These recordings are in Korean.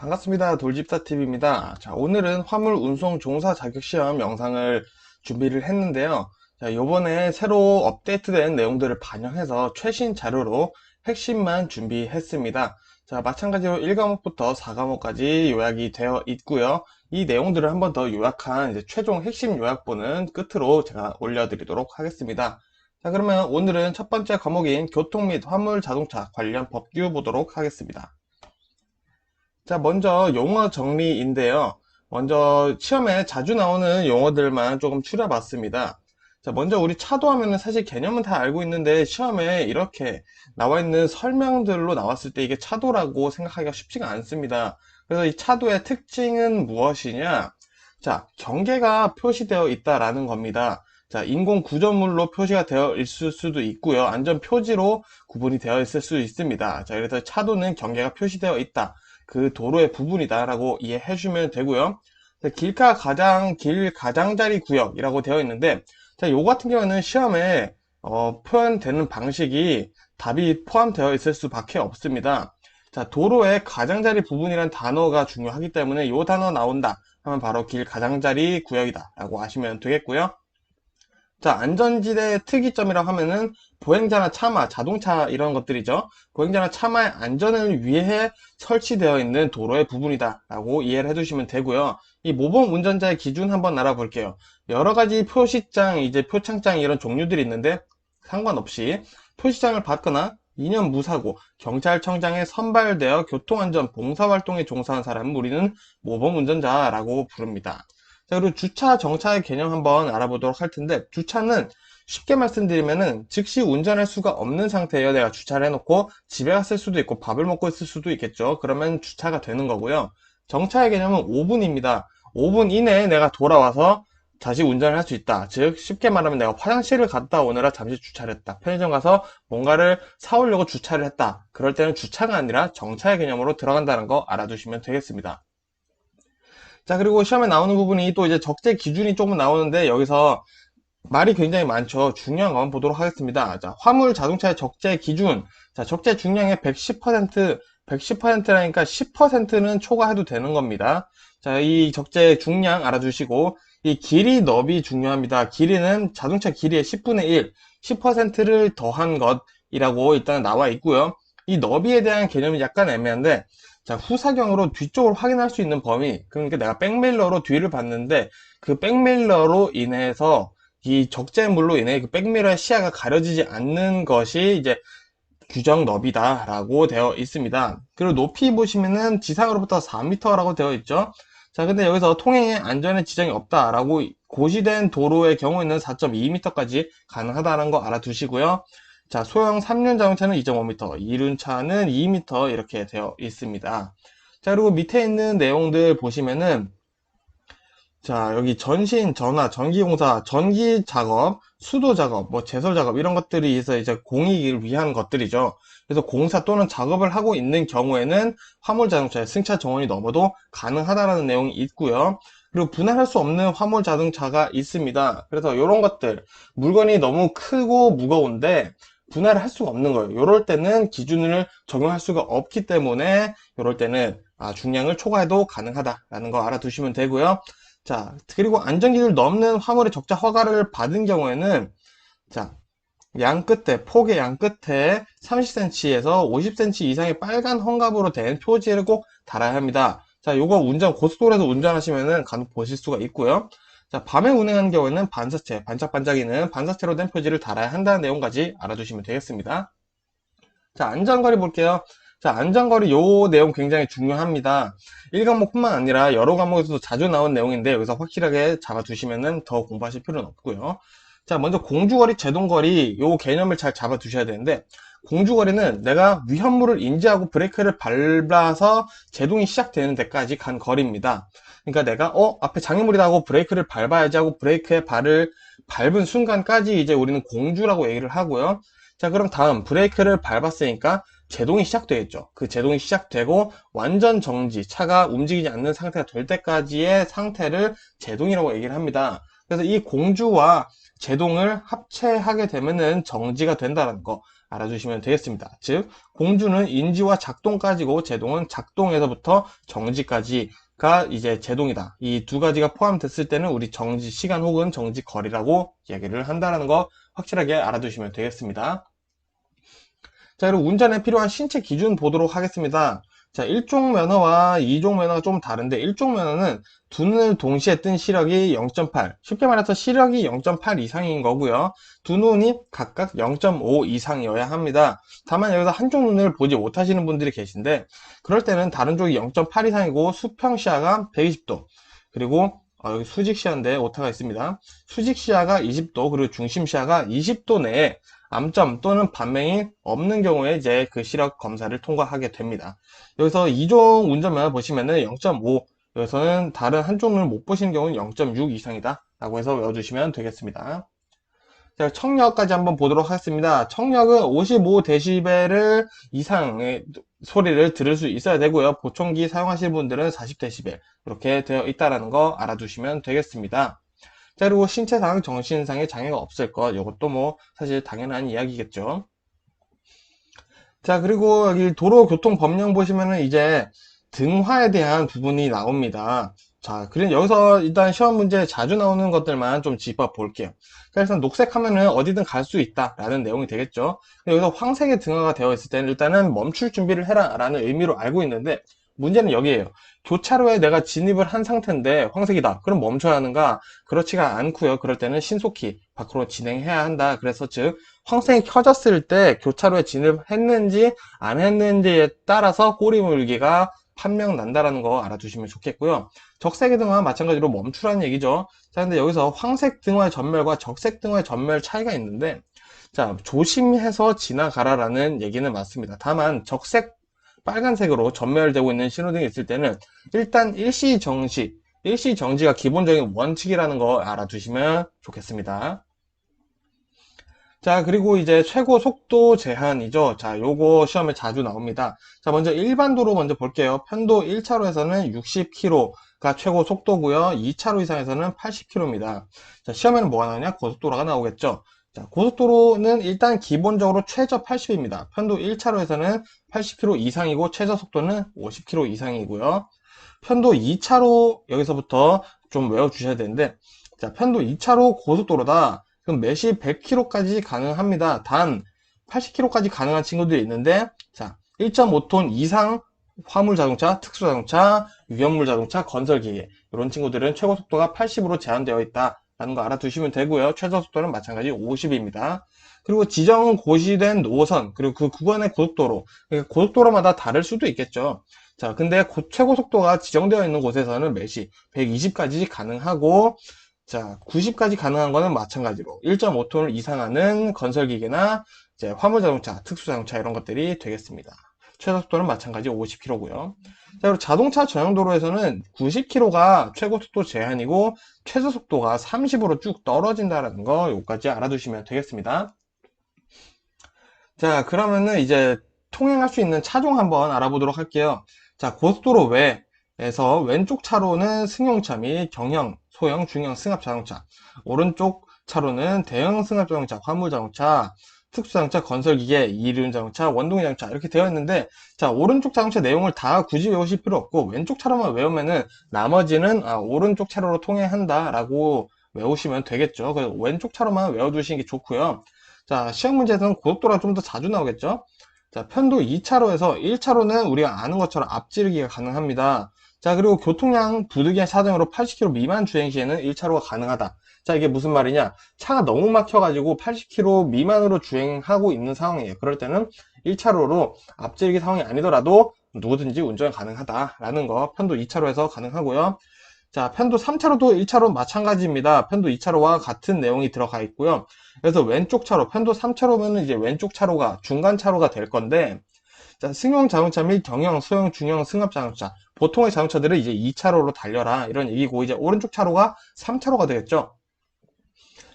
반갑습니다. 돌집사TV입니다. 자, 오늘은 화물 운송 종사 자격 시험 영상을 준비를 했는데요. 자, 요번에 새로 업데이트된 내용들을 반영해서 최신 자료로 핵심만 준비했습니다. 자, 마찬가지로 1과목부터 4과목까지 요약이 되어 있고요. 이 내용들을 한 번 더 요약한 최종 핵심 요약본은 끝으로 제가 올려드리도록 하겠습니다. 자, 그러면 오늘은 첫 번째 과목인 교통 및 화물 자동차 관련 법규 보도록 하겠습니다. 자, 먼저 용어 정리인데요. 먼저 시험에 자주 나오는 용어들만 조금 추려봤습니다. 자, 먼저 우리 차도 하면은 사실 개념은 다 알고 있는데 시험에 이렇게 나와 있는 설명들로 나왔을 때 이게 차도라고 생각하기가 쉽지가 않습니다. 그래서 이 차도의 특징은 무엇이냐? 자, 경계가 표시되어 있다라는 겁니다. 자, 인공 구조물로 표시가 되어 있을 수도 있고요. 안전 표지로 구분이 되어 있을 수 있습니다. 자, 그래서 차도는 경계가 표시되어 있다. 그 도로의 부분이다 라고 이해해 주면 되고요. 길 가장자리 구역이라고 되어 있는데, 자, 요 같은 경우는 시험에 표현되는 방식이 답이 포함되어 있을 수밖에 없습니다. 자, 도로의 가장자리 부분이란 단어가 중요하기 때문에 요 단어 나온다 하면 바로 길 가장자리 구역이다 라고 아시면 되겠고요. 자, 안전지대 특이점이라고 하면은 보행자나 차마, 자동차 이런 것들이죠. 보행자나 차마의 안전을 위해 설치되어 있는 도로의 부분이다 라고 이해를 해두시면 되고요. 이 모범 운전자의 기준 한번 알아볼게요. 여러 가지 표시장, 표창장 이런 종류들이 있는데 상관없이 표시장을 받거나 2년 무사고 경찰청장에 선발되어 교통안전 봉사활동에 종사한 사람은 우리는 모범 운전자라고 부릅니다. 자, 그리고 주차, 정차의 개념 한번 알아보도록 할 텐데, 주차는 쉽게 말씀드리면은 즉시 운전할 수가 없는 상태예요. 내가 주차를 해놓고 집에 갔을 수도 있고 밥을 먹고 있을 수도 있겠죠. 그러면 주차가 되는 거고요. 정차의 개념은 5분입니다. 5분 이내에 내가 돌아와서 다시 운전을 할 수 있다. 즉 쉽게 말하면 내가 화장실을 갔다 오느라 잠시 주차를 했다. 편의점 가서 뭔가를 사오려고 주차를 했다. 그럴 때는 주차가 아니라 정차의 개념으로 들어간다는 거 알아두시면 되겠습니다. 자, 그리고 시험에 나오는 부분이 또 이제 적재 기준이 조금 나오는데 여기서 말이 굉장히 많죠. 중요한 거 한번 보도록 하겠습니다. 자, 화물 자동차의 적재 기준. 자, 적재 중량의 110%라니까 10%는 초과해도 되는 겁니다. 자, 이 적재 중량 알아주시고, 이 길이 너비 중요합니다. 길이는 자동차 길이의 10분의 1, 10%를 더한 것이라고 일단 나와 있고요. 이 너비에 대한 개념이 약간 애매한데, 자, 후사경으로 뒤쪽을 확인할 수 있는 범위. 그러니까 내가 백밀러로 뒤를 봤는데, 그 백밀러로 인해서 이 적재물로 인해 그 백미러의 시야가 가려지지 않는 것이 이제 규정 너비다라고 되어 있습니다. 그리고 높이 보시면은 지상으로부터 4m라고 되어 있죠. 자, 근데 여기서 통행에 안전에 지장이 없다라고 고시된 도로의 경우에는 4.2m까지 가능하다는 거 알아두시고요. 자, 소형 3륜 자동차는 2.5m, 2륜차는 2m 이렇게 되어 있습니다. 자, 그리고 밑에 있는 내용들 보시면은 자, 여기 전신, 전화, 전기공사, 전기 작업, 수도 작업, 제설 작업, 이런 것들이 있어 이제 공익을 위한 것들이죠. 그래서 공사 또는 작업을 하고 있는 경우에는 화물 자동차의 승차 정원이 넘어도 가능하다라는 내용이 있고요. 그리고 분할할 수 없는 화물 자동차가 있습니다. 그래서 이런 것들, 물건이 너무 크고 무거운데 분할을 할 수가 없는 거예요. 이럴 때는 기준을 적용할 수가 없기 때문에 이럴 때는 중량을 초과해도 가능하다라는 거 알아두시면 되고요. 자, 그리고 안전기준을 넘는 화물의 적자 허가를 받은 경우에는, 자, 폭의 양 끝에 30cm에서 50cm 이상의 빨간 헝겊으로 된 표지를 꼭 달아야 합니다. 자, 요거 고속도로에서 운전하시면은 간혹 보실 수가 있고요. 자, 밤에 운행하는 경우에는 반짝반짝이는 반사체로 된 표지를 달아야 한다는 내용까지 알아두시면 되겠습니다. 자, 안전거리 볼게요. 자, 안전거리 요 내용 굉장히 중요합니다. 1과목뿐만 아니라 여러 과목에서도 자주 나온 내용인데 여기서 확실하게 잡아두시면 더 공부하실 필요는 없고요. 자, 먼저 공주거리, 제동거리 요 개념을 잘 잡아두셔야 되는데 공주거리는 내가 위험물을 인지하고 브레이크를 밟아서 제동이 시작되는 데까지 간 거리입니다. 그러니까 내가 앞에 장애물이다 하고 브레이크를 밟아야지 하고 브레이크에 발을 밟은 순간까지 이제 우리는 공주라고 얘기를 하고요. 자, 그럼 다음 브레이크를 밟았으니까 제동이 시작되겠죠. 그 제동이 시작되고 완전 정지, 차가 움직이지 않는 상태가 될 때까지의 상태를 제동이라고 얘기를 합니다. 그래서 이 공주와 제동을 합체하게 되면은 정지가 된다는 거 알아두시면 되겠습니다. 즉, 공주는 인지와 작동까지고 제동은 작동에서부터 정지까지가 이제 제동이다. 이 두 가지가 포함됐을 때는 우리 정지 시간 혹은 정지 거리라고 이야기를 한다는 거 확실하게 알아두시면 되겠습니다. 자, 그리고 운전에 필요한 신체 기준 보도록 하겠습니다. 자, 1종 면허와 2종 면허가 좀 다른데 1종 면허는 두 눈을 동시에 뜬 시력이 0.8, 쉽게 말해서 시력이 0.8 이상인 거고요. 두 눈이 각각 0.5 이상이어야 합니다. 다만 여기서 한쪽 눈을 보지 못하시는 분들이 계신데 그럴 때는 다른 쪽이 0.8 이상이고 수평 시야가 120도, 그리고 여기 수직 시야인데 오타가 있습니다. 수직 시야가 20도, 그리고 중심 시야가 20도 내에 암점 또는 반맹이 없는 경우에 이제 그 시력 검사를 통과하게 됩니다. 여기서 2종 운전면허 보시면은 0.5, 여기서는 다른 한쪽 눈을 못 보시는 경우는 0.6 이상이다 라고 해서 외워두시면 되겠습니다. 자, 청력까지 한번 보도록 하겠습니다. 청력은 55dB 이상의 소리를 들을 수 있어야 되고요. 보청기 사용하시는 분들은 40dB 이렇게 되어 있다는 거 알아두시면 되겠습니다. 자, 그리고 신체상, 정신상의 장애가 없을 것, 이것도 뭐 사실 당연한 이야기겠죠. 자, 그리고 여기 도로교통법령 보시면은 이제 등화에 대한 부분이 나옵니다. 자, 그럼 여기서 일단 시험 문제에 자주 나오는 것들만 좀 짚어 볼게요. 그래서 녹색하면은 어디든 갈 수 있다 라는 내용이 되겠죠. 여기서 황색의 등화가 되어 있을 때는 일단은 멈출 준비를 해라 라는 의미로 알고 있는데, 문제는 여기에요. 교차로에 내가 진입을 한 상태인데 황색이다. 그럼 멈춰야 하는가? 그렇지가 않고요. 그럴 때는 신속히 밖으로 진행해야 한다. 그래서 즉 황색이 켜졌을 때 교차로에 진입했는지 안 했는지에 따라서 꼬리 물기가 판명 난다라는 거 알아두시면 좋겠고요. 적색 등화 마찬가지로 멈추라는 얘기죠. 자, 근데 여기서 황색 등화의 전멸과 적색 등화의 전멸 차이가 있는데, 자, 조심해서 지나가라라는 얘기는 맞습니다. 다만 적색 빨간색으로 전멸되고 있는 신호등이 있을 때는 일단 일시정지가 기본적인 원칙이라는 거 알아두시면 좋겠습니다. 자, 그리고 이제 최고 속도 제한이죠. 자, 요거 시험에 자주 나옵니다. 자, 먼저 일반도로 먼저 볼게요. 편도 1차로에서는 60km가 최고 속도고요. 2차로 이상에서는 80km입니다. 자, 시험에는 뭐가 나오냐? 고속도로가 나오겠죠. 자, 고속도로는 일단 기본적으로 최저 80입니다. 편도 1차로에서는 80km 이상이고 최저 속도는 50km 이상이고요. 편도 2차로 여기서부터 좀 외워주셔야 되는데, 자, 편도 2차로 고속도로다. 그럼 매시 100km까지 가능합니다. 단 80km까지 가능한 친구들이 있는데, 자, 1.5톤 이상 화물 자동차, 특수 자동차, 위험물 자동차, 건설기계 이런 친구들은 최고 속도가 80으로 제한되어 있다라는 거 알아두시면 되고요. 최저 속도는 마찬가지 50입니다. 그리고 지정 고시된 노선, 그리고 그 구간의 고속도로, 그러니까 고속도로마다 다를 수도 있겠죠. 자, 근데 최고 속도가 지정되어 있는 곳에서는 매시 120까지 가능하고, 자, 90까지 가능한 거는 마찬가지로 1.5톤 이상하는 건설기계나 이제 화물자동차, 특수자동차 이런 것들이 되겠습니다. 최저속도는 마찬가지 50km고요. 자, 그리고 자동차 전용도로에서는 90km가 최고속도 제한이고 최저속도가 30으로 쭉 떨어진다는 거 요까지 알아두시면 되겠습니다. 자, 그러면은 이제 통행할 수 있는 차종 한번 알아보도록 할게요. 자, 고속도로 외에서 왼쪽 차로는 승용차 및 경형, 소형, 중형 승합 자동차, 오른쪽 차로는 대형 승합 자동차, 화물 자동차, 특수 자동차, 건설기계, 이륜 자동차, 원동 자동차 이렇게 되어 있는데, 자, 오른쪽 자동차 내용을 다 굳이 외우실 필요 없고 왼쪽 차로만 외우면은 나머지는 오른쪽 차로로 통행한다라고 외우시면 되겠죠. 그래서 왼쪽 차로만 외워두시는 게 좋고요. 자, 시험 문제에서는 고속도로가 좀 더 자주 나오겠죠. 자, 편도 2차로에서 1차로는 우리가 아는 것처럼 앞지르기가 가능합니다. 자, 그리고 교통량 부득이한 사정으로 80km 미만 주행 시에는 1차로가 가능하다. 자, 이게 무슨 말이냐? 차가 너무 막혀가지고 80km 미만으로 주행하고 있는 상황이에요. 그럴 때는 1차로로 앞지르기 상황이 아니더라도 누구든지 운전 가능하다라는 거 편도 2차로에서 가능하고요. 자, 편도 3차로도 1차로 마찬가지입니다. 편도 2차로와 같은 내용이 들어가 있고요. 그래서 왼쪽 차로, 편도 3차로면 이제 왼쪽 차로가 중간 차로가 될 건데, 자, 승용 자동차 및 경형, 소형, 중형, 승합 자동차. 보통의 자동차들은 이제 2차로로 달려라. 이런 얘기고, 이제 오른쪽 차로가 3차로가 되겠죠.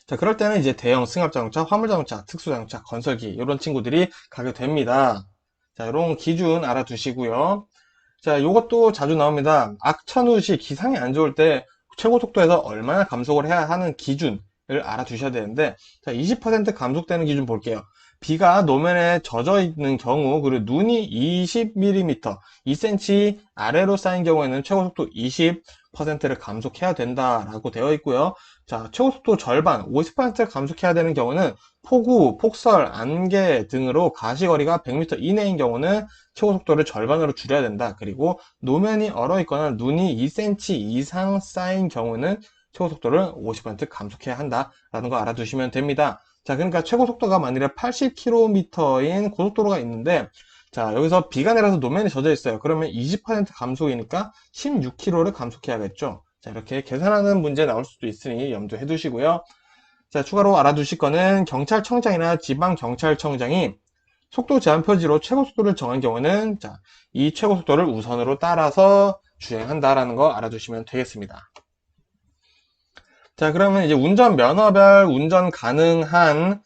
자, 그럴 때는 이제 대형 승합 자동차, 화물 자동차, 특수 자동차, 건설기, 이런 친구들이 가게 됩니다. 자, 이런 기준 알아두시고요. 자, 요것도 자주 나옵니다. 악천후 시 기상이 안 좋을 때 최고 속도에서 얼마나 감속을 해야 하는 기준. 알아두셔야 되는데, 자, 20% 감속되는 기준 볼게요. 비가 노면에 젖어 있는 경우, 그리고 눈이 20mm, 2cm 아래로 쌓인 경우에는 최고속도 20%를 감속해야 된다라고 되어 있고요. 자, 최고속도 절반, 50%를 감속해야 되는 경우는 폭우, 폭설, 안개 등으로 가시거리가 100m 이내인 경우는 최고속도를 절반으로 줄여야 된다. 그리고 노면이 얼어 있거나 눈이 2cm 이상 쌓인 경우는 최고속도를 50% 감속해야 한다라는 거 알아두시면 됩니다. 자, 그러니까 최고속도가 만일에 80km인 고속도로가 있는데, 자, 여기서 비가 내려서 노면이 젖어 있어요. 그러면 20% 감속이니까 16km를 감속해야겠죠. 자, 이렇게 계산하는 문제 나올 수도 있으니 염두해 두시고요. 자, 추가로 알아두실 거는 경찰청장이나 지방경찰청장이 속도 제한 표지로 최고속도를 정한 경우는, 자, 이 최고속도를 우선으로 따라서 주행한다라는 거 알아두시면 되겠습니다. 자, 그러면 이제 운전 면허별 운전 가능한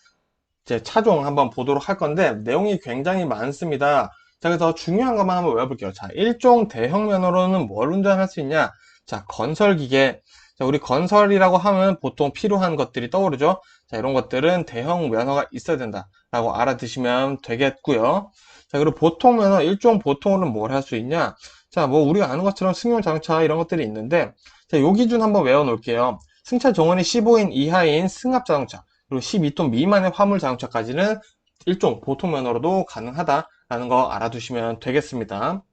이제 차종 한번 보도록 할 건데, 내용이 굉장히 많습니다. 자, 그래서 중요한 것만 한번 외워볼게요. 자, 일종 대형 면허로는 뭘 운전할 수 있냐? 자, 건설기계. 자, 우리 건설이라고 하면 보통 필요한 것들이 떠오르죠? 자, 이런 것들은 대형 면허가 있어야 된다라고 알아두시면 되겠고요. 자, 그리고 보통 면허, 일종 보통으로는 뭘 할 수 있냐? 자, 뭐 우리가 아는 것처럼 승용장차 이런 것들이 있는데, 자, 요 기준 한번 외워놓을게요. 승차 정원이 15인 이하인 승합자동차, 그리고 12톤 미만의 화물자동차까지는 일종 보통 면허로도 가능하다라는 거 알아두시면 되겠습니다.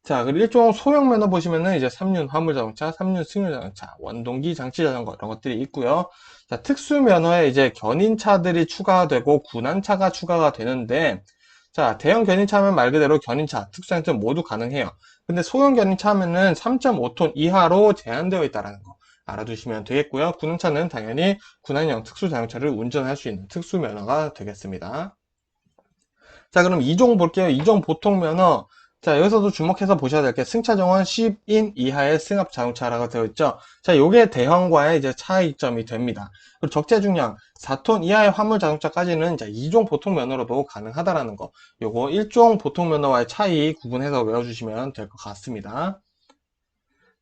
자, 그리고 일종 소형 면허 보시면은 이제 3륜 화물자동차, 3륜 승용자동차, 원동기 장치자전거 이런 것들이 있고요. 자, 특수 면허에 이제 견인차들이 추가되고 군안차가 추가가 되는데, 자, 대형 견인차 하면 말 그대로 견인차, 특수장점 모두 가능해요. 근데 소형 견인차 하면은 3.5톤 이하로 제한되어 있다는 거 알아두시면 되겠고요. 군용차는 당연히 군안형 특수자동차를 운전할 수 있는 특수면허가 되겠습니다. 자, 그럼 2종 볼게요. 2종 보통면허. 자, 여기서도 주목해서 보셔야 될 게 승차 정원 10인 이하의 승합 자동차라고 되어 있죠. 자, 요게 대형과의 이제 차이점이 됩니다. 그리고 적재 중량 4톤 이하의 화물 자동차까지는 이제 2종 보통 면허로도 가능하다라는 거. 요거 1종 보통 면허와의 차이 구분해서 외워주시면 될 것 같습니다.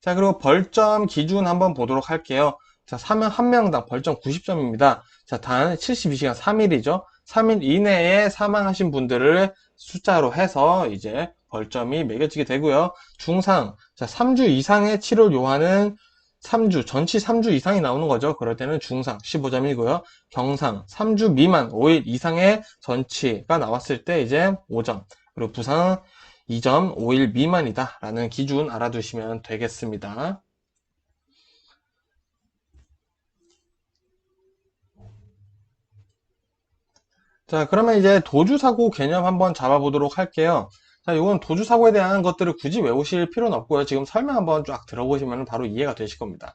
자, 그리고 벌점 기준 한번 보도록 할게요. 자, 사면 한 명당 벌점 90점입니다. 자, 단 72시간 3일이죠. 3일 이내에 사망하신 분들을 숫자로 해서 이제 벌점이 매겨지게 되고요. 중상, 자, 3주 이상의 치료를 요하는 3주, 전치 3주 이상이 나오는 거죠. 그럴 때는 중상 15점이고요. 경상, 3주 미만 5일 이상의 전치가 나왔을 때 이제 5점. 그리고 부상 2점 5일 미만이다 라는 기준 알아두시면 되겠습니다. 자, 그러면 이제 도주사고 개념 한번 잡아보도록 할게요. 자, 이건 도주사고에 대한 것들을 굳이 외우실 필요는 없고요. 지금 설명 한번 쫙 들어보시면 바로 이해가 되실 겁니다.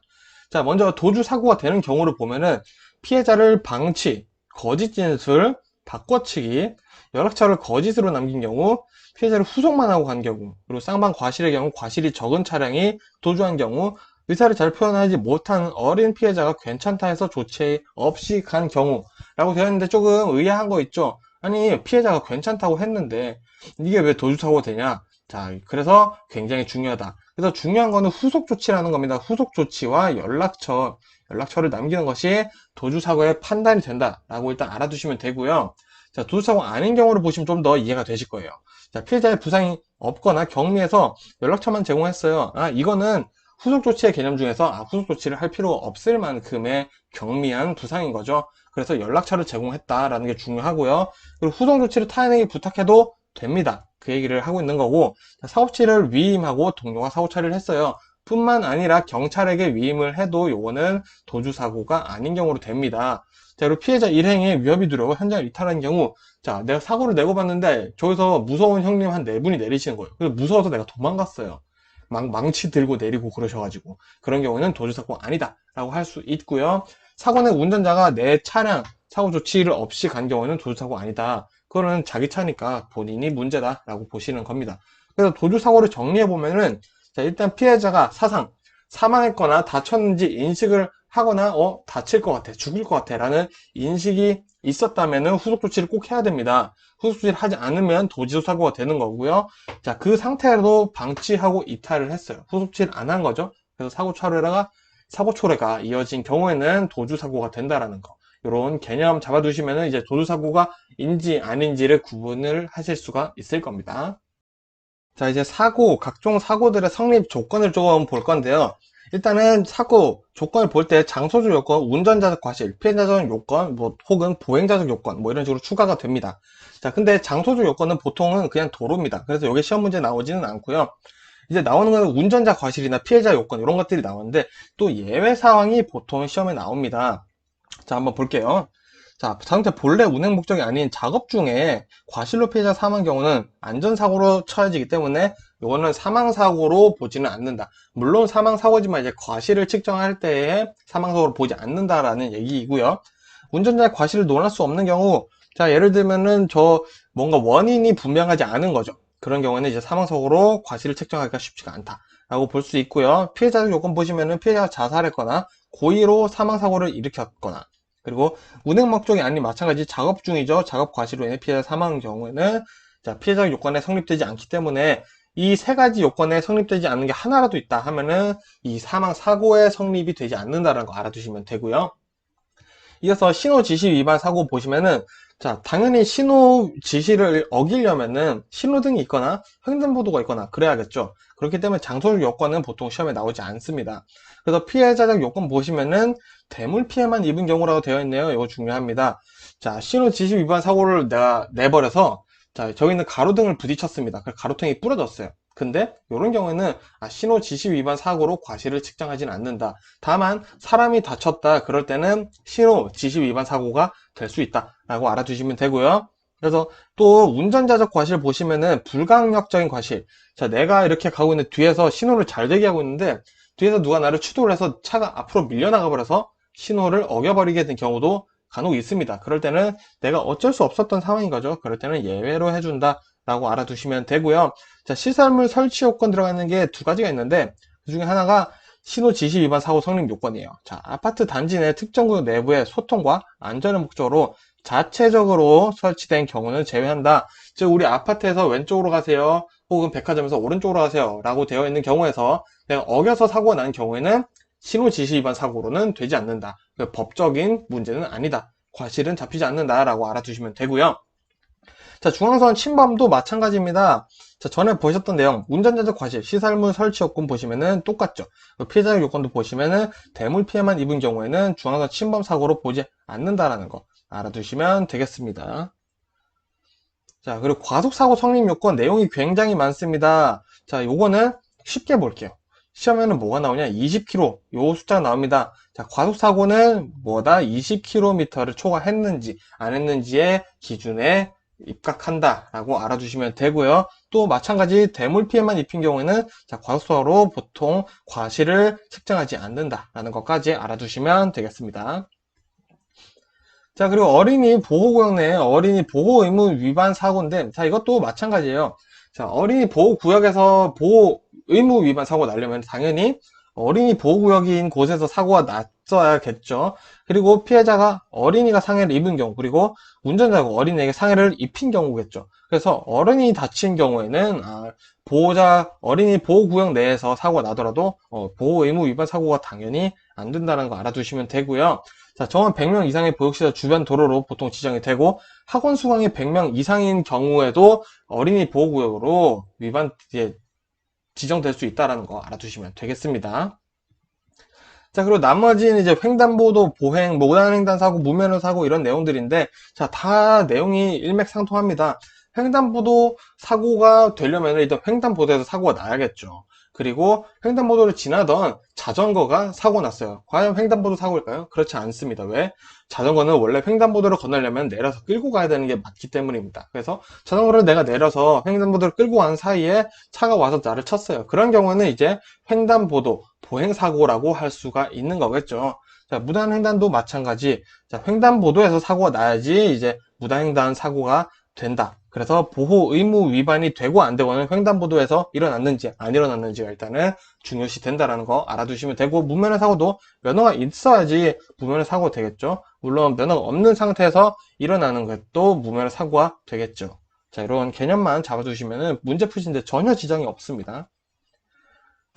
자, 먼저 도주사고가 되는 경우를 보면은 피해자를 방치, 거짓 진술, 바꿔치기, 연락처를 거짓으로 남긴 경우, 피해자를 후속만 하고 간 경우, 그리고 쌍방 과실의 경우 과실이 적은 차량이 도주한 경우, 의사를 잘 표현하지 못한 어린 피해자가 괜찮다 해서 조치 없이 간 경우라고 되어 있는데 조금 의아한 거 있죠? 아니, 피해자가 괜찮다고 했는데 이게 왜 도주사고가 되냐? 자, 그래서 굉장히 중요하다. 그래서 중요한 거는 후속 조치라는 겁니다. 후속 조치와 연락처를 남기는 것이 도주사고의 판단이 된다라고 일단 알아두시면 되고요. 자, 도주사고 아닌 경우를 보시면 좀 더 이해가 되실 거예요. 자, 피해자의 부상이 없거나 경미해서 연락처만 제공했어요. 아, 이거는 후속 조치의 개념 중에서 후속 조치를 할 필요가 없을 만큼의 경미한 부상인 거죠. 그래서 연락처를 제공했다라는 게 중요하고요. 그리고 후속 조치를 타인에게 부탁해도 됩니다. 그 얘기를 하고 있는 거고, 사고치를 위임하고 동료가 사고 처리를 했어요. 뿐만 아니라 경찰에게 위임을 해도 요거는 도주사고가 아닌 경우로 됩니다. 자, 그리고 피해자 일행의 위협이 두려워 현장을 이탈한 경우, 자, 내가 사고를 내고 봤는데 저기서 무서운 형님 한 4분이 내리시는 거예요. 그래서 무서워서 내가 도망갔어요. 망치 들고 내리고 그러셔가지고 그런 경우는 도주사고 아니다 라고 할 수 있고요. 사고 낸 운전자가 내 차량 사고 조치를 없이 간 경우는 도주사고 아니다. 그거는 자기 차니까 본인이 문제다 라고 보시는 겁니다. 그래서 도주사고를 정리해 보면은, 자, 일단 피해자가 사망했거나 다쳤는지 인식을 하거나 다칠 것 같아, 죽을 것 같아 라는 인식이 있었다면 후속 조치를 꼭 해야 됩니다. 후속 조치를 하지 않으면 도주사고가 되는 거고요. 자, 그 상태로 방치하고 이탈을 했어요. 후속 조치를 안 한 거죠. 그래서 사고 처리가 사고 초래가 이어진 경우에는 도주 사고가 된다라는 거. 이런 개념 잡아두시면 이제 도주 사고가 인지 아닌지를 구분을 하실 수가 있을 겁니다. 자, 이제 각종 사고들의 성립 조건을 조금 볼 건데요. 일단은 사고 조건을 볼 때 장소적 요건, 운전자적 과실, 피해자적 요건, 혹은 보행자적 요건, 이런 식으로 추가가 됩니다. 자, 근데 장소적 요건은 보통은 그냥 도로입니다. 그래서 여기 시험 문제 나오지는 않고요. 이제 나오는 건 운전자 과실이나 피해자 요건, 이런 것들이 나오는데, 또 예외 사항이 보통 시험에 나옵니다. 자, 한번 볼게요. 자, 자동차 본래 운행 목적이 아닌 작업 중에 과실로 피해자 사망 경우는 안전사고로 처해지기 때문에 이거는 사망사고로 보지는 않는다. 물론 사망사고지만 이제 과실을 측정할 때에 사망사고로 보지 않는다라는 얘기이고요. 운전자의 과실을 논할 수 없는 경우, 자, 예를 들면은 뭔가 원인이 분명하지 않은 거죠. 그런 경우에는 이제 사망사고로 과실을 측정하기가 쉽지가 않다라고 볼 수 있고요. 피해자 요건 보시면은 피해자가 자살했거나 고의로 사망사고를 일으켰거나, 그리고 운행 목적이 아닌 마찬가지 작업 중이죠. 작업 과실로 인해 피해자 사망 경우에는 자, 피해자 요건에 성립되지 않기 때문에 이 세 가지 요건에 성립되지 않는 게 하나라도 있다 하면은 이 사망 사고에 성립이 되지 않는다는 거 알아두시면 되고요. 이어서 신호 지시 위반 사고 보시면은 자, 당연히 신호 지시를 어기려면은 신호등이 있거나 횡단보도가 있거나 그래야겠죠. 그렇기 때문에 장소적 요건은 보통 시험에 나오지 않습니다. 그래서 피해자적 요건 보시면은 대물 피해만 입은 경우라고 되어 있네요. 이거 중요합니다. 자, 신호 지시 위반 사고를 내가 내버려서 자, 저기는 가로등을 부딪혔습니다. 그래서 가로등이 부러졌어요. 근데 이런 경우에는 신호 지시 위반 사고로 과실을 측정하지는 않는다. 다만 사람이 다쳤다 그럴 때는 신호 지시 위반 사고가 될 수 있다 라고 알아두시면 되고요. 그래서 또 운전자적 과실 보시면은 불강력적인 과실. 자, 내가 이렇게 가고 있는데 뒤에서 신호를 잘 되게 하고 있는데 뒤에서 누가 나를 추돌을 해서 차가 앞으로 밀려나가 버려서 신호를 어겨버리게 된 경우도 간혹 있습니다. 그럴 때는 내가 어쩔 수 없었던 상황인 거죠. 그럴 때는 예외로 해준다 라고 알아두시면 되고요. 자, 시설물 설치 요건 들어가는 게 두 가지가 있는데 그 중에 하나가 신호 지시 위반 사고 성립 요건이에요. 자, 아파트 단지 내 특정 구역 내부의 소통과 안전을 목적으로 자체적으로 설치된 경우는 제외한다. 즉, 우리 아파트에서 왼쪽으로 가세요. 혹은 백화점에서 오른쪽으로 가세요. 라고 되어 있는 경우에서 내가 어겨서 사고가 난 경우에는 신호 지시 위반 사고로는 되지 않는다. 법적인 문제는 아니다. 과실은 잡히지 않는다. 라고 알아두시면 되고요. 자, 중앙선 침범도 마찬가지입니다. 자, 전에 보셨던 내용, 운전자적 과실, 시설물 설치 요건 보시면은 똑같죠. 피해자적 요건도 보시면은 대물 피해만 입은 경우에는 중앙선 침범 사고로 보지 않는다라는 거 알아두시면 되겠습니다. 자, 그리고 과속사고 성립 요건 내용이 굉장히 많습니다. 자, 요거는 쉽게 볼게요. 시험에는 뭐가 나오냐? 20km, 요 숫자가 나옵니다. 자, 과속사고는 뭐다? 20km를 초과했는지, 안 했는지의 기준에 입각한다라고 알아두시면 되고요. 또 마찬가지 대물 피해만 입힌 경우에는 자, 과속사고로 보통 과실을 측정하지 않는다라는 것까지 알아두시면 되겠습니다. 자, 그리고 어린이 보호구역 내 어린이 보호 의무 위반 사고인데, 자, 이것도 마찬가지예요. 자, 어린이 보호구역에서 보호 의무 위반 사고 나려면 당연히 어린이 보호구역인 곳에서 사고가 났어야겠죠. 그리고 피해자가 어린이가 상해를 입은 경우, 그리고 운전자가 어린이에게 상해를 입힌 경우겠죠. 그래서 어른이 다친 경우에는 어린이 보호구역 내에서 사고가 나더라도 보호 의무 위반 사고가 당연히 안 된다는 거 알아두시면 되고요. 자, 정원 100명 이상의 보육시설 주변 도로로 보통 지정이 되고 학원 수강이 100명 이상인 경우에도 어린이 보호구역으로 지정될 수 있다는 거 알아두시면 되겠습니다. 자, 그리고 나머지는 이제 횡단보도 보행, 무단횡단 사고, 무면허 사고 이런 내용들인데 자, 다 내용이 일맥상통합니다. 횡단보도 사고가 되려면 일단 횡단보도에서 사고가 나야겠죠. 그리고 횡단보도를 지나던 자전거가 사고 났어요. 과연 횡단보도 사고일까요? 그렇지 않습니다. 왜? 자전거는 원래 횡단보도를 건너려면 내려서 끌고 가야 되는 게 맞기 때문입니다. 그래서 자전거를 내가 내려서 횡단보도를 끌고 간 사이에 차가 와서 나를 쳤어요. 그런 경우는 이제 횡단보도 보행사고라고 할 수가 있는 거겠죠. 자, 무단횡단도 마찬가지. 자, 횡단보도에서 사고가 나야지 이제 무단횡단 사고가 된다. 그래서 보호 의무 위반이 되고 안 되고는 횡단보도에서 일어났는지 안 일어났는지가 일단은 중요시 된다는 거 알아두시면 되고, 무면허 사고도 면허가 있어야지 무면허 사고 되겠죠. 물론 면허가 없는 상태에서 일어나는 것도 무면허 사고가 되겠죠. 자, 이런 개념만 잡아두시면 문제 푸시는데 전혀 지장이 없습니다.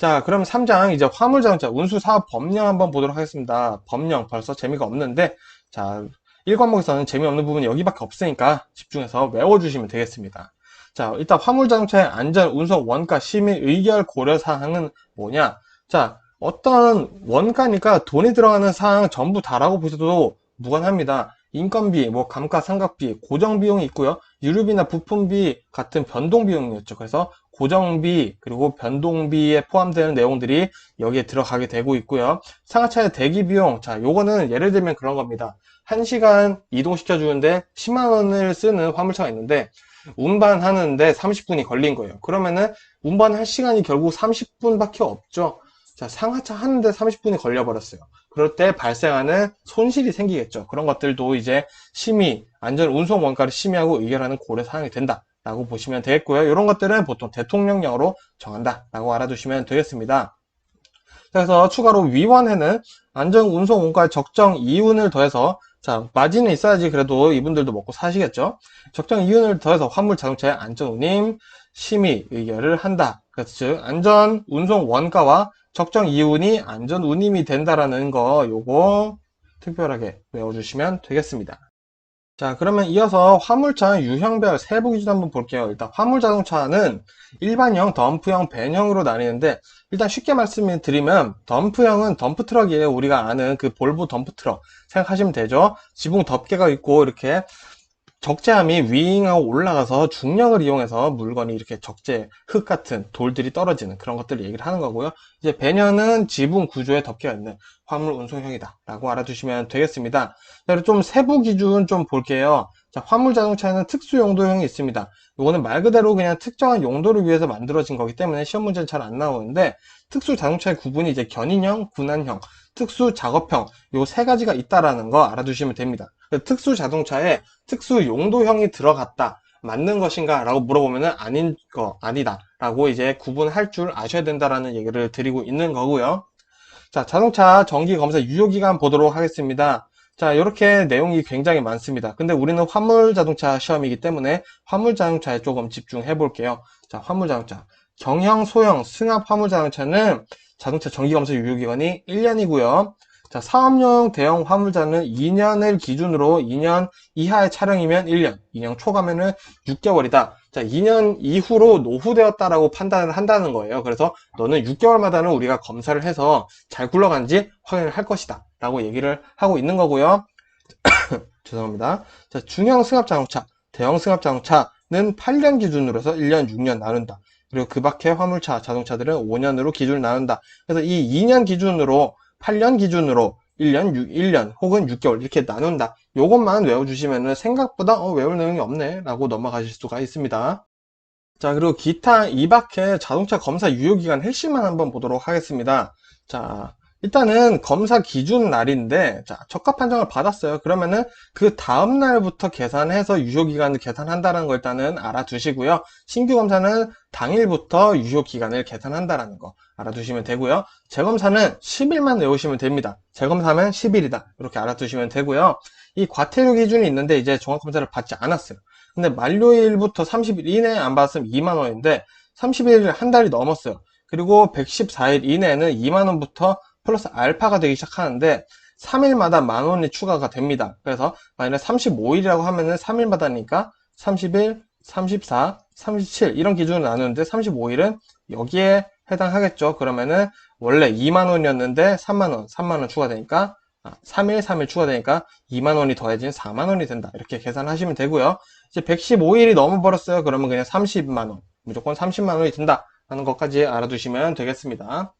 자, 그럼 3장 이제 화물자동차 운수사업 법령 한번 보도록 하겠습니다. 법령 벌써 재미가 없는데, 자, 1과목에서는 재미없는 부분이 여기밖에 없으니까 집중해서 외워주시면 되겠습니다. 자, 일단 화물자동차의 안전, 운송, 원가, 심의, 의결, 고려 사항은 뭐냐? 자, 어떤 원가니까 돈이 들어가는 사항 전부 다라고 보셔도 무관합니다. 인건비, 뭐 감가상각비, 고정비용이 있고요. 유류비나 부품비 같은 변동비용이었죠. 그래서 고정비 그리고 변동비에 포함되는 내용들이 여기에 들어가게 되고 있고요. 상하차의 대기비용, 자, 요거는 예를 들면 그런 겁니다. 1시간 이동시켜 주는데 10만 원을 쓰는 화물차가 있는데 운반하는데 30분이 걸린 거예요. 그러면은 운반할 시간이 결국 30분밖에 없죠. 자, 상하차 하는데 30분이 걸려버렸어요. 그럴 때 발생하는 손실이 생기겠죠. 그런 것들도 이제 심의, 안전 운송 원가를 심의하고 의결하는 고려 사항이 된다 라고 보시면 되겠고요. 이런 것들은 보통 대통령령으로 정한다 라고 알아두시면 되겠습니다. 그래서 추가로 위원회는 안전 운송 원가의 적정 이윤을 더해서, 자, 마진이 있어야지 그래도 이분들도 먹고 사시겠죠. 적정 이윤을 더해서 화물 자동차의 안전 운임 심의 의결을 한다. 그래서 즉 안전 운송 원가와 적정 이윤이 안전 운임이 된다라는 거, 요거 특별하게 외워주시면 되겠습니다. 자, 그러면 이어서 화물차 유형별 세부 기준 한번 볼게요. 일단 화물 자동차는 일반형, 덤프형, 밴형으로 나뉘는데, 일단 쉽게 말씀드리면 덤프형은 덤프트럭이에요. 우리가 아는 그 볼보 덤프트럭 생각하시면 되죠. 지붕 덮개가 있고 이렇게 적재함이 윙하고 올라가서 중력을 이용해서 물건이 이렇게 적재, 흙 같은 돌들이 떨어지는 그런 것들을 얘기를 하는 거고요. 이제 배년은 지붕 구조에 덮개가 있는 화물 운송형이다 라고 알아두시면 되겠습니다. 자, 그리고 좀 세부 기준 좀 볼게요. 자, 화물 자동차에는 특수 용도형이 있습니다. 이거는 말 그대로 그냥 특정한 용도를 위해서 만들어진 거기 때문에 시험 문제는 잘 안 나오는데, 특수 자동차의 구분이 이제 견인형, 군안형, 특수 작업형, 요 세 가지가 있다라는 거 알아두시면 됩니다. 특수 자동차에 특수 용도형이 들어갔다, 맞는 것인가 라고 물어보면은 아니다 라고 이제 구분할 줄 아셔야 된다라는 얘기를 드리고 있는 거고요. 자, 자동차 정기 검사 유효기간 보도록 하겠습니다. 자, 이렇게 내용이 굉장히 많습니다. 근데 우리는 화물 자동차 시험이기 때문에 화물 자동차에 조금 집중해 볼게요. 자, 화물 자동차 경형, 소형, 승합 화물 자동차는 자동차 정기 검사 유효기간이 1년이고요. 자, 사업용 대형 화물차는 2년을 기준으로 2년 이하의 차량이면 1년, 2년 초과면은 6개월이다. 자, 2년 이후로 노후되었다라고 판단을 한다는 거예요. 그래서 너는 6개월마다는 우리가 검사를 해서 잘 굴러간지 확인을 할 것이다 라고 얘기를 하고 있는 거고요. 죄송합니다. 자, 중형 승합 자동차, 대형 승합 자동차는 8년 기준으로 해서 1년, 6년 나눈다. 그리고 그 밖에 화물차, 자동차들은 5년으로 기준을 나눈다. 그래서 이 2년 기준으로 8년 기준으로 1년 혹은 6개월 이렇게 나눈다. 요것만 외워주시면 생각보다 외울 내용이 없네 라고 넘어가실 수가 있습니다. 자, 그리고 기타 이 밖에 자동차 검사 유효기간 핵심만 한번 보도록 하겠습니다. 자, 일단은 검사 기준 날인데, 자, 적합 판정을 받았어요. 그러면은 그 다음 날부터 계산해서 유효기간을 계산한다는 걸 일단은 알아두시고요. 신규 검사는 당일부터 유효기간을 계산한다는 거 알아두시면 되고요. 재검사는 10일만 외우시면 됩니다. 재검사면 10일이다. 이렇게 알아두시면 되고요. 이 과태료 기준이 있는데 이제 종합검사를 받지 않았어요. 근데 만료일부터 30일 이내에 안 받았으면 2만원인데 30일 한 달이 넘었어요. 그리고 114일 이내에는 2만원부터 플러스 알파가 되기 시작하는데 3일마다 만원이 추가가 됩니다. 그래서 만약에 35일이라고 하면은 3일마다니까 30일, 34, 37 이런 기준으로 나누는데 35일은 여기에 해당하겠죠. 그러면은 원래 2만원이었는데 3만원 추가되니까 3일 추가되니까 2만원이 더해진 4만원이 된다. 이렇게 계산하시면 되고요. 이제 115일이 넘어버렸어요. 그러면 그냥 30만원, 무조건 30만원이 든다 라는 것까지 알아두시면 되겠습니다.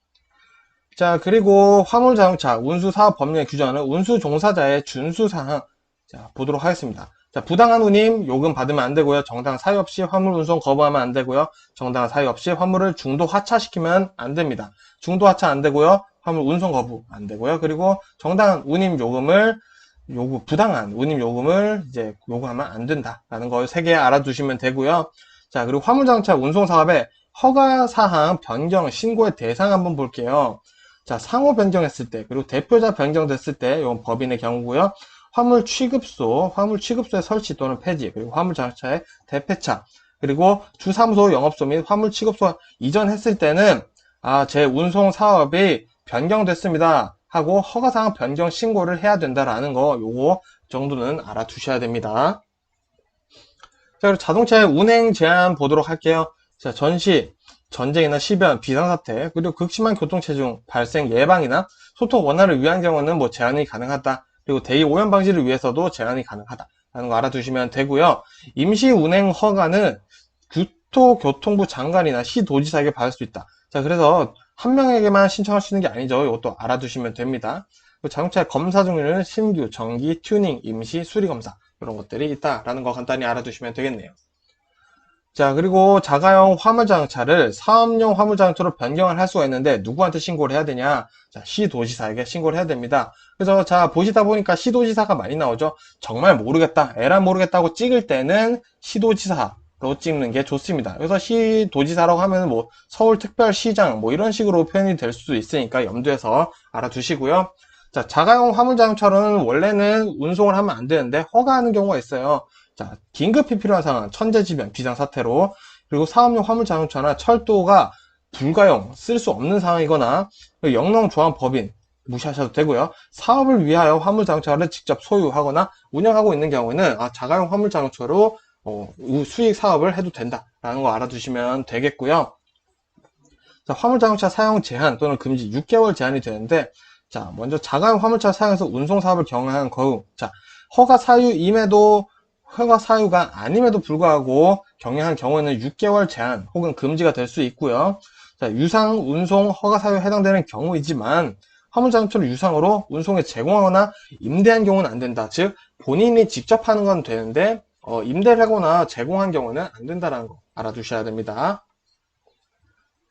자, 그리고 화물자동차 운수사업 법령에 규정하는 운수종사자의 준수사항, 자, 보도록 하겠습니다. 자, 부당한 운임 요금 받으면 안 되고요. 정당한 사유 없이 화물 운송 거부하면 안 되고요. 정당한 사유 없이 화물을 중도 하차시키면 안 됩니다. 중도 하차 안 되고요. 화물 운송 거부 안 되고요. 그리고 정당한 운임 요금을 부당한 운임 요금을 이제 요구하면 안 된다라는 거 3개 알아두시면 되고요. 자, 그리고 화물자동차 운송 사업의 허가 사항 변경 신고의 대상 한번 볼게요. 자, 상호 변경했을 때, 그리고 대표자 변경됐을 때, 이건 법인의 경우고요. 화물 취급소의 설치 또는 폐지, 그리고 화물 자동차의 대폐차, 그리고 주사무소 영업소 및 화물 취급소 이전했을 때는 제 운송 사업이 변경됐습니다 하고 허가사항 변경 신고를 해야 된다라는 거, 요거 정도는 알아두셔야 됩니다. 자, 그리고 자동차의 운행 제한 보도록 할게요. 자, 전시, 전쟁이나 시변, 비상사태, 그리고 극심한 교통체증 발생 예방이나 소통 원활을 위한 경우는 뭐 제한이 가능하다. 그리고 대기 오염 방지를 위해서도 제한이 가능하다라는 거 알아두시면 되고요. 임시 운행 허가는 국토교통부 장관이나 시도지사에게 받을 수 있다. 자, 그래서 한 명에게만 신청할 수 있는 게 아니죠. 이것도 알아두시면 됩니다. 그리고 자동차의 검사 종류는 신규, 정기, 튜닝, 임시, 수리검사 이런 것들이 있다라는 거 간단히 알아두시면 되겠네요. 자, 그리고 자가용 화물자동차를 사업용 화물자동차로 변경을 할 수가 있는데 누구한테 신고를 해야 되냐? 자, 시도지사에게 신고를 해야 됩니다. 그래서 자, 보시다 보니까 시도지사가 많이 나오죠. 정말 모르겠다, 에라 모르겠다고 찍을 때는 시도지사로 찍는 게 좋습니다. 그래서 시도지사라고 하면 뭐 서울특별시장 뭐 이런 식으로 표현이 될 수도 있으니까 염두에서 알아두시고요. 자, 자가용 화물자동차로는 원래는 운송을 하면 안 되는데 허가하는 경우가 있어요. 자, 긴급히 필요한 상황, 천재지변, 비상사태로, 그리고 사업용 화물자동차나 철도가 불가용, 쓸 수 없는 상황이거나 영농조합법인 무시하셔도 되고요. 사업을 위하여 화물자동차를 직접 소유하거나 운영하고 있는 경우에는 자가용 화물자동차로 수익 사업을 해도 된다라는 거 알아두시면 되겠고요. 자, 화물자동차 사용 제한 또는 금지 6개월 제한이 되는데, 자, 먼저 자가용 화물차 사용해서 운송사업을 경영하는 경우, 자, 허가 사유가 아님에도 불구하고 경영한 경우에는 6개월 제한 혹은 금지가 될 수 있고요. 자, 유상 운송 허가 사유에 해당되는 경우이지만 화물자동차를 유상으로 운송에 제공하거나 임대한 경우는 안 된다. 즉 본인이 직접 하는 건 되는데 임대를 하거나 제공한 경우는 안 된다는 거 알아두셔야 됩니다.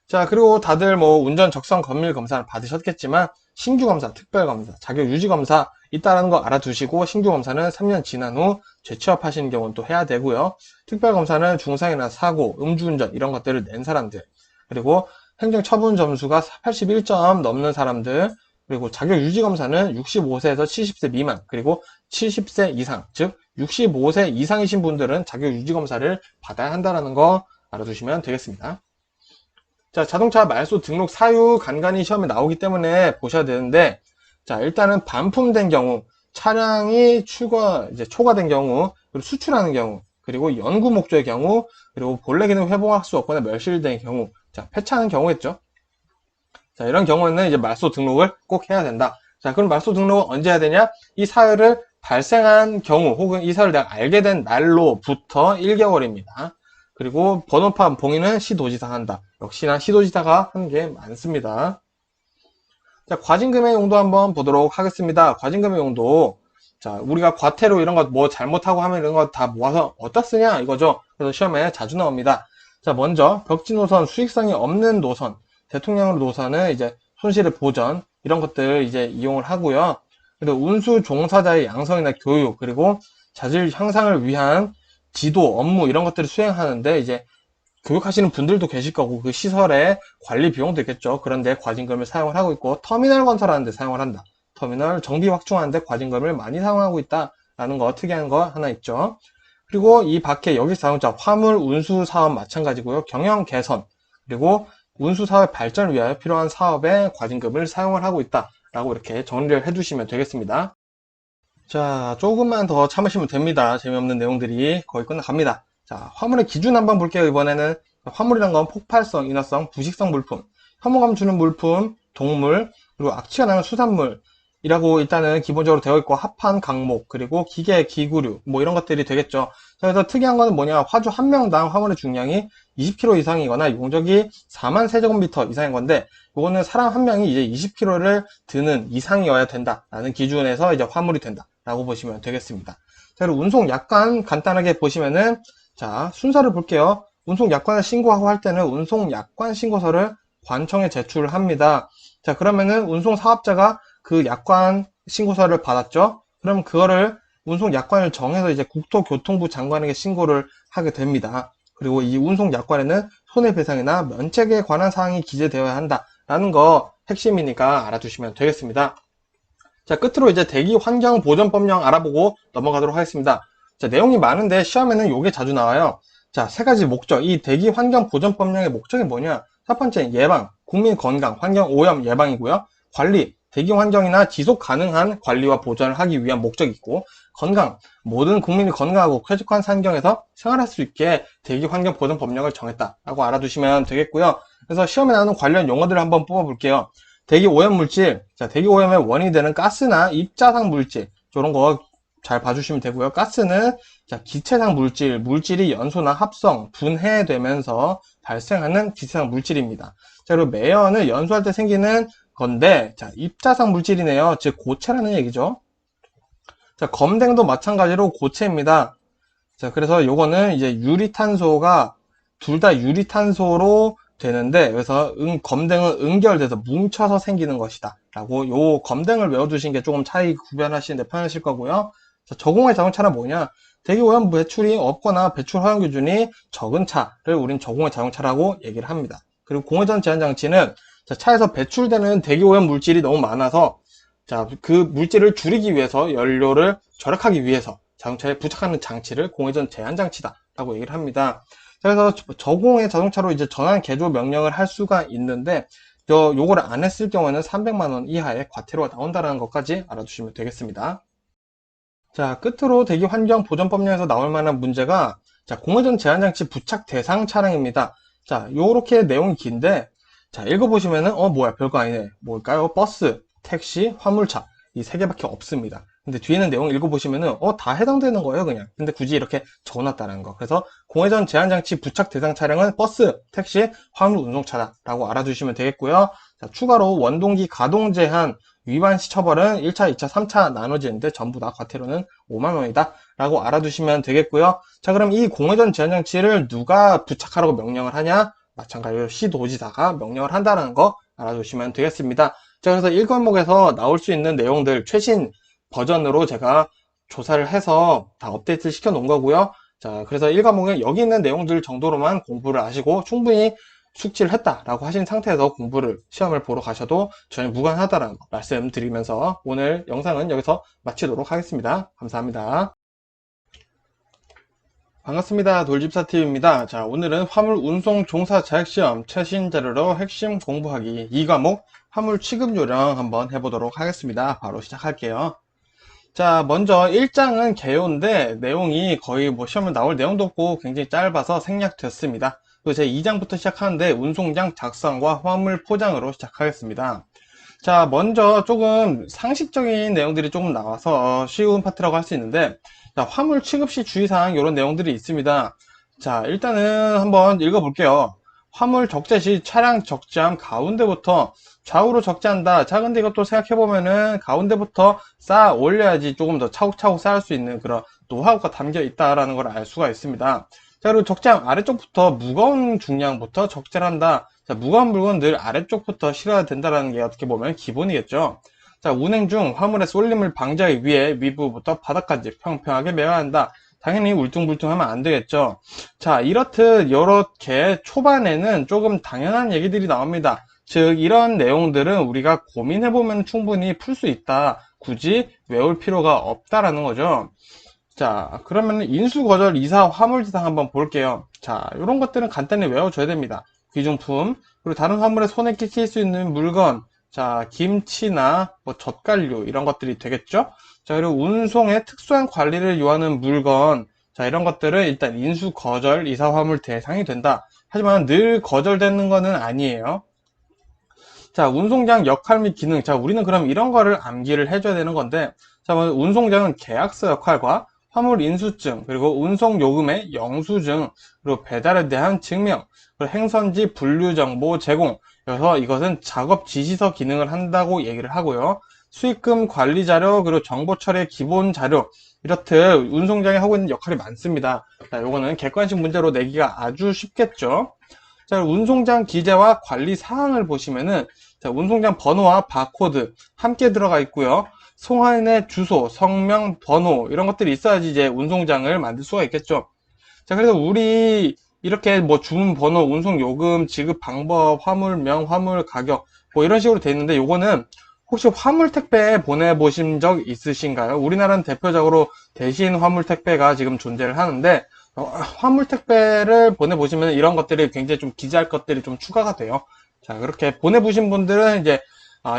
자, 그리고 다들 뭐 운전 적성 검밀 검사를 받으셨겠지만 신규 검사, 특별 검사, 자격 유지 검사 있다는 거 알아두시고 신규 검사는 3년 지난 후 재취업하시는 경우는 또 해야 되고요. 특별 검사는 중상이나 사고, 음주운전 이런 것들을 낸 사람들, 그리고 행정처분 점수가 81점 넘는 사람들, 그리고 자격 유지 검사는 65세에서 70세 미만, 그리고 70세 이상, 즉 65세 이상이신 분들은 자격 유지 검사를 받아야 한다는 거 알아두시면 되겠습니다. 자, 자동차 말소 등록 사유 간간히 시험에 나오기 때문에 보셔야 되는데, 자, 일단은 반품된 경우, 차량이 초과된 경우, 그리고 수출하는 경우, 그리고 연구 목적의 경우, 그리고 본래 기능 회복할 수 없거나 멸실된 경우, 자, 폐차하는 경우겠죠. 자, 이런 경우에는 이제 말소 등록을 꼭 해야 된다. 자, 그럼 말소 등록은 언제 해야 되냐? 이 사유를 발생한 경우, 혹은 이 사유를 내가 알게 된 날로부터 1개월입니다. 그리고 번호판 봉인은 시도지사가 한다. 역시나 시도지사가 하는 게 많습니다. 자, 과징금의 용도 한번 보도록 하겠습니다. 과징금의 용도. 자, 우리가 과태료 이런 거 뭐 잘못하고 하면 이런 거 다 모아서 어디다 쓰냐 이거죠. 그래서 시험에 자주 나옵니다. 자, 먼저 벽지 노선, 수익성이 없는 노선, 대통령 노선은 이제 손실의 보전 이런 것들 이제 이용을 하고요. 그리고 운수 종사자의 양성이나 교육, 그리고 자질 향상을 위한 지도, 업무 이런 것들을 수행하는데 이제 교육하시는 분들도 계실 거고 그 시설의 관리 비용도 있겠죠. 그런데 과징금을 사용을 하고 있고 터미널 건설하는데 사용을 한다. 터미널 정비 확충하는데 과징금을 많이 사용하고 있다라는 거 특이한 거 하나 있죠. 그리고 이 밖에 여기 자동차 화물 운수 사업 마찬가지고요. 경영 개선 그리고 운수 사업 발전을 위하여 필요한 사업에 과징금을 사용을 하고 있다라고 이렇게 정리를 해두시면 되겠습니다. 자, 조금만 더 참으시면 됩니다. 재미없는 내용들이 거의 끝나갑니다. 자, 화물의 기준 한번 볼게요. 이번에는 화물이란 건 폭발성, 인화성, 부식성 물품, 혐오감 주는 물품, 동물, 그리고 악취가 나는 수산물이라고 일단은 기본적으로 되어 있고 합한 강목, 그리고 기계, 기구류 뭐 이런 것들이 되겠죠. 자, 그래서 특이한 거는 뭐냐? 화주 한 명당 화물의 중량이 20kg 이상이거나 용적이 4만 세제곱미터 이상인 건데 이거는 사람 한 명이 이제 20kg를 드는 이상이어야 된다라는 기준에서 이제 화물이 된다라고 보시면 되겠습니다. 자, 그리고 운송 약관 간단하게 보시면은 자, 순서를 볼게요. 운송 약관을 신고하고 할 때는 운송 약관 신고서를 관청에 제출을 합니다. 자, 그러면은 운송 사업자가 그 약관 신고서를 받았죠. 그럼 그거를 운송 약관을 정해서 이제 국토교통부 장관에게 신고를 하게 됩니다. 그리고 이 운송 약관에는 손해배상이나 면책에 관한 사항이 기재되어야 한다라는 거 핵심이니까 알아두시면 되겠습니다. 자, 끝으로 이제 대기환경보전법령 알아보고 넘어가도록 하겠습니다. 자, 내용이 많은데 시험에는 요게 자주 나와요. 자, 세 가지 목적. 이 대기환경보전법령의 목적이 뭐냐? 첫 번째 예방, 국민 건강, 환경 오염 예방이고요. 관리, 대기 환경이나 지속 가능한 관리와 보전을 하기 위한 목적이 있고, 건강, 모든 국민이 건강하고 쾌적한 환경에서 생활할 수 있게 대기 환경 보전 법령을 정했다라고 알아두시면 되겠고요. 그래서 시험에 나오는 관련 용어들을 한번 뽑아볼게요. 대기 오염 물질, 자, 대기 오염의 원인이 되는 가스나 입자상 물질, 이런 거 잘 봐주시면 되고요. 가스는 자, 기체상 물질, 물질이 연소나 합성, 분해되면서 발생하는 기체상 물질입니다. 자, 그리고 매연은 연소할 때 생기는 건데, 자, 입자상 물질이네요. 즉, 고체라는 얘기죠. 자, 검댕도 마찬가지로 고체입니다. 자, 그래서 요거는 이제 유리탄소가 둘 다 유리탄소로 되는데, 그래서 검댕은 응결돼서 뭉쳐서 생기는 것이다. 라고 요 검댕을 외워두신 게 조금 차이 구별하시는데 편하실 거고요. 자, 저공해 자동차는 뭐냐? 대기오염 배출이 없거나 배출 허용 기준이 적은 차를 우린 저공해 자동차라고 얘기를 합니다. 그리고 공회전 제한 장치는 자, 차에서 배출되는 대기오염 물질이 너무 많아서 자, 그 물질을 줄이기 위해서 연료를 절약하기 위해서 자동차에 부착하는 장치를 공회전 제한 장치다 라고 얘기를 합니다. 그래서 저공해 자동차로 이제 전환 개조 명령을 할 수가 있는데 요거를 안 했을 경우에는 300만 원 이하의 과태료가 나온다는 것까지 알아두시면 되겠습니다. 자, 끝으로 대기 환경 보전법령에서 나올 만한 문제가 자, 공회전 제한 장치 부착 대상 차량입니다. 자, 요렇게 내용이 긴데 자, 읽어보시면은 뭐야 별거 아니네. 뭘까요? 버스, 택시, 화물차 이 세 개밖에 없습니다. 근데 뒤에는 내용 읽어보시면은 다 해당되는 거예요 그냥. 근데 굳이 이렇게 적어놨다는 거. 그래서 공회전 제한 장치 부착 대상 차량은 버스, 택시, 화물 운송차다 라고 알아두시면 되겠고요. 자, 추가로 원동기 가동 제한 위반 시 처벌은 1차, 2차, 3차 나눠지는데 전부 다 과태료는 5만 원이다 라고 알아두시면 되겠고요. 자, 그럼 이 공회전 제한 장치를 누가 부착하라고 명령을 하냐? 마찬가지로 시도지사가 명령을 한다는 거 알아두시면 되겠습니다. 자, 그래서 1과목에서 나올 수 있는 내용들 최신 버전으로 제가 조사를 해서 다 업데이트 시켜 놓은 거고요. 자, 그래서 1과목에 여기 있는 내용들 정도로만 공부를 하시고 충분히 숙지를 했다라고 하신 상태에서 시험을 보러 가셔도 전혀 무관하다라는 거 말씀드리면서 오늘 영상은 여기서 마치도록 하겠습니다. 감사합니다. 반갑습니다. 돌집사TV입니다. 자, 오늘은 화물 운송 종사 자격시험 최신 자료로 핵심 공부하기 2과목 화물 취급 요령 한번 해보도록 하겠습니다. 바로 시작할게요. 자, 먼저 1장은 개요인데 내용이 거의 시험에 나올 내용도 없고 굉장히 짧아서 생략됐습니다. 그리고 제 2장부터 시작하는데 운송장 작성과 화물 포장으로 시작하겠습니다. 자, 먼저 조금 상식적인 내용들이 조금 나와서 쉬운 파트라고 할 수 있는데 자, 화물 취급 시 주의사항 이런 내용들이 있습니다. 자, 일단은 한번 읽어볼게요. 화물 적재 시 차량 적재함 가운데부터 좌우로 적재한다. 자, 근데 이것도 생각해보면은 가운데부터 쌓아 올려야지 조금 더 차곡차곡 쌓을 수 있는 그런 노하우가 담겨 있다라는 걸 알 수가 있습니다. 자, 그리고 적재함 아래쪽부터 무거운 중량부터 적재를 한다. 자, 무거운 물건 늘 아래쪽부터 실어야 된다는 게 어떻게 보면 기본이겠죠. 자, 운행 중 화물의 쏠림을 방지하기 위해 위부부터 바닥까지 평평하게 메워야 한다. 당연히 울퉁불퉁하면 안 되겠죠. 자, 이렇게 초반에는 조금 당연한 얘기들이 나옵니다. 즉, 이런 내용들은 우리가 고민해보면 충분히 풀 수 있다. 굳이 외울 필요가 없다라는 거죠. 자, 그러면 인수거절, 이사, 화물지상 한번 볼게요. 자, 이런 것들은 간단히 외워줘야 됩니다. 귀중품, 그리고 다른 화물에 손에 끼칠 수 있는 물건, 자, 김치나 젓갈류 이런 것들이 되겠죠. 자, 그리고 운송에 특수한 관리를 요하는 물건, 자, 이런 것들은 일단 인수 거절 이사 화물 대상이 된다. 하지만 늘 거절되는 거는 아니에요. 자, 운송장 역할 및 기능. 자, 우리는 그럼 이런 거를 암기를 해줘야 되는 건데, 자, 운송장은 계약서 역할과 화물 인수증, 그리고 운송 요금의 영수증, 그리고 배달에 대한 증명, 그리고 행선지 분류 정보 제공. 그래서 이것은 작업 지시서 기능을 한다고 얘기를 하고요. 수익금 관리 자료, 그리고 정보 처리의 기본 자료. 이렇듯 운송장이 하고 있는 역할이 많습니다. 자, 요거는 객관식 문제로 내기가 아주 쉽겠죠. 자, 운송장 기재와 관리 사항을 보시면은, 자, 운송장 번호와 바코드 함께 들어가 있고요. 송화인의 주소, 성명, 번호 이런 것들이 있어야지 이제 운송장을 만들 수가 있겠죠. 자, 그래서 우리 이렇게 주문 번호, 운송 요금, 지급 방법, 화물명, 화물 가격 이런 식으로 돼 있는데 요거는 혹시 화물 택배 보내보신 적 있으신가요? 우리나라는 대표적으로 대신 화물 택배가 지금 존재를 하는데 화물 택배를 보내보시면 이런 것들이 굉장히 좀 기재할 것들이 좀 추가가 돼요. 자, 그렇게 보내보신 분들은 이제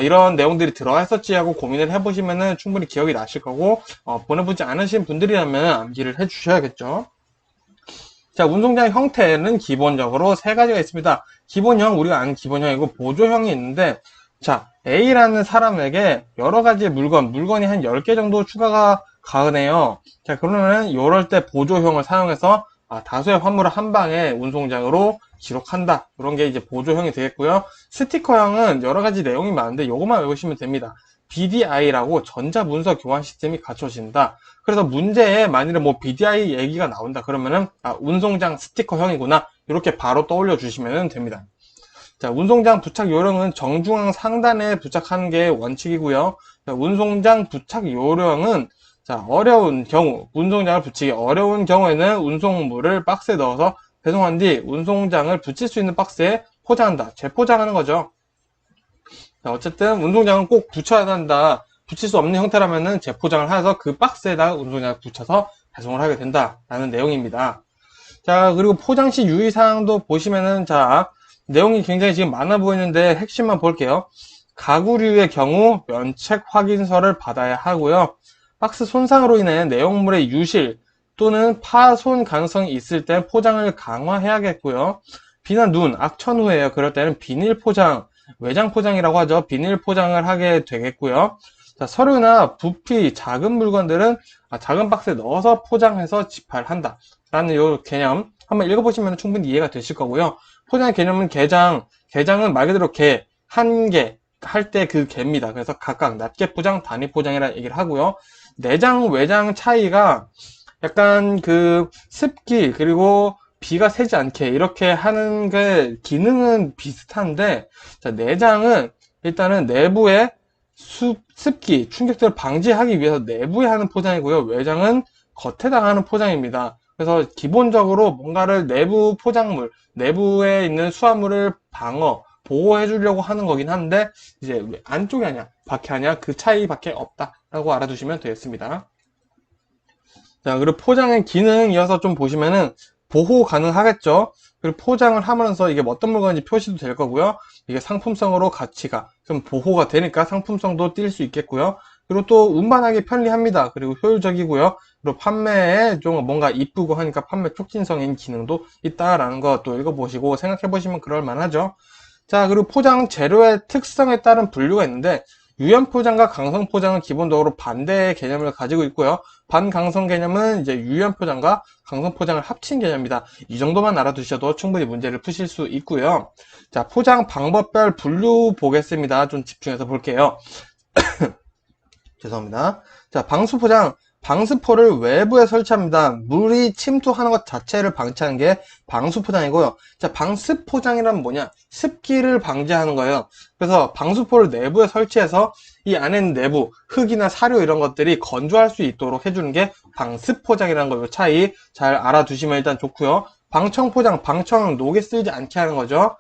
이런 내용들이 들어가 있었지 하고 고민을 해보시면은 충분히 기억이 나실 거고, 보내보지 않으신 분들이라면 암기를 해주셔야겠죠. 자, 운송장 형태는 기본적으로 세 가지가 있습니다. 기본형, 우리가 아는 기본형이고 보조형이 있는데, 자, A라는 사람에게 여러 가지 물건이 한 10개 정도 추가가 가능해요. 자, 그러면은 이럴 때 보조형을 사용해서 다수의 화물을 한 방에 운송장으로 기록한다. 그런 게 이제 보조형이 되겠고요. 스티커형은 여러 가지 내용이 많은데 이것만 외우시면 됩니다. BDI라고 전자문서 교환 시스템이 갖춰진다. 그래서 문제에 만일에 뭐 BDI 얘기가 나온다 그러면은 운송장 스티커형이구나 이렇게 바로 떠올려 주시면 됩니다. 자, 운송장 부착 요령은 정중앙 상단에 부착하는 게 원칙이고요. 자, 운송장 부착 요령은 자, 어려운 경우, 운송장을 붙이기 어려운 경우에는 운송물을 박스에 넣어서 배송한 뒤 운송장을 붙일 수 있는 박스에 포장한다. 재포장하는 거죠. 자, 어쨌든 운송장은 꼭 붙여야 한다. 붙일 수 없는 형태라면은 재포장을 해서 그 박스에다가 운송장을 붙여서 배송을 하게 된다라는 내용입니다. 자, 그리고 포장 시 유의사항도 보시면은 자, 내용이 굉장히 지금 많아 보이는데 핵심만 볼게요. 가구류의 경우 면책 확인서를 받아야 하고요. 박스 손상으로 인해 내용물의 유실 또는 파손 가능성이 있을 때 포장을 강화해야겠고요. 비나 눈, 악천 후에요. 그럴 때는 비닐 포장, 외장 포장이라고 하죠. 비닐 포장을 하게 되겠고요. 자, 서류나 부피, 작은 물건들은 작은 박스에 넣어서 포장해서 집할한다. 라는 요 개념 한번 읽어보시면 충분히 이해가 되실 거고요. 포장의 개념은 개장은 말 그대로 개, 한 개, 할 때 그 개입니다. 그래서 각각 낱개 포장, 단위 포장이라 얘기를 하고요. 내장, 외장 차이가 약간 그 습기, 그리고 비가 새지 않게 이렇게 하는 게 기능은 비슷한데, 자, 내장은 일단은 내부에 습기, 충격들을 방지하기 위해서 내부에 하는 포장이고요. 외장은 겉에다가 하는 포장입니다. 그래서 기본적으로 뭔가를 내부 포장물, 내부에 있는 수화물을 보호해 주려고 하는 거긴 한데, 이제 안쪽이 아니야, 밖에 아니야, 그 차이밖에 없다라고 알아두시면 되겠습니다. 자, 그리고 포장의 기능 이어서 좀 보시면은 보호 가능하겠죠? 그리고 포장을 하면서 이게 어떤 물건인지 표시도 될 거고요. 이게 상품성으로 가치가 좀 보호가 되니까 상품성도 띌 수 있겠고요. 그리고 또 운반하기 편리합니다. 그리고 효율적이고요. 그리고 판매에 좀 뭔가 이쁘고 하니까 판매 촉진성인 기능도 있다라는 거 또 읽어보시고 생각해보시면 그럴 만하죠. 자, 그리고 포장 재료의 특성에 따른 분류가 있는데 유연 포장과 강성 포장은 기본적으로 반대의 개념을 가지고 있고요. 반강성 개념은 이제 유연 포장과 강성 포장을 합친 개념입니다. 이 정도만 알아두셔도 충분히 문제를 푸실 수 있고요. 자, 포장 방법별 분류 보겠습니다. 좀 집중해서 볼게요. 죄송합니다. 자, 방수포장. 방수포를 외부에 설치합니다. 물이 침투하는 것 자체를 방치하는 게 방수포장이고요. 자, 방습포장이란 뭐냐? 습기를 방지하는 거예요. 그래서 방수포를 내부에 설치해서 이 안에 있는 내부, 흙이나 사료 이런 것들이 건조할 수 있도록 해주는 게 방습포장이라는 거, 요 차이 잘 알아두시면 일단 좋고요. 방청포장, 방청은 녹에 쓰이지 않게 하는 거죠.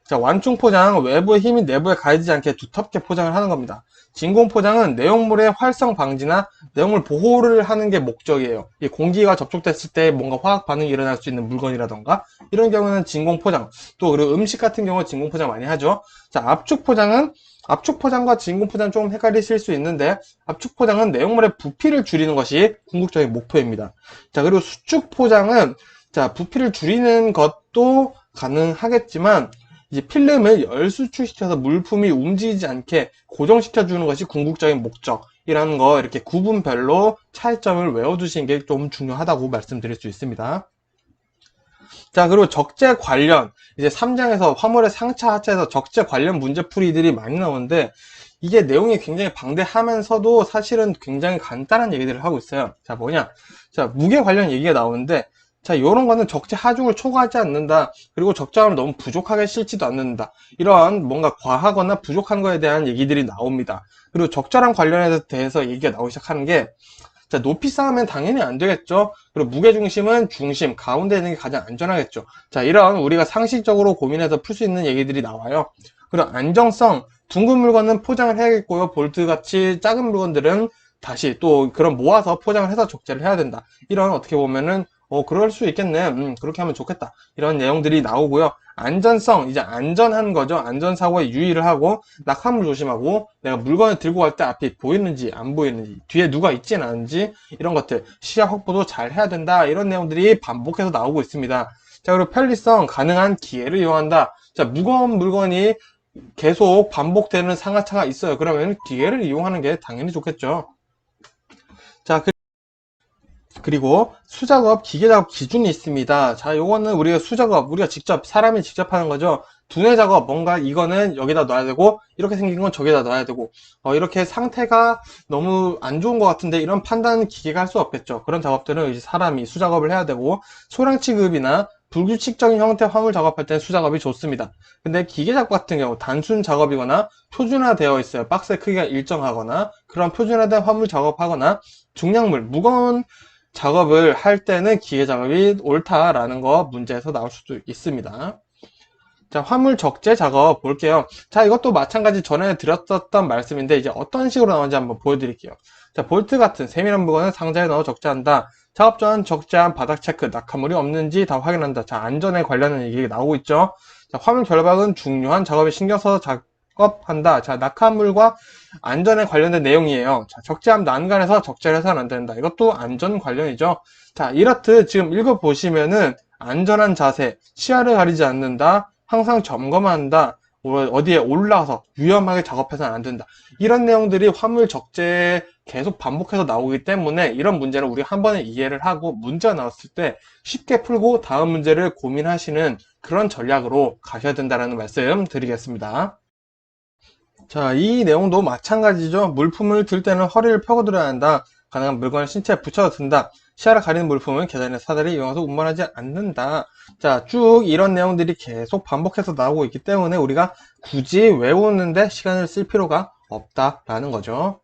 자, 완충포장, 외부의 힘이 내부에 가해지지 않게 두텁게 포장을 하는 겁니다. 진공포장은 내용물의 활성 방지나 내용물 보호를 하는 게 목적이에요. 이 공기가 접촉됐을 때 뭔가 화학 반응이 일어날 수 있는 물건이라던가 이런 경우는 진공포장, 또 그리고 음식 같은 경우 진공포장 많이 하죠. 자, 압축포장은 압축포장과 진공포장 조금 헷갈리실 수 있는데 압축포장은 내용물의 부피를 줄이는 것이 궁극적인 목표입니다. 자, 그리고 수축포장은 자, 부피를 줄이는 것도 가능하겠지만 이제 필름을 열수축시켜서 물품이 움직이지 않게 고정시켜주는 것이 궁극적인 목적이라는 거 이렇게 구분별로 차이점을 외워두시는 게 좀 중요하다고 말씀드릴 수 있습니다. 자, 그리고 적재 관련 이제 3장에서 화물의 상차 하차에서 적재 관련 문제풀이들이 많이 나오는데 이게 내용이 굉장히 방대하면서도 사실은 굉장히 간단한 얘기들을 하고 있어요. 자, 뭐냐? 자, 무게 관련 얘기가 나오는데 자, 요런 거는 적재 하중을 초과하지 않는다. 그리고 적정함을 너무 부족하게 실지도 않는다. 이런 뭔가 과하거나 부족한 거에 대한 얘기들이 나옵니다. 그리고 적절한 관련에 대해서 얘기가 나오기 시작하는 게 자, 높이 쌓으면 당연히 안 되겠죠. 그리고 무게중심은 중심, 가운데 있는 게 가장 안전하겠죠. 자, 이런 우리가 상식적으로 고민해서 풀 수 있는 얘기들이 나와요. 그리고 안정성, 둥근 물건은 포장을 해야겠고요. 볼트같이 작은 물건들은 다시 또 그런 모아서 포장을 해서 적재를 해야 된다. 이런 어떻게 보면은 그럴 수 있겠네. 그렇게 하면 좋겠다. 이런 내용들이 나오고요. 안전성, 이제 안전한 거죠. 안전사고에 유의를 하고, 낙하물 조심하고, 내가 물건을 들고 갈 때 앞이 보이는지, 안 보이는지, 뒤에 누가 있진 않은지, 이런 것들, 시야 확보도 잘 해야 된다. 이런 내용들이 반복해서 나오고 있습니다. 자, 그리고 편리성, 가능한 기회를 이용한다. 자, 무거운 물건이 계속 반복되는 상하차가 있어요. 그러면 기회를 이용하는 게 당연히 좋겠죠. 자, 그리고 수작업, 기계작업 기준이 있습니다. 자, 요거는 우리가 수작업, 우리가 직접, 사람이 직접 하는 거죠. 두뇌 작업, 뭔가 이거는 여기다 놔야 되고, 이렇게 생긴 건 저기다 놔야 되고, 이렇게 상태가 너무 안 좋은 것 같은데, 이런 판단은 기계가 할 수 없겠죠. 그런 작업들은 이제 사람이 수작업을 해야 되고, 소량 취급이나 불규칙적인 형태 화물 작업할 때는 수작업이 좋습니다. 근데 기계 작업 같은 경우, 단순 작업이거나, 표준화되어 있어요. 박스의 크기가 일정하거나, 그런 표준화된 화물 작업하거나, 중량물, 무거운 작업을 할 때는 기계 작업이 옳다라는 거 문제에서 나올 수도 있습니다. 자, 화물 적재 작업 볼게요. 자, 이것도 마찬가지 전에 드렸었던 말씀인데 이제 어떤 식으로 나오는지 한번 보여드릴게요. 자, 볼트 같은 세밀한 물건을 상자에 넣어 적재한다. 작업 전 적재한 바닥 체크, 낙하물이 없는지 다 확인한다. 자, 안전에 관련된 얘기 나오고 있죠. 자, 화물 결박은 중요한 작업에 신경 써서 작업한다. 자, 낙하물과 안전에 관련된 내용이에요. 자, 적재함 난간에서 적재를 해서는 안 된다. 이것도 안전 관련이죠. 자, 이렇듯 지금 읽어보시면은 안전한 자세, 시야를 가리지 않는다, 항상 점검한다, 어디에 올라서 위험하게 작업해서는 안 된다. 이런 내용들이 화물 적재에 계속 반복해서 나오기 때문에 이런 문제는 우리가 한 번에 이해를 하고 문제가 나왔을 때 쉽게 풀고 다음 문제를 고민하시는 그런 전략으로 가셔야 된다는 말씀 드리겠습니다. 자, 이 내용도 마찬가지죠. 물품을 들 때는 허리를 펴고 들어야 한다. 가능한 물건을 신체에 붙여서 든다. 시야를 가리는 물품은 계단이나 사다리 이용해서 운반하지 않는다. 자, 쭉 이런 내용들이 계속 반복해서 나오고 있기 때문에 우리가 굳이 외우는데 시간을 쓸 필요가 없다라는 거죠.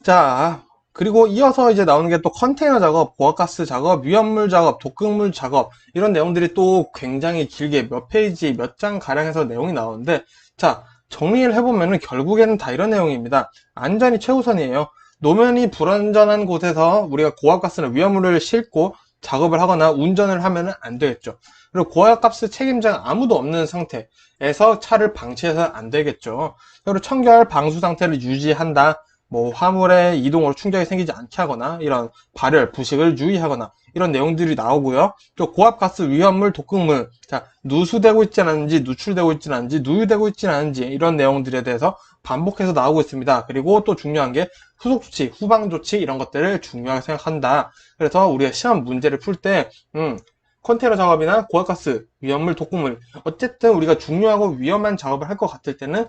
자, 그리고 이어서 이제 나오는 게 또 컨테이너 작업, 고압가스 작업, 위험물 작업, 독극물 작업 이런 내용들이 또 굉장히 길게 몇 페이지, 몇 장 가량해서 내용이 나오는데 자, 정리를 해보면은 결국에는 다 이런 내용입니다. 안전이 최우선이에요. 노면이 불안전한 곳에서 우리가 고압가스나 위험물을 싣고 작업을 하거나 운전을 하면 안 되겠죠. 그리고 고압가스 책임자가 아무도 없는 상태에서 차를 방치해서 안 되겠죠. 그리고 청결 방수 상태를 유지한다. 뭐 화물의 이동으로 충격이 생기지 않게 하거나 이런 발열, 부식을 유의하거나 이런 내용들이 나오고요. 또 고압가스, 위험물, 독극물, 자, 누수되고 있지 않은지, 누출되고 있지 않은지, 누유되고 있지 않은지 이런 내용들에 대해서 반복해서 나오고 있습니다. 그리고 또 중요한 게 후속 조치, 후방 조치 이런 것들을 중요하게 생각한다. 그래서 우리가 시험 문제를 풀 때, 컨테이너 작업이나 고압가스, 위험물, 독극물 어쨌든 우리가 중요하고 위험한 작업을 할 것 같을 때는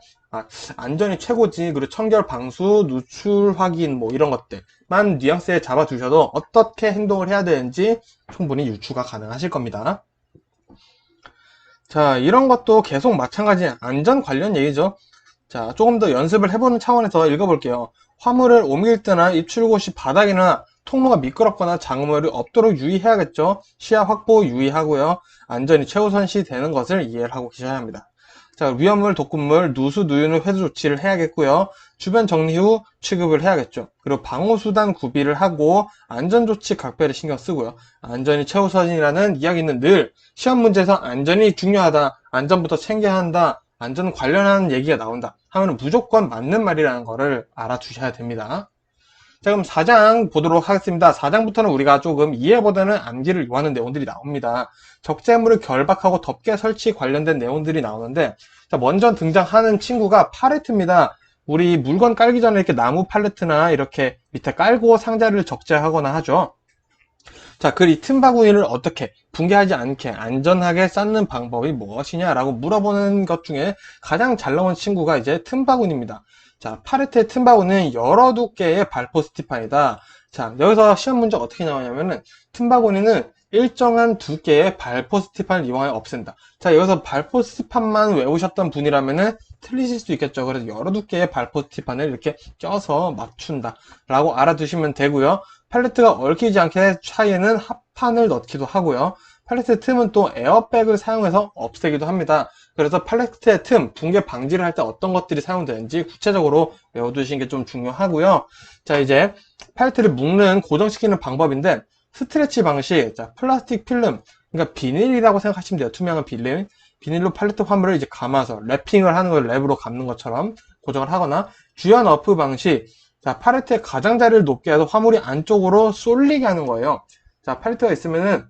안전이 최고지. 그리고 청결 방수, 누출 확인 뭐 이런 것들만 뉘앙스에 잡아두셔도 어떻게 행동을 해야 되는지 충분히 유추가 가능하실 겁니다. 자, 이런 것도 계속 마찬가지 안전 관련 얘기죠. 자, 조금 더 연습을 해보는 차원에서 읽어볼게요. 화물을 옮길 때나 입출곳이 바닥이나 통로가 미끄럽거나 장애물이 없도록 유의해야겠죠. 시야 확보 유의하고요. 안전이 최우선시 되는 것을 이해를 하고 계셔야 합니다. 자, 위험물, 독극물, 누수, 누유는 회수 조치를 해야겠고요. 주변 정리 후 취급을 해야겠죠. 그리고 방호수단 구비를 하고 안전조치 각별히 신경 쓰고요. 안전이 최우선이라는 이야기는 늘 시험 문제에서 안전이 중요하다, 안전부터 챙겨야 한다, 안전 관련한 얘기가 나온다 하면 무조건 맞는 말이라는 거를 알아두셔야 됩니다. 자, 그럼 4장 보도록 하겠습니다. 4장부터는 우리가 조금 이해보다는 암기를 요하는 내용들이 나옵니다. 적재물을 결박하고 덮개 설치 관련된 내용들이 나오는데, 자, 먼저 등장하는 친구가 팔레트입니다. 우리 물건 깔기 전에 이렇게 나무 팔레트나 이렇게 밑에 깔고 상자를 적재하거나 하죠. 자, 이 틈바구니를 어떻게 붕괴하지 않게 안전하게 쌓는 방법이 무엇이냐라고 물어보는 것 중에 가장 잘 나온 친구가 이제 틈바구니입니다. 자, 팔레트의 틈바구니는 여러 두께의 발포 스티판이다. 자, 여기서 시험 문제가 어떻게 나오냐면은 틈바구니는 일정한 두께의 발포 스티판을 이용하여 없앤다. 자, 여기서 발포 스티판만 외우셨던 분이라면은 틀리실 수 있겠죠. 그래서 여러 두께의 발포 스티판을 이렇게 껴서 맞춘다 라고 알아두시면 되고요. 팔레트가 얽히지 않게 차이에는 합판을 넣기도 하고요. 팔레트 틈은 또 에어백을 사용해서 없애기도 합니다. 그래서 팔레트의 틈, 붕괴 방지를 할 때 어떤 것들이 사용되는지 구체적으로 외워두시는 게 좀 중요하고요. 자, 이제 팔레트를 묶는, 고정시키는 방법인데 스트레치 방식, 자, 플라스틱 필름, 그러니까 비닐이라고 생각하시면 돼요. 투명한 비닐. 비닐로 팔레트 화물을 이제 감아서 랩핑을 하는 걸 랩으로 감는 것처럼 고정을 하거나, 주연 어프 방식, 자, 팔레트의 가장자리를 높게 해서 화물이 안쪽으로 쏠리게 하는 거예요. 자, 팔레트가 있으면은,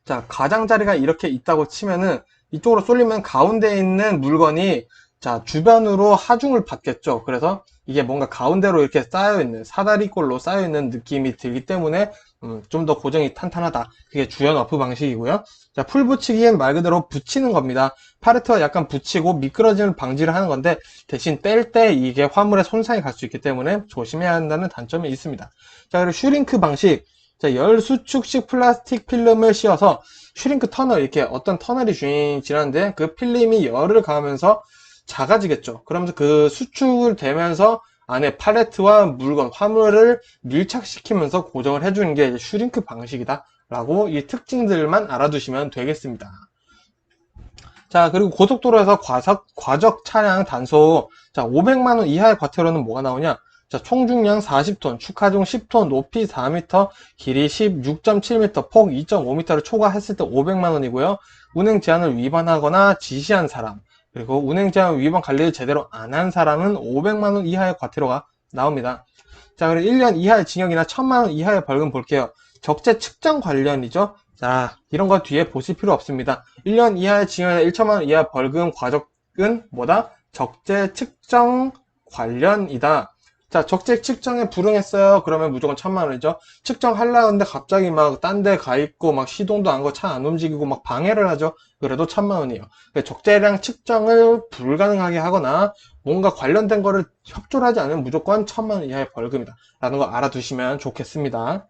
자, 가장자리가 이렇게 있다고 치면은, 이쪽으로 쏠리면 가운데에 있는 물건이, 자, 주변으로 하중을 받겠죠. 그래서 이게 뭔가 가운데로 이렇게 쌓여있는, 사다리꼴로 쌓여있는 느낌이 들기 때문에, 좀 더 고정이 탄탄하다. 그게 주연 어프 방식이고요. 자, 풀 붙이기엔 말 그대로 붙이는 겁니다. 팔레트와 약간 붙이고 미끄러지는 방지를 하는 건데, 대신 뗄 때 이게 화물에 손상이 갈 수 있기 때문에 조심해야 한다는 단점이 있습니다. 자, 그리고 슈링크 방식. 자, 열 수축식 플라스틱 필름을 씌워서 슈링크 터널, 이렇게 어떤 터널이 지나는데 그 필름이 열을 가하면서 작아지겠죠. 그러면서 그 수축을 되면서 안에 팔레트와 물건, 화물을 밀착시키면서 고정을 해주는 게 이제 슈링크 방식이다 라고 이 특징들만 알아두시면 되겠습니다. 자, 그리고 고속도로에서 과적 차량 단속. 자, 500만원 이하의 과태료는 뭐가 나오냐? 자, 총 중량 40톤, 축하중 10톤, 높이 4m, 길이 16.7m, 폭 2.5m를 초과했을 때 500만원이고요. 운행 제한을 위반하거나 지시한 사람, 그리고 운행 제한 위반 관리를 제대로 안 한 사람은 500만원 이하의 과태료가 나옵니다. 자, 그리고 1년 이하의 징역이나 1000만원 이하의 벌금 볼게요. 적재 측정 관련이죠. 자, 이런 거 뒤에 보실 필요 없습니다. 1년 이하의 징역이나 1천만원 이하 벌금 과적은 뭐다? 적재 측정 관련이다. 자, 적재 측정에 불응했어요. 그러면 무조건 1000만원이죠. 측정하려는데 갑자기 막 딴 데 가 있고 막 시동도 안 거 차 안 움직이고 막 방해를 하죠. 그래도 1000만원이에요. 적재량 측정을 불가능하게 하거나 뭔가 관련된 거를 협조를 하지 않으면 무조건 1000만원 이하의 벌금이다 라는 거 알아두시면 좋겠습니다.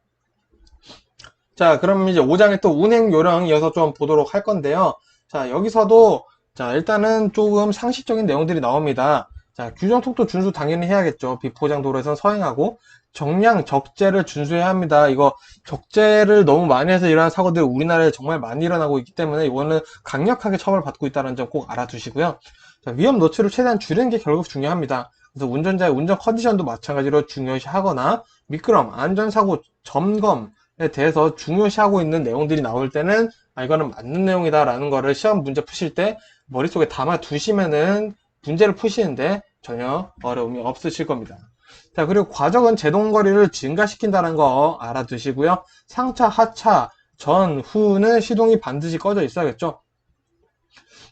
자, 그럼 이제 5장에 또 운행 요령 이어서 좀 보도록 할 건데요. 자, 여기서도 자, 일단은 조금 상식적인 내용들이 나옵니다. 자, 규정 속도 준수 당연히 해야겠죠. 비포장 도로에선 서행하고 정량 적재를 준수해야 합니다. 이거 적재를 너무 많이 해서 일어나는 사고들이 우리나라에 정말 많이 일어나고 있기 때문에 이거는 강력하게 처벌받고 있다는 점 꼭 알아두시고요. 자, 위험 노출을 최대한 줄이는 게 결국 중요합니다. 그래서 운전자의 운전 컨디션도 마찬가지로 중요시하거나 미끄럼, 안전사고 점검에 대해서 중요시하고 있는 내용들이 나올 때는 이거는 맞는 내용이다 라는 거를 시험 문제 푸실 때 머릿속에 담아 두시면은 문제를 푸시는데 전혀 어려움이 없으실 겁니다. 자, 그리고 과적은 제동거리를 증가시킨다는 거 알아두시고요. 상차, 하차, 전, 후는 시동이 반드시 꺼져 있어야겠죠.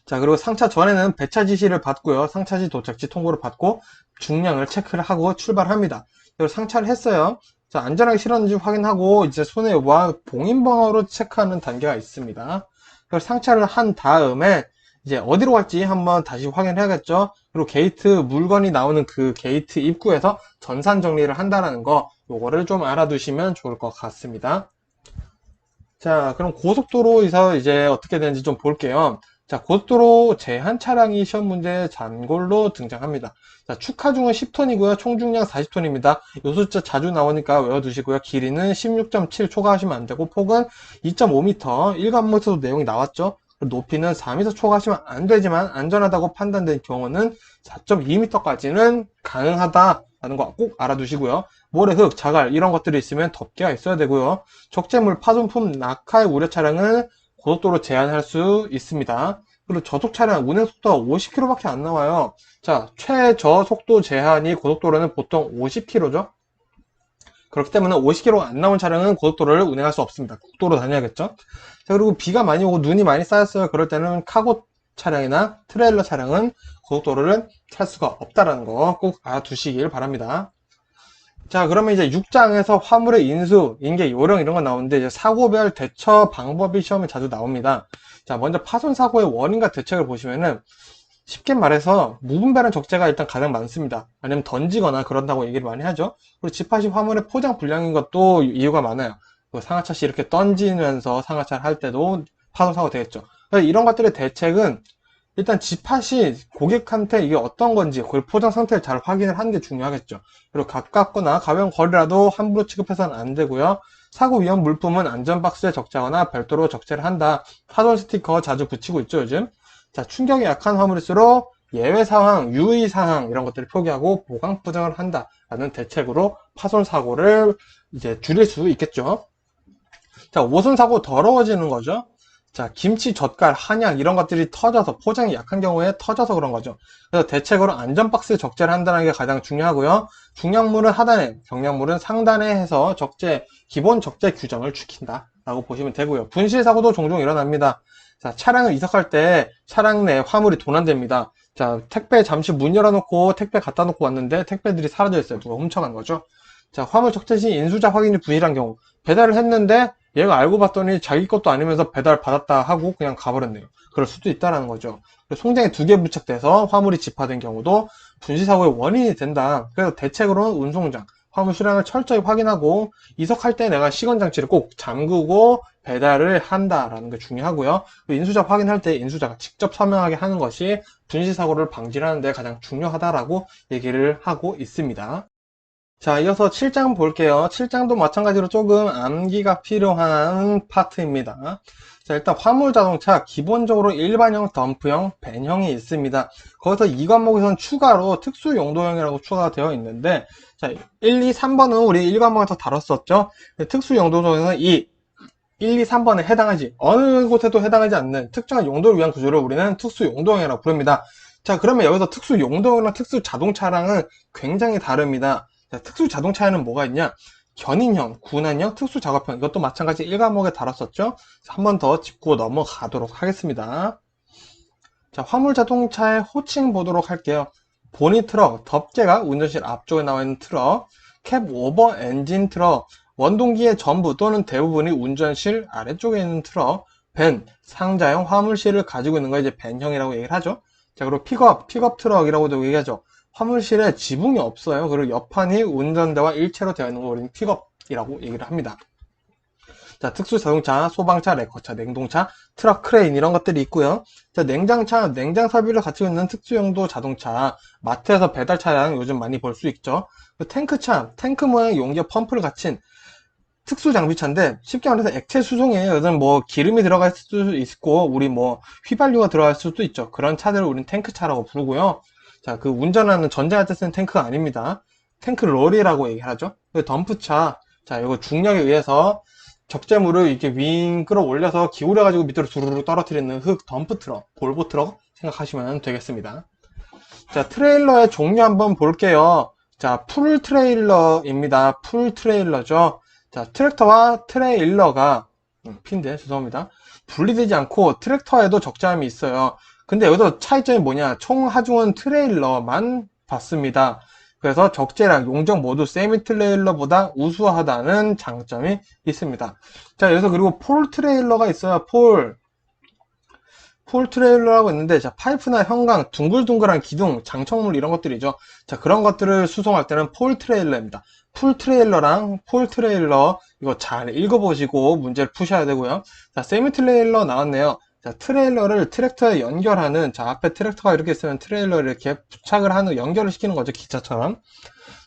자, 그리고 상차 전에는 배차 지시를 받고요. 상차지 도착지 통보를 받고 중량을 체크를 하고 출발합니다. 그리고 상차를 했어요. 자, 안전하게 실었는지 확인하고 이제 손해와 봉인번호로 체크하는 단계가 있습니다. 그리고 상차를 한 다음에 이제 어디로 갈지 한번 다시 확인해야겠죠. 그리고 게이트 물건이 나오는 그 게이트 입구에서 전산 정리를 한다는 거, 요거를 좀 알아두시면 좋을 것 같습니다. 자, 그럼 고속도로에서 이제 어떻게 되는지 좀 볼게요. 자, 고속도로 제한 차량이 시험 문제 잔골로 등장합니다. 자, 축하중은 10톤이고요. 총 중량 40톤입니다. 요 숫자 자주 나오니까 외워두시고요. 길이는 16.7 초과하시면 안 되고, 폭은 2.5m. 일관문서도 내용이 나왔죠. 높이는 4m 초과하시면 안 되지만 안전하다고 판단된 경우는 4.2m까지는 가능하다라는 거 꼭 알아두시고요. 모래, 흙, 자갈 이런 것들이 있으면 덮개가 있어야 되고요. 적재물, 파손품, 낙하의 우려 차량은 고속도로 제한할 수 있습니다. 그리고 저속 차량 운행 속도가 50km밖에 안 나와요. 자, 최저 속도 제한이 고속도로는 보통 50km죠. 그렇기 때문에 50km 안 나온 차량은 고속도로를 운행할 수 없습니다. 국도로 다녀야겠죠. 자, 그리고 비가 많이 오고 눈이 많이 쌓였어요. 그럴 때는 카고 차량이나 트레일러 차량은 고속도로를 탈 수가 없다는 거 꼭 알아두시길 바랍니다. 자, 그러면 이제 6장에서 화물의 인수, 인계, 요령 이런 거 나오는데 이제 사고별 대처 방법이 시험에 자주 나옵니다. 자, 먼저 파손 사고의 원인과 대책을 보시면은 쉽게 말해서 무분별한 적재가 일단 가장 많습니다. 아니면 던지거나 그런다고 얘기를 많이 하죠. 그리고 집합시 화물의 포장 불량인 것도 이유가 많아요. 상하차시 이렇게 던지면서 상하차를 할 때도 파손 사고 되겠죠. 그래서 이런 것들의 대책은 일단 집합시 고객한테 이게 어떤 건지 그 포장 상태를 잘 확인을 하는 게 중요하겠죠. 그리고 가깝거나 가벼운 거리라도 함부로 취급해서는 안 되고요. 사고 위험 물품은 안전박스에 적재하거나 별도로 적재를 한다. 파손 스티커 자주 붙이고 있죠, 요즘. 자, 충격이 약한 화물일수록 예외 상황, 유의 상황 이런 것들을 표기하고 보강 포장을 한다라는 대책으로 파손 사고를 이제 줄일 수 있겠죠. 자, 옷은 사고 더러워지는 거죠. 자, 김치, 젓갈, 한약 이런 것들이 터져서 포장이 약한 경우에 터져서 그런 거죠. 그래서 대책으로 안전박스 적재를 한다는 게 가장 중요하고요. 중량물은 하단에, 경량물은 상단에 해서 적재, 기본 적재 규정을 지킨다 라고 보시면 되고요. 분실 사고도 종종 일어납니다. 자, 차량을 이석할 때 차량 내 화물이 도난됩니다. 자, 택배 잠시 문 열어놓고 택배 갖다 놓고 왔는데 택배들이 사라져 있어요. 누가 훔쳐간 거죠. 자, 화물 적재 시 인수자 확인이 부실한 경우 배달을 했는데 얘가 알고 봤더니 자기 것도 아니면서 배달 받았다 하고 그냥 가버렸네요. 그럴 수도 있다라는 거죠. 송장에 2개 부착돼서 화물이 집화된 경우도 분실사고의 원인이 된다. 그래서 대책으로는 운송장, 화물 수량을 철저히 확인하고 이석할 때 내가 시건장치를 꼭 잠그고 배달을 한다라는 게 중요하고요. 인수자 확인할 때 인수자가 직접 설명하게 하는 것이 분실사고를 방지하는 데 가장 중요하다라고 얘기를 하고 있습니다. 자, 이어서 7장 볼게요. 7장도 마찬가지로 조금 암기가 필요한 파트입니다. 자, 일단 화물자동차 기본적으로 일반형, 덤프형, 밴형이 있습니다. 거기서 이 과목에서는 추가로 특수용도형이라고 추가가 되어 있는데, 자, 1, 2, 3번은 우리 1과목에서 다뤘었죠. 특수용도형은 이 1, 2, 3번에 해당하지, 어느 곳에도 해당하지 않는 특정한 용도를 위한 구조를 우리는 특수용도형이라고 부릅니다. 자, 그러면 여기서 특수용도형이랑 특수자동차랑은 굉장히 다릅니다. 자, 특수자동차에는 뭐가 있냐? 견인형, 군한형, 특수작업형, 이것도 마찬가지 1과목에 다뤘었죠? 한 번 더 짚고 넘어가도록 하겠습니다. 자, 화물자동차의 호칭 보도록 할게요. 보니 트럭, 덮개가 운전실 앞쪽에 나와 있는 트럭, 캡 오버 엔진 트럭, 원동기의 전부 또는 대부분이 운전실 아래쪽에 있는 트럭, 밴, 상자형 화물실을 가지고 있는 거 이제 밴형이라고 얘기를 하죠. 자, 그리고 픽업 트럭이라고도 얘기하죠. 화물실에 지붕이 없어요. 그리고 옆판이 운전대와 일체로 되어 있는 거 우리는 픽업이라고 얘기를 합니다. 자, 특수자동차, 소방차, 레커차, 냉동차, 트럭, 크레인 이런 것들이 있고요. 자, 냉장차, 냉장 설비를 갖추고 있는 특수용도 자동차, 마트에서 배달 차량 요즘 많이 볼 수 있죠. 탱크차, 탱크 모양 용기와 펌프를 갖춘 특수 장비차인데 쉽게 말해서 액체 수송이에요. 요즘 뭐 기름이 들어갈 수도 있고 우리 뭐 휘발유가 들어갈 수도 있죠. 그런 차들을 우리는 탱크차라고 부르고요. 자, 그 운전하는 전쟁할 때 쓰는 탱크가 아닙니다. 탱크 롤이라고 얘기하죠. 덤프차, 자, 이거 중력에 의해서 적재물을 이렇게 윙 끌어올려서 기울여가지고 밑으로 두루루 떨어뜨리는 흙 덤프 트럭, 볼보 트럭 생각하시면 되겠습니다. 자, 트레일러의 종류 한번 볼게요. 자, 풀 트레일러입니다. 풀 트레일러죠. 자, 트랙터와 트레일러가 P인데 죄송합니다. 분리되지 않고 트랙터에도 적재함이 있어요. 근데 여기서 차이점이 뭐냐? 총 하중은 트레일러만 받습니다. 그래서 적재량, 용적 모두 세미 트레일러보다 우수하다는 장점이 있습니다. 자, 여기서 그리고 폴 트레일러가 있어요. 폴 트레일러라고 있는데, 자, 파이프나 형광, 둥글둥글한 기둥, 장착물 이런 것들이죠. 자, 그런 것들을 수송할 때는 폴 트레일러입니다. 풀 트레일러랑 폴 트레일러 이거 잘 읽어보시고 문제를 푸셔야 되고요. 자, 세미 트레일러 나왔네요. 자, 트레일러를 트랙터에 연결하는, 자, 앞에 트랙터가 이렇게 있으면 트레일러를 이렇게 부착을 하는, 연결을 시키는 거죠. 기차처럼.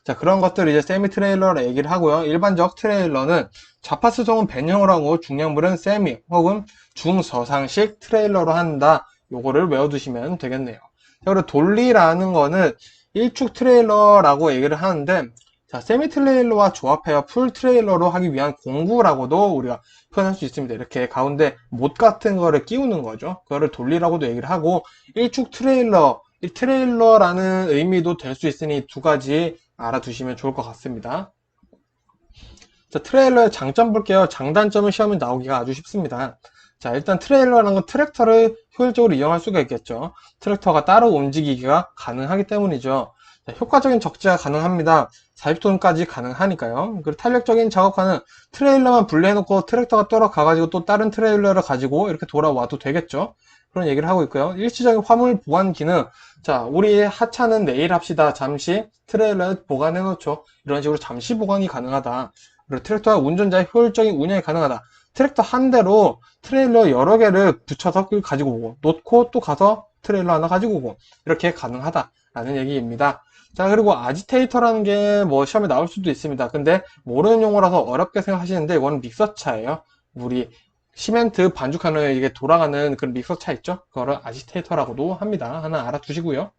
자, 그런 것들을 이제 세미 트레일러로 얘기를 하고요. 일반적 트레일러는 좌파 수송은 밴형으로 하고 중량물은 세미 혹은 중서상식 트레일러로 한다. 요거를 외워두시면 되겠네요. 자, 그리고 돌리라는 거는 일축 트레일러라고 얘기를 하는데, 자, 세미 트레일러와 조합해서 풀 트레일러로 하기 위한 공구라고도 우리가 표현할 수 있습니다. 이렇게 가운데 못 같은 거를 끼우는 거죠. 그거를 돌리라고도 얘기를 하고, 일축 트레일러, 이 트레일러라는 의미도 될 수 있으니 두 가지 알아두시면 좋을 것 같습니다. 자, 트레일러의 장점 볼게요. 장단점은 시험에 나오기가 아주 쉽습니다. 자, 일단 트레일러라는 건 트랙터를 효율적으로 이용할 수가 있겠죠. 트랙터가 따로 움직이기가 가능하기 때문이죠. 자, 효과적인 적재가 가능합니다. 40톤까지 가능하니까요. 그리고 탄력적인 작업과는 트레일러만 분리해놓고 트랙터가 돌아가가지고 또 다른 트레일러를 가지고 이렇게 돌아와도 되겠죠. 그런 얘기를 하고 있고요. 일시적인 화물 보관 기능. 자, 우리 하차는 내일 합시다. 잠시 트레일러에 보관해놓죠. 이런 식으로 잠시 보관이 가능하다. 그리고 트랙터와 운전자의 효율적인 운영이 가능하다. 트랙터 한 대로 트레일러 여러 개를 붙여서 가지고 오고, 놓고 또 가서 트레일러 하나 가지고 오고, 이렇게 가능하다라는 얘기입니다. 자, 그리고 아지테이터라는 게 뭐 시험에 나올 수도 있습니다. 근데 모르는 용어라서 어렵게 생각하시는데 이거는 믹서차예요. 우리 시멘트 반죽하는 이게 돌아가는 그런 믹서차 있죠? 그거를 아지테이터라고도 합니다. 하나 알아두시고요.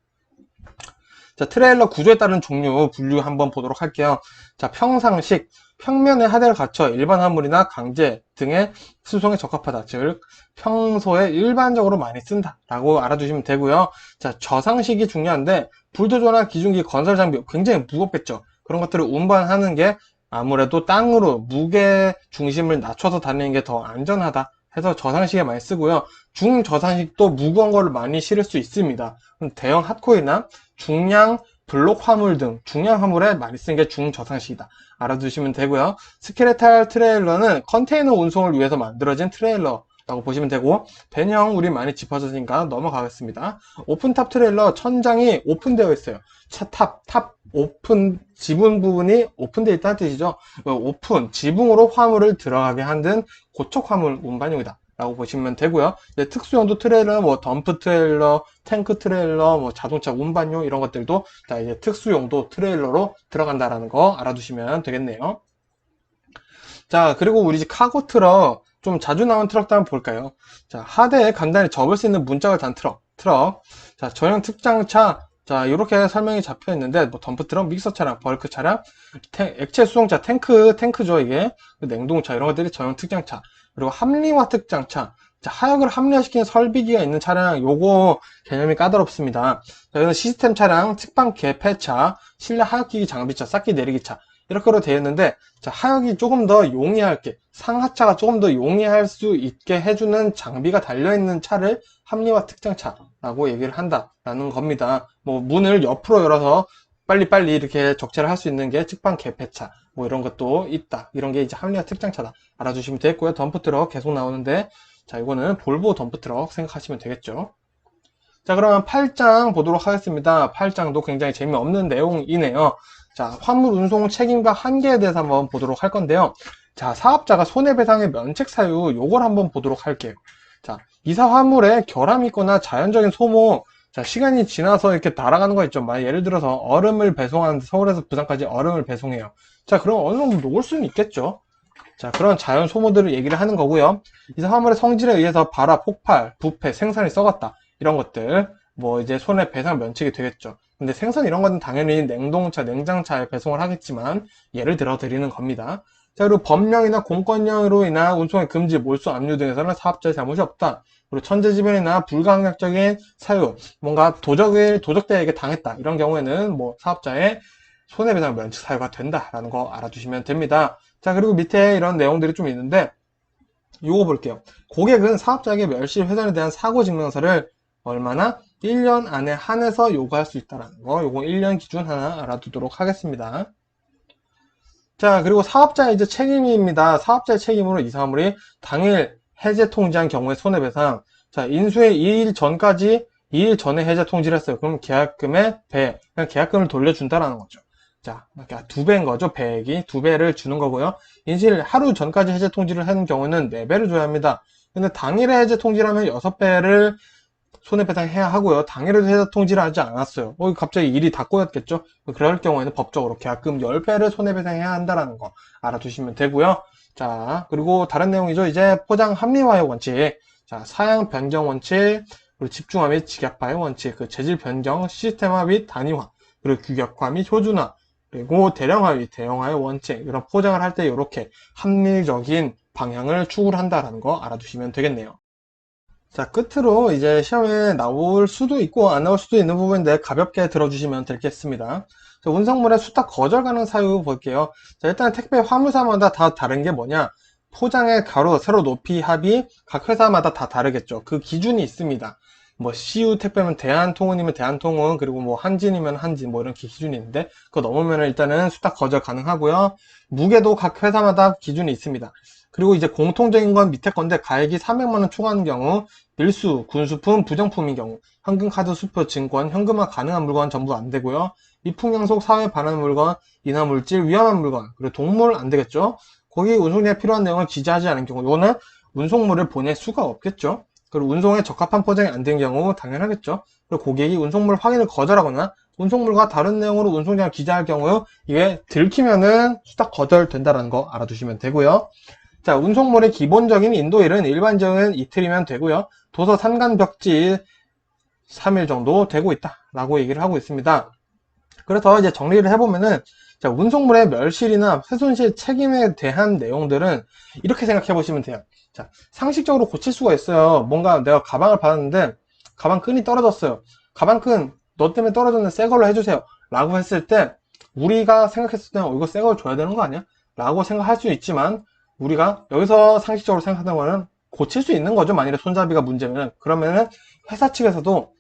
자, 트레일러 구조에 따른 종류 분류 한번 보도록 할게요. 자, 평상식, 평면에 하대를 갖춰 일반 화물이나 강제 등의 수송에 적합하다. 즉, 평소에 일반적으로 많이 쓴다 라고 알아두시면 되고요. 자, 저상식이 중요한데 불도저나 기중기 건설 장비 굉장히 무겁겠죠. 그런 것들을 운반하는 게 아무래도 땅으로 무게 중심을 낮춰서 다니는 게 더 안전하다 해서 저상식에 많이 쓰고요. 중저상식도 무거운 거를 많이 실을 수 있습니다. 대형 핫코이나 중량 블록 화물 등 중량 화물에 많이 쓰는 게 중저상식이다. 알아두시면 되고요. 스켈레탈 트레일러는 컨테이너 운송을 위해서 만들어진 트레일러라고 보시면 되고, 배형 우리 많이 짚어졌으니까 넘어가겠습니다. 오픈탑 트레일러 천장이 오픈되어 있어요. 탑 오픈 지붕 부분이 오픈되어 있다는 뜻이죠. 오픈 지붕으로 화물을 들어가게 하는 고척 화물 운반용이다 라고 보시면 되고요. 특수용도 트레일러, 뭐 덤프 트레일러, 탱크 트레일러, 뭐 자동차 운반용 이런 것들도 자 이제 특수용도 트레일러로 들어간다라는 거 알아두시면 되겠네요. 자, 그리고 우리 집 카고 트럭 좀 자주 나오는 트럭도 한번 볼까요? 자, 하대에 간단히 접을 수 있는 문짝을 단 트럭. 자, 전용 특장차. 자, 이렇게 설명이 잡혀 있는데, 뭐, 덤프트럭, 믹서 차량, 벌크 차량, 액체 수송차, 탱크죠, 이게. 냉동차, 이런 것들이 전용 특장차. 그리고 합리화 특장차. 자, 하역을 합리화시키는 설비기가 있는 차량, 요거 개념이 까다롭습니다. 자, 여기는 시스템 차량, 측방 개폐차, 실내 하역기기 장비차, 쌓기 내리기차. 이렇게로 되어 있는데, 자, 하역이 조금 더 용이하게, 상하차가 조금 더 용이할 수 있게 해주는 장비가 달려있는 차를 합리화 특장차라고 얘기를 한다라는 겁니다. 뭐, 문을 옆으로 열어서 빨리빨리 이렇게 적재를 할 수 있는 게 측방 개폐차, 뭐 이런 것도 있다. 이런 게 이제 합리화 특장차다. 알아주시면 되겠고요. 덤프트럭 계속 나오는데, 자, 이거는 볼보 덤프트럭 생각하시면 되겠죠. 자, 그러면 8장 보도록 하겠습니다. 8장도 굉장히 재미없는 내용이네요. 자, 화물 운송 책임과 한계에 대해서 한번 보도록 할 건데요. 자, 사업자가 손해배상의 면책 사유, 요걸 한번 보도록 할게요. 자, 이사 화물에 결함이 있거나 자연적인 소모, 자, 시간이 지나서 이렇게 날아가는 거 있죠. 예를 들어서 얼음을 배송하는데 서울에서 부산까지 얼음을 배송해요. 자, 그럼 어느 정도 녹을 수는 있겠죠. 자, 그런 자연 소모들을 얘기를 하는 거고요. 이사 화물의 성질에 의해서 발화, 폭발, 부패, 생산이 썩었다. 이런 것들, 뭐 이제 손해배상 면책이 되겠죠. 근데 생선 이런 것은 당연히 냉동차, 냉장차에 배송을 하겠지만 예를 들어 드리는 겁니다. 자, 그리고 법령이나 공권령으로 인한 운송의 금지, 몰수, 압류 등에서는 사업자의 잘못이 없다. 그리고 천재지변이나 불가항력적인 사유, 뭔가 도적대에게 당했다. 이런 경우에는 뭐 사업자의 손해배상 면책 사유가 된다라는 거 알아두시면 됩니다. 자, 그리고 밑에 이런 내용들이 좀 있는데 요거 볼게요. 고객은 사업자에게 멸실 훼손에 대한 사고 증명서를 얼마나 1년 안에 한해서 요구할 수 있다는 거, 요거 1년 기준 하나 알아두도록 하겠습니다. 자, 그리고 사업자의 이제 책임입니다. 사업자의 책임으로 이 사물이 당일 해제 통지한 경우에 손해배상. 자, 인수의 2일 전까지 2일 전에 해제 통지를 했어요. 그럼 계약금의 배, 그냥 계약금을 돌려준다라는 거죠. 자, 두 배인 거죠. 배액이 두 배를 주는 거고요. 인실 하루 전까지 해제 통지를 하는 경우는 4배를 줘야 합니다. 근데 당일에 해제 통지를 하면 6배를 손해배상해야 하고요. 당일에도 해제 통지를 하지 않았어요. 갑자기 일이 다 꼬였겠죠? 그럴 경우에는 법적으로 계약금 10배를 손해배상해야 한다는 거 알아두시면 되고요. 자, 그리고 다른 내용이죠. 이제 포장 합리화의 원칙, 자, 사양 변경 원칙, 그리고 집중화 및 직약화의 원칙, 그 재질 변경, 시스템화 및 단위화, 그리고 규격화 및 효준화, 그리고 대량화 및 대형화의 원칙, 이런 포장을 할 때 이렇게 합리적인 방향을 추구를 한다는 거 알아두시면 되겠네요. 자, 끝으로 이제 시험에 나올 수도 있고 안 나올 수도 있는 부분인데 가볍게 들어주시면 되겠습니다. 자, 운송물의 수탁 거절 가능 사유 볼게요. 자, 일단 택배 화물사마다 다 다른 게 뭐냐? 포장의 가로, 세로, 높이, 합이 각 회사마다 다 다르겠죠. 그 기준이 있습니다. 뭐 CU 택배면 대한통운이면 대한통운, 그리고 뭐 한진이면 한진, 뭐 이런 기준이 있는데 그거 넘으면 일단은 수탁 거절 가능하고요. 무게도 각 회사마다 기준이 있습니다. 그리고 이제 공통적인 건 밑에 건데 가액이 300만원 초과하는 경우, 밀수, 군수품, 부정품인 경우, 현금카드, 수표, 증권, 현금화 가능한 물건 전부 안 되고요. 미풍양속, 사회 반환 물건, 인화물질, 위험한 물건, 그리고 동물 안 되겠죠. 거기 운송에 필요한 내용을 기재하지 않은 경우, 이거는 운송물을 보낼 수가 없겠죠. 그리고 운송에 적합한 포장이 안 된 경우 당연하겠죠. 그리고 고객이 운송물 확인을 거절하거나 운송물과 다른 내용으로 운송량을 기재할 경우 이게 들키면은 수탁 거절된다는 거 알아두시면 되고요. 자, 운송물의 기본적인 인도일은 일반적인 이틀이면 되고요. 도서 산간벽지 3일 정도 되고 있다 라고 얘기를 하고 있습니다. 그래서 이제 정리를 해보면은, 자, 운송물의 멸실이나 훼손실 책임에 대한 내용들은 이렇게 생각해 보시면 돼요. 자, 상식적으로 고칠 수가 있어요. 뭔가 내가 가방을 받았는데, 가방 끈이 떨어졌어요. 가방 끈, 너 때문에 떨어졌는데 새 걸로 해주세요. 라고 했을 때, 우리가 생각했을 때, 이거 새 걸 줘야 되는 거 아니야? 라고 생각할 수 있지만, 우리가 여기서 상식적으로 생각하는 거는 고칠 수 있는 거죠. 만일에 손잡이가 문제면. 그러면은 회사 측에서도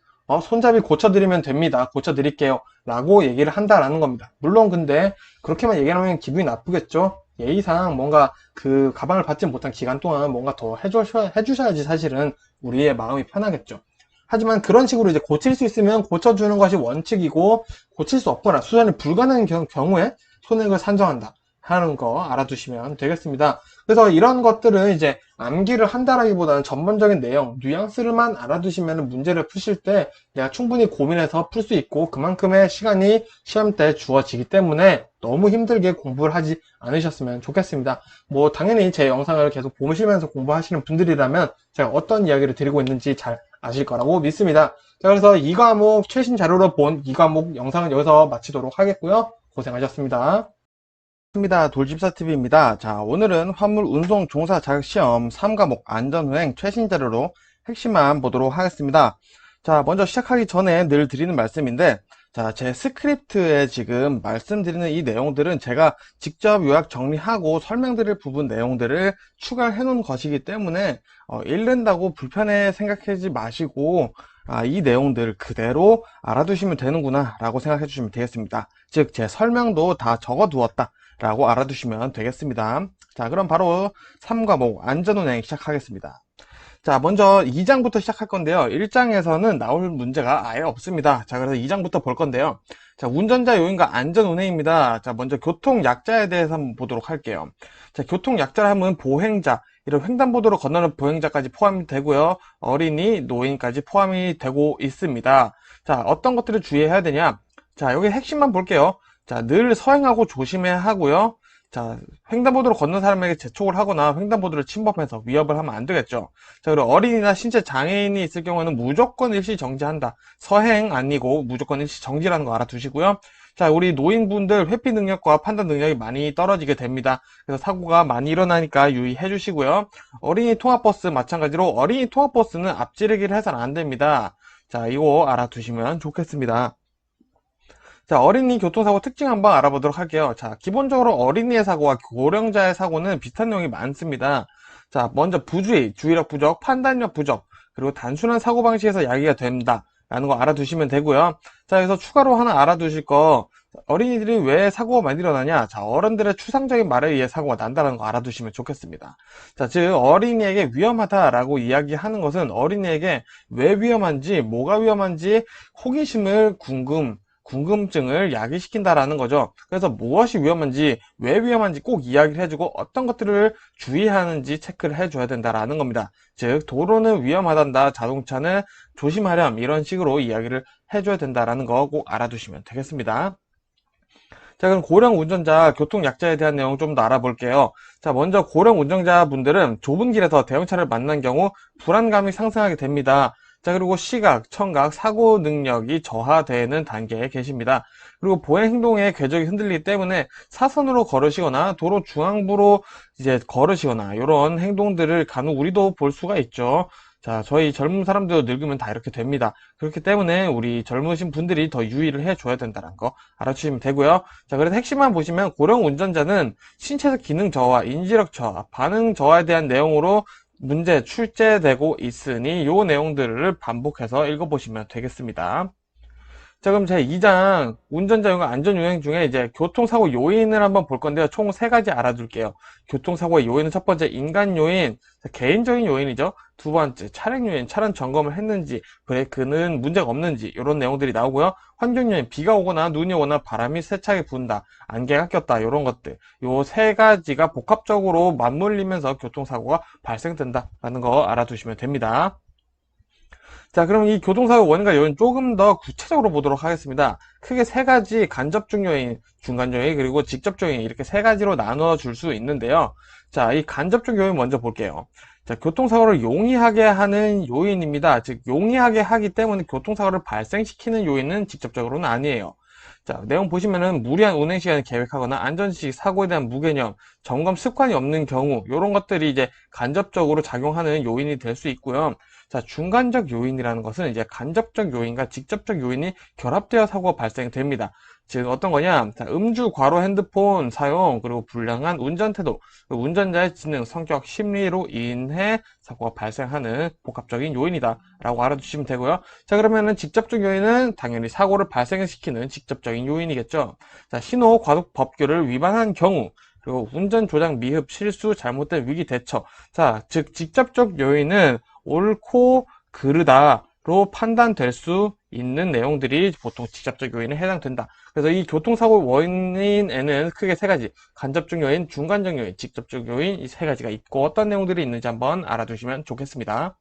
손잡이 고쳐드리면 됩니다. 고쳐드릴게요. 라고 얘기를 한다라는 겁니다. 물론 근데 그렇게만 얘기하면 기분이 나쁘겠죠. 예의상 뭔가 그 가방을 받지 못한 기간 동안 뭔가 더 해주셔야지 사실은 우리의 마음이 편하겠죠. 하지만 그런 식으로 이제 고칠 수 있으면 고쳐주는 것이 원칙이고, 고칠 수 없거나 수선이 불가능한 경우에 손해를 산정한다 하는 거 알아두시면 되겠습니다. 그래서 이런 것들은 이제 암기를 한다라기보다는 전반적인 내용, 뉘앙스를만 알아두시면 문제를 푸실 때 내가 충분히 고민해서 풀 수 있고, 그만큼의 시간이 시험 때 주어지기 때문에 너무 힘들게 공부를 하지 않으셨으면 좋겠습니다. 뭐 당연히 제 영상을 계속 보시면서 공부하시는 분들이라면 제가 어떤 이야기를 드리고 있는지 잘 아실 거라고 믿습니다. 자, 그래서 이 과목 최신 자료로 본 이 과목 영상은 여기서 마치도록 하겠고요. 고생하셨습니다. 돌집사TV입니다. 자, 오늘은 화물 운송 종사 자격시험 3과목 안전운행 최신 자료로 핵심만 보도록 하겠습니다. 자, 먼저 시작하기 전에 늘 드리는 말씀인데, 자, 제 스크립트에 지금 말씀드리는 이 내용들은 제가 직접 요약 정리하고 설명드릴 부분 내용들을 추가해 놓은 것이기 때문에 읽는다고 불편해 생각하지 마시고, 이 내용들 그대로 알아두시면 되는구나 라고 생각해 주시면 되겠습니다. 즉, 제 설명도 다 적어 두었다 라고 알아두시면 되겠습니다. 자, 그럼 바로 3과목 안전운행 시작하겠습니다. 자, 먼저 2장부터 시작할 건데요. 1장에서는 나올 문제가 아예 없습니다. 자, 그래서 2장부터 볼 건데요. 자, 운전자 요인과 안전운행입니다. 자, 먼저 교통약자에 대해서 한번 보도록 할게요. 자, 교통약자를 하면 보행자, 이런 횡단보도로 건너는 보행자까지 포함이 되고요. 어린이, 노인까지 포함이 되고 있습니다. 자, 어떤 것들을 주의해야 되냐? 자, 여기 핵심만 볼게요. 자, 늘 서행하고 조심해야 하고요. 자, 횡단보도로 걷는 사람에게 재촉을 하거나 횡단보도를 침범해서 위협을 하면 안 되겠죠. 자, 그리고 어린이나 신체 장애인이 있을 경우에는 무조건 일시 정지한다. 서행 아니고 무조건 일시 정지라는 거 알아두시고요. 자, 우리 노인분들 회피 능력과 판단 능력이 많이 떨어지게 됩니다. 그래서 사고가 많이 일어나니까 유의해 주시고요. 어린이 통학버스 마찬가지로 어린이 통학버스는 앞지르기를 해서는 안 됩니다. 자, 이거 알아두시면 좋겠습니다. 자, 어린이 교통사고 특징 한번 알아보도록 할게요. 자, 기본적으로 어린이의 사고와 고령자의 사고는 비슷한 내용이 많습니다. 자, 먼저 부주의, 주의력 부족, 판단력 부족, 그리고 단순한 사고방식에서 야기가 된다 라는 거 알아두시면 되고요. 자, 여기서 추가로 하나 알아두실 거, 어린이들이 왜 사고가 많이 일어나냐? 자, 어른들의 추상적인 말에 의해 사고가 난다는 거 알아두시면 좋겠습니다. 자, 즉 어린이에게 위험하다라고 이야기하는 것은 어린이에게 왜 위험한지, 뭐가 위험한지 호기심을 궁금증을 야기시킨다라는 거죠. 그래서 무엇이 위험한지, 왜 위험한지 꼭 이야기를 해주고 어떤 것들을 주의하는지 체크를 해줘야 된다라는 겁니다. 즉, 도로는 위험하단다, 자동차는 조심하렴, 이런 식으로 이야기를 해줘야 된다라는 거 꼭 알아두시면 되겠습니다. 자, 그럼 고령 운전자 교통약자에 대한 내용 좀 더 알아볼게요. 자, 먼저 고령 운전자분들은 좁은 길에서 대형차를 만난 경우 불안감이 상승하게 됩니다. 자, 그리고 시각, 청각, 사고 능력이 저하되는 단계에 계십니다. 그리고 보행 행동의 궤적이 흔들리기 때문에 사선으로 걸으시거나 도로 중앙부로 이제 걸으시거나 이런 행동들을 간혹 우리도 볼 수가 있죠. 자, 저희 젊은 사람들도 늙으면 다 이렇게 됩니다. 그렇기 때문에 우리 젊으신 분들이 더 유의를 해줘야 된다는 거 알아주시면 되고요. 자, 그래서 핵심만 보시면 고령 운전자는 신체적 기능 저하, 인지력 저하, 반응 저하에 대한 내용으로 문제 출제되고 있으니 요 내용들을 반복해서 읽어보시면 되겠습니다. 자, 그럼 제 2장 운전자 요인 안전요행 중에 이제 교통사고 요인을 한번 볼 건데요. 총 3가지 알아둘게요. 교통사고의 요인은 첫 번째 인간 요인, 개인적인 요인이죠. 두 번째 차량 요인, 차량 점검을 했는지, 브레이크는 문제가 없는지 이런 내용들이 나오고요. 환경 요인, 비가 오거나 눈이 오거나 바람이 세차게 분다, 안개가 꼈다 이런 것들, 요 3가지가 복합적으로 맞물리면서 교통사고가 발생된다라는 거 알아두시면 됩니다. 자, 그럼 이 교통사고 원인과 요인 조금 더 구체적으로 보도록 하겠습니다. 크게 3가지 간접적 요인, 중간 요인, 그리고 직접적 요인 이렇게 3가지로 나누어 줄 수 있는데요. 자, 이 간접적 요인 먼저 볼게요. 자, 교통사고를 용이하게 하는 요인입니다. 즉, 용이하게 하기 때문에 교통사고를 발생시키는 요인은 직접적으로는 아니에요. 자, 내용 보시면은 무리한 운행 시간을 계획하거나 안전지식, 사고에 대한 무개념, 점검 습관이 없는 경우, 이런 것들이 이제 간접적으로 작용하는 요인이 될 수 있고요. 자, 중간적 요인이라는 것은 이제 간접적 요인과 직접적 요인이 결합되어 사고가 발생됩니다. 즉, 어떤 거냐? 자, 음주, 과로, 핸드폰 사용, 그리고 불량한 운전 태도, 운전자의 지능, 성격, 심리로 인해 사고가 발생하는 복합적인 요인이다 라고 알아두시면 되고요. 자, 그러면은 직접적 요인은 당연히 사고를 발생시키는 직접적인 요인이겠죠. 자, 신호 과속 법규를 위반한 경우, 그리고 운전 조작 미흡 실수 잘못된 위기 대처. 자, 즉 직접적 요인은 옳고 그르다로 판단될 수 있는 내용들이 보통 직접적 요인에 해당된다. 그래서 이 교통사고 원인에는 크게 세 가지, 간접적 요인, 중간적 요인, 직접적 요인, 이 세 가지가 있고 어떤 내용들이 있는지 한번 알아두시면 좋겠습니다.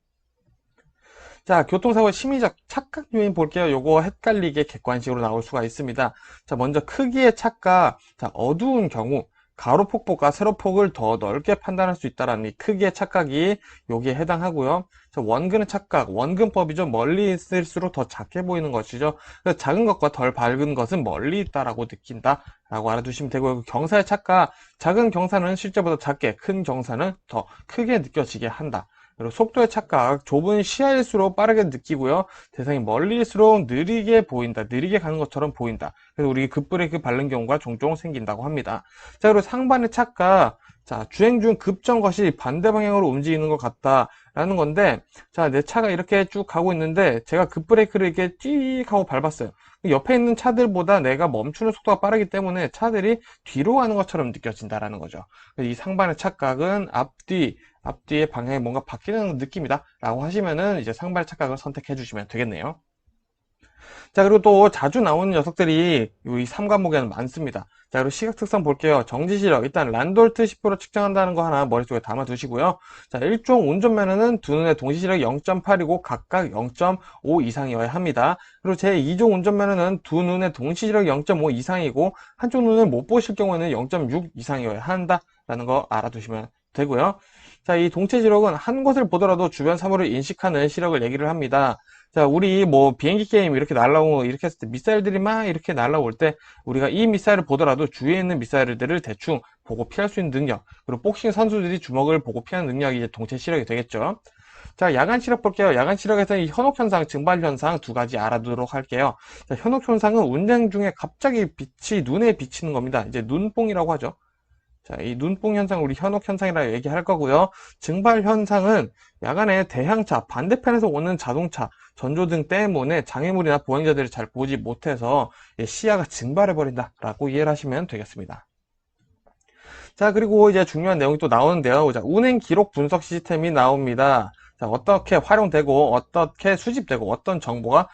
자, 교통사고의 심리적 착각 요인 볼게요. 요거 헷갈리게 객관식으로 나올 수가 있습니다. 자, 먼저 크기의 착각. 자, 어두운 경우 가로폭보가 세로폭을 더 넓게 판단할 수 있다라는 이 크기의 착각이 여기에 해당하고요. 자, 원근의 착각, 원근법이죠. 멀리 있을수록 더 작게 보이는 것이죠. 그래서 작은 것과 덜 밝은 것은 멀리 있다라고 느낀다 라고 알아두시면 되고요. 경사의 착각, 작은 경사는 실제보다 작게, 큰 경사는 더 크게 느껴지게 한다. 그리고 속도의 착각, 좁은 시야일수록 빠르게 느끼고요. 대상이 멀리일수록 느리게 보인다. 느리게 가는 것처럼 보인다. 그래서 우리 급브레이크 밟는 경우가 종종 생긴다고 합니다. 자, 그리고 상반의 착각. 자, 주행 중 급정 것이 반대 방향으로 움직이는 것 같다라는 건데, 자, 내 차가 이렇게 쭉 가고 있는데, 제가 급브레이크를 이렇게 띠익 하고 밟았어요. 옆에 있는 차들보다 내가 멈추는 속도가 빠르기 때문에 차들이 뒤로 가는 것처럼 느껴진다라는 거죠. 이 상반의 착각은 앞뒤의 방향이 뭔가 바뀌는 느낌이다 라고 하시면은 이제 상발 착각을 선택해 주시면 되겠네요. 자, 그리고 또 자주 나오는 녀석들이 이 3과목에는 많습니다. 자, 그리고 시각 특성 볼게요. 정지 시력. 일단 란돌트 10% 측정한다는 거 하나 머릿속에 담아 두시고요. 자, 1종 운전면허는 두 눈의 동시 시력 0.8이고 각각 0.5 이상이어야 합니다. 그리고 제 2종 운전면허는 두 눈의 동시 시력 0.5 이상이고 한쪽 눈을 못 보실 경우에는 0.6 이상이어야 한다라는 거 알아두시면 되고요. 자, 이 동체 시력은 한 곳을 보더라도 주변 사물을 인식하는 시력을 얘기를 합니다. 자, 우리 뭐 비행기 게임 이렇게 날라오고 이렇게 했을 때 미사일들이 막 이렇게 날라올 때 우리가 이 미사일을 보더라도 주위에 있는 미사일들을 대충 보고 피할 수 있는 능력, 그리고 복싱 선수들이 주먹을 보고 피하는 능력이 이제 동체 시력이 되겠죠. 자, 야간 시력 볼게요. 야간 시력에서는 이 현혹 현상, 증발 현상 두 가지 알아두도록 할게요. 자, 현혹 현상은 운행 중에 갑자기 빛이 눈에 비치는 겁니다. 이제 눈뽕이라고 하죠. 자, 이 눈뽕 현상 우리 현혹 현상이라 얘기할 거고요. 증발 현상은 야간에 대향차, 반대편에서 오는 자동차, 전조등 때문에 장애물이나 보행자들이 잘 보지 못해서 시야가 증발해 버린다라고 이해를 하시면 되겠습니다. 자, 그리고 이제 중요한 내용이 또 나오는데요. 자, 운행 기록 분석 시스템이 나옵니다. 자, 어떻게 활용되고 어떻게 수집되고 어떤 정보가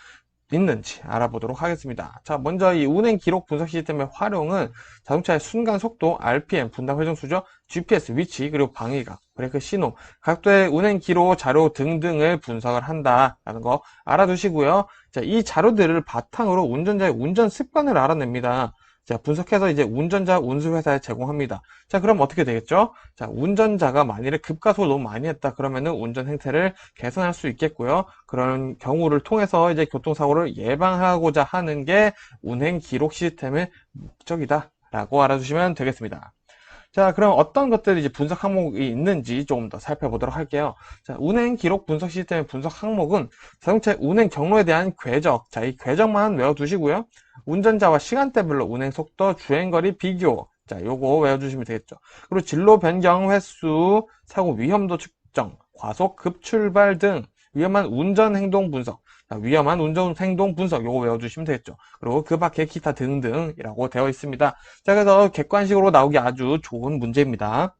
있는지 알아보도록 하겠습니다. 자, 먼저 이 운행 기록 분석 시스템의 활용은 자동차의 순간 속도, RPM, 분당 회전수죠, GPS 위치, 그리고 방위각, 브레이크 신호, 각도의 운행 기록 자료 등등을 분석을 한다라는 거 알아두시고요. 자, 이 자료들을 바탕으로 운전자의 운전 습관을 알아냅니다. 자, 분석해서 이제 운전자 운수회사에 제공합니다. 자, 그럼 어떻게 되겠죠? 자, 운전자가 만일에 급가속을 너무 많이 했다 그러면은 운전 행태를 개선할 수 있겠고요. 그런 경우를 통해서 이제 교통사고를 예방하고자 하는 게 운행 기록 시스템의 목적이다 라고 알아주시면 되겠습니다. 자, 그럼 어떤 것들이 이제 분석 항목이 있는지 조금 더 살펴보도록 할게요. 자, 운행 기록 분석 시스템의 분석 항목은 자동차의 운행 경로에 대한 궤적. 자, 이 궤적만 외워두시고요. 운전자와 시간대별로 운행 속도, 주행거리 비교. 자, 요거 외워주시면 되겠죠. 그리고 진로 변경 횟수, 사고 위험도 측정, 과속, 급출발 등 위험한 운전 행동 분석. 자, 위험한 운전 행동 분석 요거 외워주시면 되겠죠. 그리고 그 밖에 기타 등등이라고 되어 있습니다. 자, 그래서 객관식으로 나오기 아주 좋은 문제입니다.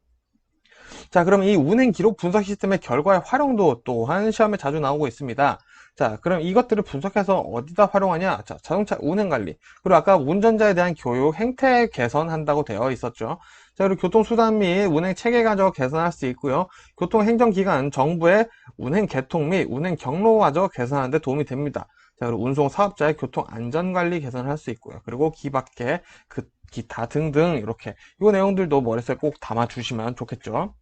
자, 그럼 이 운행 기록 분석 시스템의 결과의 활용도 또한 시험에 자주 나오고 있습니다. 자, 그럼 이것들을 분석해서 어디다 활용하냐? 자, 자동차 운행 관리. 그리고 아까 운전자에 대한 교육, 행태 개선한다고 되어 있었죠. 자, 그리고 교통수단 및 운행 체계가저 개선할 수 있고요. 교통행정기관, 정부의 운행 계통 및 운행 경로가저 개선하는 데 도움이 됩니다. 자, 그리고 운송 사업자의 교통 안전관리 개선을 할 수 있고요. 그리고 기밖에 기타 등등 이렇게 이 내용들도 머릿속에 꼭 담아주시면 좋겠죠.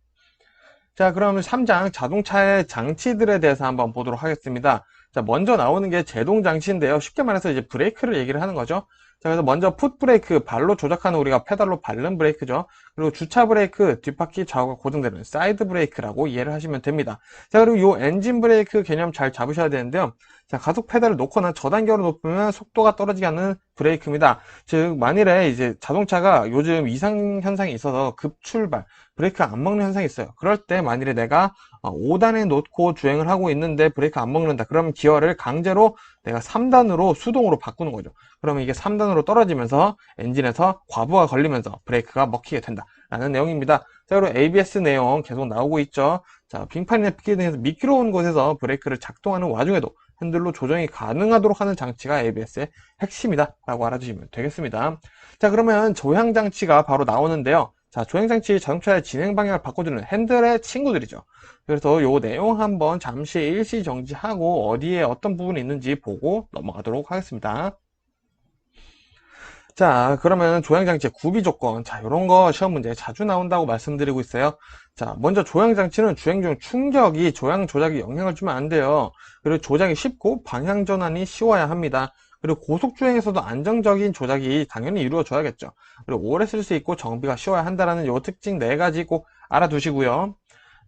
자, 그러면 3장 자동차의 장치들에 대해서 한번 보도록 하겠습니다. 자, 먼저 나오는 게 제동 장치인데요. 쉽게 말해서 이제 브레이크를 얘기를 하는 거죠. 자, 그래서 먼저 풋 브레이크, 발로 조작하는 우리가 페달로 밟는 브레이크죠. 그리고 주차 브레이크, 뒷바퀴 좌우가 고정되는 사이드 브레이크라고 이해를 하시면 됩니다. 자, 그리고 요 엔진 브레이크 개념 잘 잡으셔야 되는데요. 자, 가속 페달을 놓거나 저단계로 높으면 속도가 떨어지게 하는 브레이크입니다. 즉, 만일에 이제 자동차가 요즘 이상 현상이 있어서 급출발, 브레이크 안 먹는 현상이 있어요. 그럴 때 만일에 내가 5단에 놓고 주행을 하고 있는데 브레이크 안 먹는다. 그러면 기어를 강제로 내가 3단으로 수동으로 바꾸는 거죠. 그러면 이게 3단으로 떨어지면서 엔진에서 과부하 걸리면서 브레이크가 먹히게 된다라는 내용입니다. 자, 그리고 ABS 내용 계속 나오고 있죠. 자, 빙판이나 빗길 등에서 미끄러운 곳에서 브레이크를 작동하는 와중에도 핸들로 조정이 가능하도록 하는 장치가 ABS의 핵심이다 라고 알아주시면 되겠습니다. 자, 그러면 조향장치가 바로 나오는데요. 자, 조향장치 자동차의 진행 방향을 바꿔주는 핸들의 친구들이죠. 그래서 요 내용 한번 잠시 일시 정지하고 어디에 어떤 부분이 있는지 보고 넘어가도록 하겠습니다. 자, 그러면 조향장치의 구비 조건. 자, 이런 거 시험 문제에 자주 나온다고 말씀드리고 있어요. 자, 먼저 조향장치는 주행 중 충격이 조향 조작에 영향을 주면 안 돼요. 그리고 조작이 쉽고 방향 전환이 쉬워야 합니다. 그리고 고속 주행에서도 안정적인 조작이 당연히 이루어져야겠죠. 그리고 오래 쓸 수 있고 정비가 쉬워야 한다는 요 특징 4가지 꼭 알아두시고요.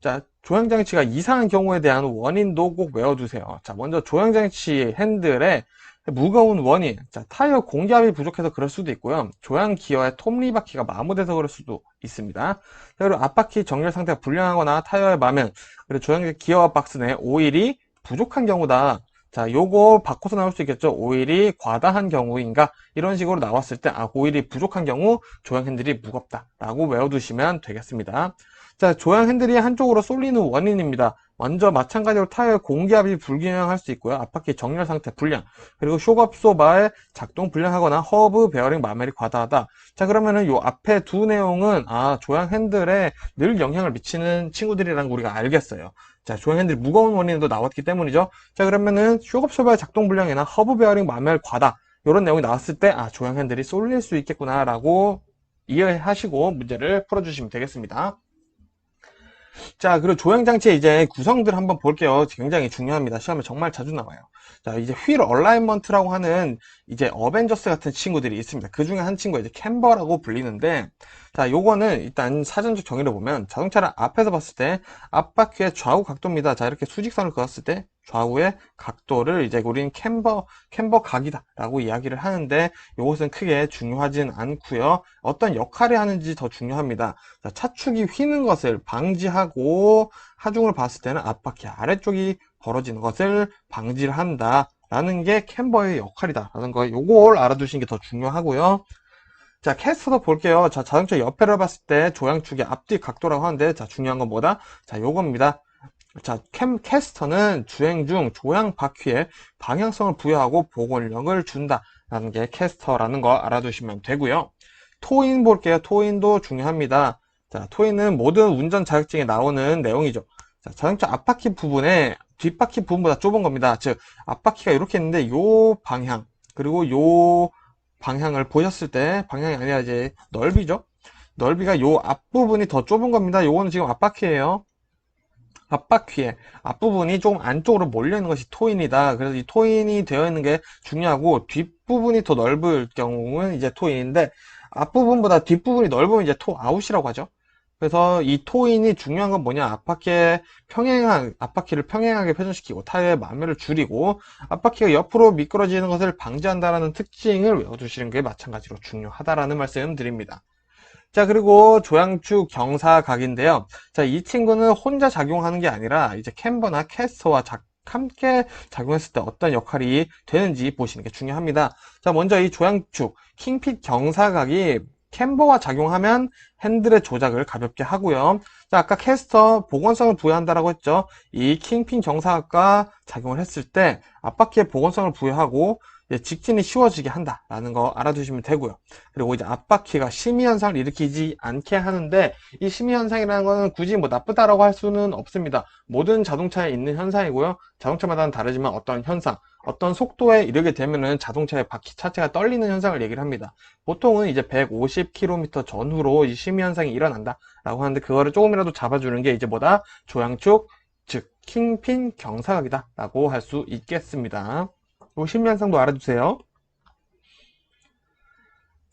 자, 조향장치가 이상한 경우에 대한 원인도 꼭 외워두세요. 자, 먼저 조향장치 핸들에 무거운 원인, 자, 타이어 공기압이 부족해서 그럴 수도 있고요. 조향 기어의 톱니바퀴가 마모돼서 그럴 수도 있습니다. 그리고 앞바퀴 정렬 상태가 불량하거나 타이어의 마면, 그리고 조향 기어 박스 내 오일이 부족한 경우다. 자, 요거 바꿔서 나올 수 있겠죠. 오일이 과다한 경우인가? 이런 식으로 나왔을 때, 오일이 부족한 경우 조향 핸들이 무겁다. 라고 외워두시면 되겠습니다. 자, 조향 핸들이 한쪽으로 쏠리는 원인입니다. 먼저 마찬가지로 타이어 공기압이 불균형할 수 있고요. 앞바퀴 정렬 상태 불량, 그리고 쇼업소바의 작동 불량하거나 허브 베어링 마멜이 과다하다. 자, 그러면은 요 앞에 두 내용은 조향 핸들에 늘 영향을 미치는 친구들이라는 거 우리가 알겠어요. 자, 조향 핸들이 무거운 원인도 나왔기 때문이죠. 자, 그러면은 쇼업소바의 작동 불량이나 허브 베어링 마멜 과다, 이런 내용이 나왔을 때 조향 핸들이 쏠릴 수 있겠구나라고 이해하시고 문제를 풀어주시면 되겠습니다. 자, 그리고 조향장치의 이제 구성들 한번 볼게요. 굉장히 중요합니다. 시험에 정말 자주 나와요. 자, 이제 휠 얼라이먼트라고 하는 이제 어벤져스 같은 친구들이 있습니다. 그 중에 한 친구가 이제 캠버라고 불리는데, 자, 요거는 일단 사전적 정의를 보면 자동차를 앞에서 봤을 때 앞바퀴의 좌우 각도입니다. 자, 이렇게 수직선을 그었을 때 좌우의 각도를 이제 우리는 캠버 각이다라고 이야기를 하는데, 요것은 크게 중요하진 않고요. 어떤 역할을 하는지 더 중요합니다. 자, 차축이 휘는 것을 방지하고 하중을 봤을 때는 앞바퀴 아래쪽이 벌어지는 것을 방지를 한다라는 게 캠버의 역할이다라는 거, 요걸 알아두시는 게 더 중요하고요. 자, 캐스터도 볼게요. 자, 자동차 옆에를 봤을 때 조향축의 앞뒤 각도라고 하는데, 자, 중요한 건 뭐다? 자, 요겁니다. 자, 캐스터는 주행 중 조향 바퀴에 방향성을 부여하고 복원력을 준다라는 게 캐스터라는 거 알아두시면 되고요. 토인 볼게요. 토인도 중요합니다. 자, 토인은 모든 운전 자격증에 나오는 내용이죠. 자, 자동차 앞바퀴 부분에 뒷바퀴 부분보다 좁은 겁니다. 즉, 앞바퀴가 이렇게 있는데 요 방향, 그리고 요 방향을 보셨을 때, 방향이 아니라 이제 넓이죠. 넓이가 요 앞부분이 더 좁은 겁니다. 요거는 지금 앞바퀴예요. 앞바퀴에 앞부분이 조금 안쪽으로 몰려 있는 것이 토인이다. 그래서 이 토인이 되어 있는 게 중요하고, 뒷부분이 더 넓을 경우는 이제 토인인데, 앞부분보다 뒷부분이 넓으면 이제 토아웃이라고 하죠. 그래서 이 토인이 중요한 건 뭐냐? 앞바퀴를 평행하게 회전시키고 타이어의 마멸을 줄이고 앞바퀴가 옆으로 미끄러지는 것을 방지한다는 특징을 외워두시는 게 마찬가지로 중요하다라는 말씀 드립니다. 자, 그리고 조향축 경사각인데요. 자, 이 친구는 혼자 작용하는 게 아니라 이제 캠버나 캐스터와 함께 작용했을 때 어떤 역할이 되는지 보시는 게 중요합니다. 자, 먼저 이 조향축 킹핏 경사각이 캠버와 작용하면 핸들의 조작을 가볍게 하고요. 자, 아까 캐스터 복원성을 부여한다라고 했죠. 이 킹핀 경사각과 작용을 했을 때 앞바퀴에 복원성을 부여하고 직진이 쉬워지게 한다라는 거 알아두시면 되고요. 그리고 이제 앞바퀴가 심의 현상을 일으키지 않게 하는데, 이 심의 현상이라는 거는 굳이 뭐 나쁘다라고 할 수는 없습니다. 모든 자동차에 있는 현상이고요. 자동차마다는 다르지만 어떤 현상, 어떤 속도에 이르게 되면은 자동차의 바퀴 자체가 떨리는 현상을 얘기를 합니다. 보통은 이제 150km 전후로 이 심의 현상이 일어난다라고 하는데, 그거를 조금이라도 잡아주는 게 이제 뭐다? 조향축, 즉 킹핀 경사각이다라고 할 수 있겠습니다. 요 심리 현상도 알아주세요.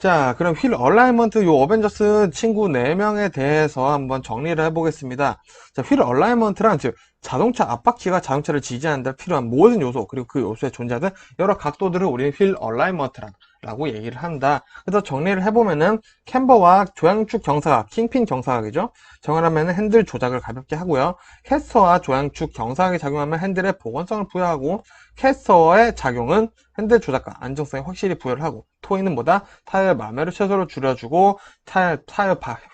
자, 그럼 휠 얼라이먼트 요 어벤져스 친구 4명에 대해서 한번 정리를 해보겠습니다. 자, 휠 얼라이먼트란 즉 자동차 앞바퀴가 자동차를 지지하는 데 필요한 모든 요소, 그리고 그 요소에 존재하는 여러 각도들을 우리는 휠 얼라이먼트라고 얘기를 한다. 그래서 정리를 해보면은 캠버와 조향축 경사각, 킹핀 경사각이죠. 정하라면 핸들 조작을 가볍게 하고요. 캐스터와 조향축 경사각이 작용하면 핸들에 보건성을 부여하고, 캐스터의 작용은 핸들 조작과 안정성에 확실히 부여를 하고, 토이는 뭐다? 타이어 마매를 최소로 줄여주고 타이어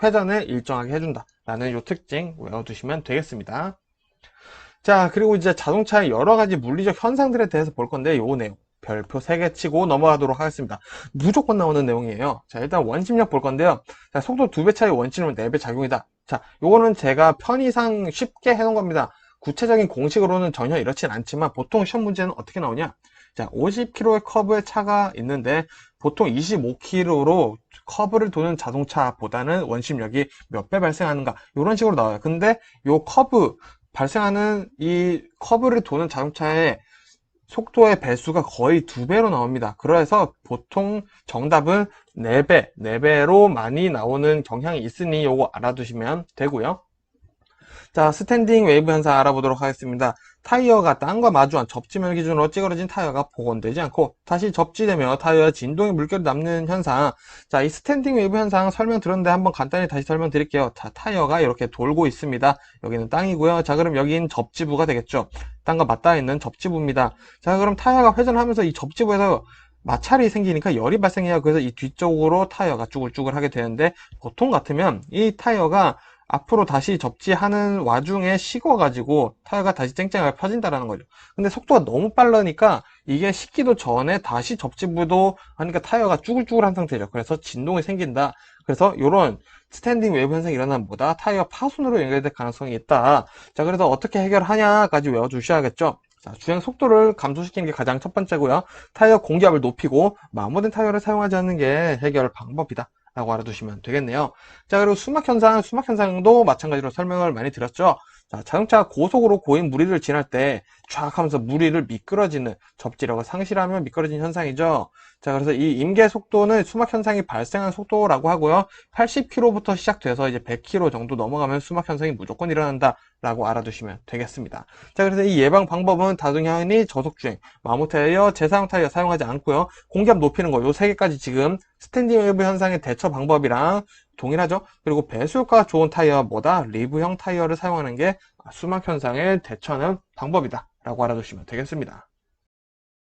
회전을 일정하게 해준다 라는 요 특징 외워두시면 되겠습니다. 자, 그리고 이제 자동차의 여러 가지 물리적 현상들에 대해서 볼 건데 요 내용 별표 3개 치고 넘어가도록 하겠습니다. 무조건 나오는 내용이에요. 자, 일단 원심력 볼 건데요. 자, 속도 2배 차이 원심력은 4배 작용이다. 자, 요거는 제가 편의상 쉽게 해놓은 겁니다. 구체적인 공식으로는 전혀 이렇진 않지만 보통 시험 문제는 어떻게 나오냐? 자, 50km의 커브의 차가 있는데 보통 25km로 커브를 도는 자동차보다는 원심력이 몇 배 발생하는가 이런 식으로 나와요. 근데 요 커브 발생하는 이 커브를 도는 자동차의 속도의 배수가 거의 2배로 나옵니다. 그래서 보통 정답은 4배로 많이 나오는 경향이 있으니 요거 알아두시면 되고요. 자, 스탠딩 웨이브 현상 알아보도록 하겠습니다. 타이어가 땅과 마주한 접지면을 기준으로 찌그러진 타이어가 복원되지 않고 다시 접지되며 타이어에 진동의 물결이 남는 현상. 자, 이 스탠딩 웨이브 현상 설명드렸는데 한번 간단히 다시 설명드릴게요. 자, 타이어가 이렇게 돌고 있습니다. 여기는 땅이고요. 자, 그럼 여기는 접지부가 되겠죠. 땅과 맞닿아 있는 접지부입니다. 자, 그럼 타이어가 회전하면서 이 접지부에서 마찰이 생기니까 열이 발생해요. 그래서 이 뒤쪽으로 타이어가 쭈글쭈글 하게 되는데 보통 같으면 이 타이어가 앞으로 다시 접지하는 와중에 식어가지고 타이어가 다시 쨍쨍하게 펴진다라는 거죠. 근데 속도가 너무 빠르니까 이게 식기도 전에 다시 접지부도 하니까 타이어가 쭈글쭈글한 상태죠. 그래서 진동이 생긴다. 그래서 이런 스탠딩 웨이브 현상이 일어나면 뭐다? 타이어 파손으로 연결될 가능성이 있다. 자, 그래서 어떻게 해결하냐까지 외워주셔야겠죠. 자, 주행 속도를 감소시키는 게 가장 첫 번째고요. 타이어 공기압을 높이고 마모된 타이어를 사용하지 않는 게 해결 방법이다 라고 알아두시면 되겠네요. 자, 그리고 수막 현상도 마찬가지로 설명을 많이 드렸죠. 자, 자동차가 고속으로 고인 무리를 지날 때 쫙 하면서 무리를 미끄러지는 접지력을 상실하면 미끄러지는 현상이죠. 자, 그래서 이 임계 속도는 수막 현상이 발생한 속도라고 하고요. 80km부터 시작돼서 이제 100km 정도 넘어가면 수막 현상이 무조건 일어난다 라고 알아두시면 되겠습니다. 자, 그래서 이 예방 방법은 다중형이 저속주행, 마모 타이어, 재사용 타이어 사용하지 않고요. 공기압 높이는 거 요 3개까지 지금 스탠딩 웨이브 현상의 대처 방법이랑 동일하죠. 그리고 배수 효과가 좋은 타이어 뭐다? 리브형 타이어를 사용하는 게 수막 현상에 대처하는 방법이다 라고 알아두시면 되겠습니다.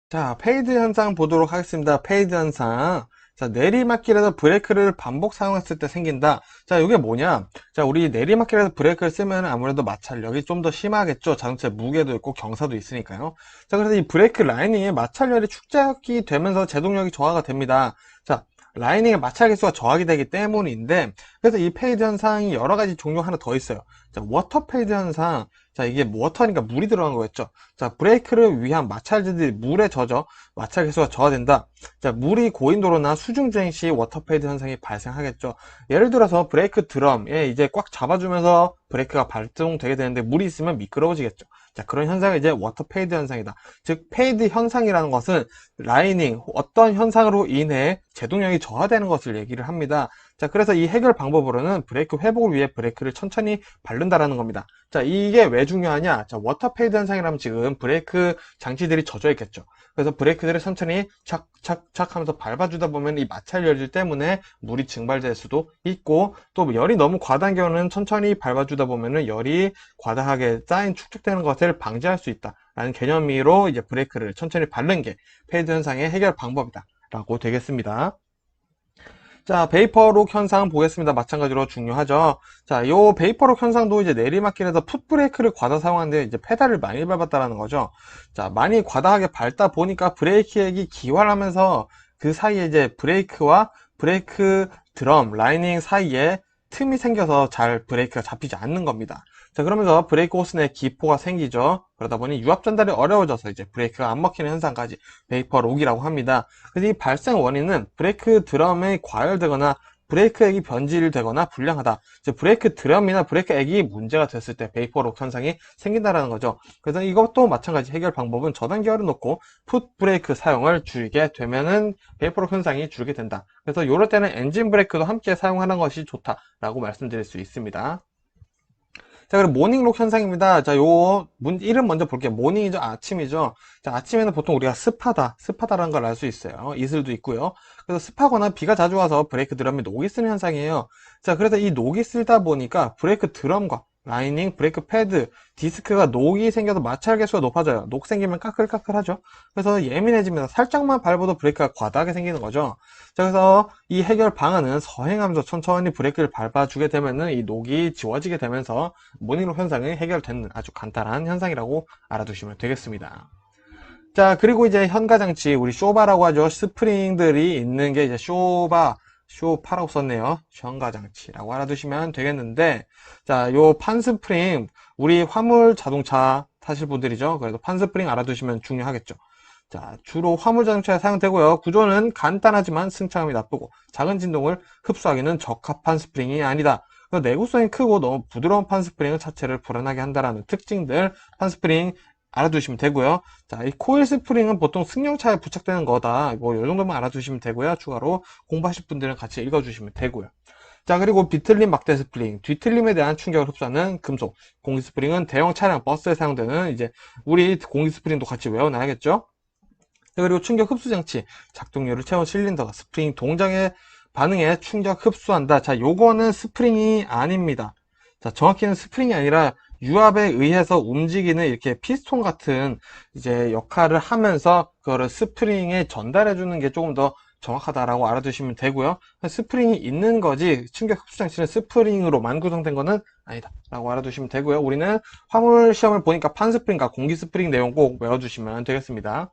자, 페이드 현상 보도록 하겠습니다. 페이드 현상. 자, 내리막길에서 브레이크를 반복 사용했을 때 생긴다. 자, 이게 뭐냐? 자, 우리 내리막길에서 브레이크를 쓰면 아무래도 마찰력이 좀 더 심하겠죠. 자동차에 무게도 있고 경사도 있으니까요. 자, 그래서 이 브레이크 라이닝에 마찰열이 축적이 되면서 제동력이 저하가 됩니다. 자, 라이닝의 마찰 개수가 저하가 되기 때문인데, 그래서 이 페이드 현상이 여러 가지 종류 하나 더 있어요. 자, 워터 페이드 현상. 자, 이게 워터니까 물이 들어간 거였죠. 자, 브레이크를 위한 마찰들이 물에 젖어 마찰 개수가 저하된다. 자, 물이 고인도로나 수중주행 시 워터 페이드 현상이 발생하겠죠. 예를 들어서 브레이크 드럼에 이제 꽉 잡아주면서 브레이크가 발동되게 되는데 물이 있으면 미끄러워지겠죠. 자, 그런 현상이 이제 워터 페이드 현상이다. 즉, 페이드 현상이라는 것은 라이닝, 어떤 현상으로 인해 제동력이 저하되는 것을 얘기를 합니다. 자, 그래서 이 해결 방법으로는 브레이크 회복을 위해 브레이크를 천천히 밟는다라는 겁니다. 자, 이게 왜 중요하냐? 자, 워터 페이드 현상이라면 지금 브레이크 장치들이 젖어 있겠죠. 그래서 브레이크들을 천천히 착착착 하면서 밟아주다 보면 이 마찰열 때문에 물이 증발될 수도 있고, 또 열이 너무 과다한 경우는 천천히 밟아주다 보면은 열이 과다하게 쌓인 축적되는 것을 방지할 수 있다 라는 개념으로 이제 브레이크를 천천히 밟는 게 페이드 현상의 해결 방법이다 라고 되겠습니다. 자, 베이퍼록 현상 보겠습니다. 마찬가지로 중요하죠. 자, 요 베이퍼록 현상도 이제 내리막길에서 풋브레이크를 과다 사용하는데 이제 페달을 많이 밟았다라는 거죠. 자, 많이 과다하게 밟다 보니까 브레이크액이 기활하면서 그 사이에 이제 브레이크와 브레이크 드럼, 라이닝 사이에 틈이 생겨서 잘 브레이크가 잡히지 않는 겁니다. 자, 그러면서 브레이크 호스 내 기포가 생기죠. 그러다 보니 유압 전달이 어려워져서 이제 브레이크가 안 먹히는 현상까지 베이퍼 록이라고 합니다. 그래서 이 발생 원인은 브레이크 드럼이 과열되거나 브레이크액이 변질되거나 불량하다. 즉 브레이크 드럼이나 브레이크액이 문제가 됐을 때 베이퍼록 현상이 생긴다라는 거죠. 그래서 이것도 마찬가지 해결 방법은 저단기어를 놓고 풋 브레이크 사용을 줄이게 되면은 베이퍼록 현상이 줄게 된다. 그래서 이럴 때는 엔진 브레이크도 함께 사용하는 것이 좋다라고 말씀드릴 수 있습니다. 자, 그리고 모닝록 현상입니다. 자, 이름 먼저 볼게요. 모닝이죠. 아침이죠. 자, 아침에는 보통 우리가 습하다라는 걸 알 수 있어요. 이슬도 있고요. 그래서 습하거나 비가 자주 와서 브레이크 드럼이 녹이 쓰는 현상이에요. 자, 그래서 이 녹이 쓰다 보니까 브레이크 드럼과 라이닝, 브레이크 패드, 디스크가 녹이 생겨서 마찰 개수가 높아져요. 녹 생기면 까끌까끌하죠. 그래서 예민해집니다. 살짝만 밟아도 브레이크가 과다하게 생기는 거죠. 자, 그래서 이 해결 방안은 서행하면서 천천히 브레이크를 밟아주게 되면은 이 녹이 지워지게 되면서 모닝록 현상이 해결되는 아주 간단한 현상이라고 알아두시면 되겠습니다. 자, 그리고 이제 현가장치, 우리 쇼바라고 하죠. 스프링들이 있는 게 이제 쇼파라고 썼네요. 현가장치라고 알아두시면 되겠는데, 자, 요 판스프링, 우리 화물 자동차 타실 분들이죠. 그래서 판스프링 알아두시면 중요하겠죠. 자, 주로 화물 자동차에 사용되고요. 구조는 간단하지만 승차감이 나쁘고 작은 진동을 흡수하기는 적합한 스프링이 아니다. 내구성이 크고 너무 부드러운 판스프링은 차체를 불안하게 한다는 특징들 판스프링 알아두시면 되고요. 자, 이 코일 스프링은 보통 승용차에 부착되는 거다. 뭐, 이 정도만 알아두시면 되고요. 추가로 공부하실 분들은 같이 읽어주시면 되고요. 자, 그리고 비틀림 막대 스프링, 뒤틀림에 대한 충격을 흡수하는 금속. 공기 스프링은 대형 차량, 버스에 사용되는 이제 우리 공기 스프링도 같이 외워놔야겠죠? 그리고 충격 흡수 장치, 작동률을 채운 실린더가 스프링 동작의 반응에 충격 흡수한다. 자, 요거는 스프링이 아닙니다. 자, 정확히는 스프링이 아니라 유압에 의해서 움직이는 이렇게 피스톤 같은 이제 역할을 하면서 그거를 스프링에 전달해 주는 게 조금 더 정확하다라고 알아두시면 되고요. 스프링이 있는 거지 충격 흡수 장치는 스프링으로만 구성된 거는 아니다 라고 알아두시면 되고요. 우리는 화물 시험을 보니까 판 스프링과 공기 스프링 내용 꼭 외워주시면 되겠습니다.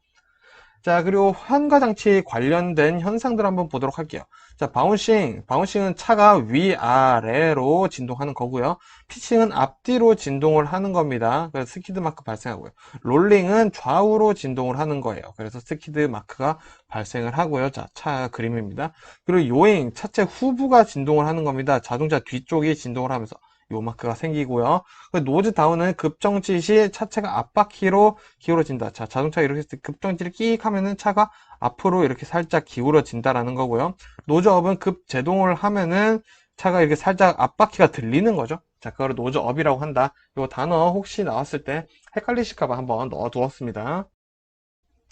자, 그리고 현가장치 관련된 현상들 한번 보도록 할게요. 자, 바운싱은 차가 위아래로 진동하는 거고요. 피칭은 앞뒤로 진동을 하는 겁니다. 그래서 스키드 마크 발생하고요. 롤링은 좌우로 진동을 하는 거예요. 그래서 스키드 마크가 발생을 하고요. 자, 차 그림입니다. 그리고 요잉, 차체 후부가 진동을 하는 겁니다. 자동차 뒤쪽이 진동을 하면서 요 마크가 생기고요. 노즈 다운은 급정지 시 차체가 앞바퀴로 기울어진다. 자, 자동차가 이렇게 했을 때 급정지를 끼익 하면은 차가 앞으로 이렇게 살짝 기울어진다라는 거고요. 노즈 업은 급제동을 하면은 차가 이렇게 살짝 앞바퀴가 들리는 거죠. 자, 그거를 노즈 업이라고 한다. 요 단어 혹시 나왔을 때 헷갈리실까봐 한번 넣어두었습니다.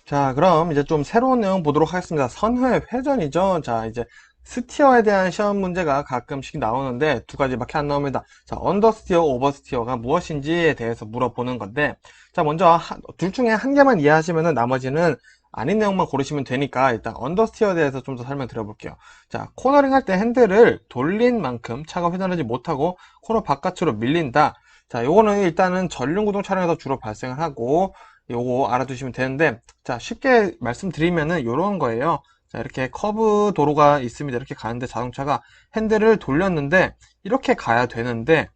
자, 그럼 이제 좀 새로운 내용 보도록 하겠습니다. 선회 회전이죠. 자, 이제 스티어에 대한 시험 문제가 가끔씩 나오는데 두 가지밖에 안 나옵니다. 자, 언더스티어, 오버스티어가 무엇인지에 대해서 물어보는 건데, 자, 먼저 둘 중에 한 개만 이해하시면은 나머지는 아닌 내용만 고르시면 되니까 일단 언더스티어에 대해서 좀 더 설명드려 볼게요. 자, 코너링 할 때 핸들을 돌린 만큼 차가 회전하지 못하고 코너 바깥으로 밀린다. 자, 요거는 일단은 전륜구동 차량에서 주로 발생을 하고 요거 알아두시면 되는데, 자, 쉽게 말씀드리면은 요런 거예요. 자, 이렇게 커브 도로가 있습니다. 이렇게 가는데 자동차가 핸들을 돌렸는데 이렇게 가야 되는데,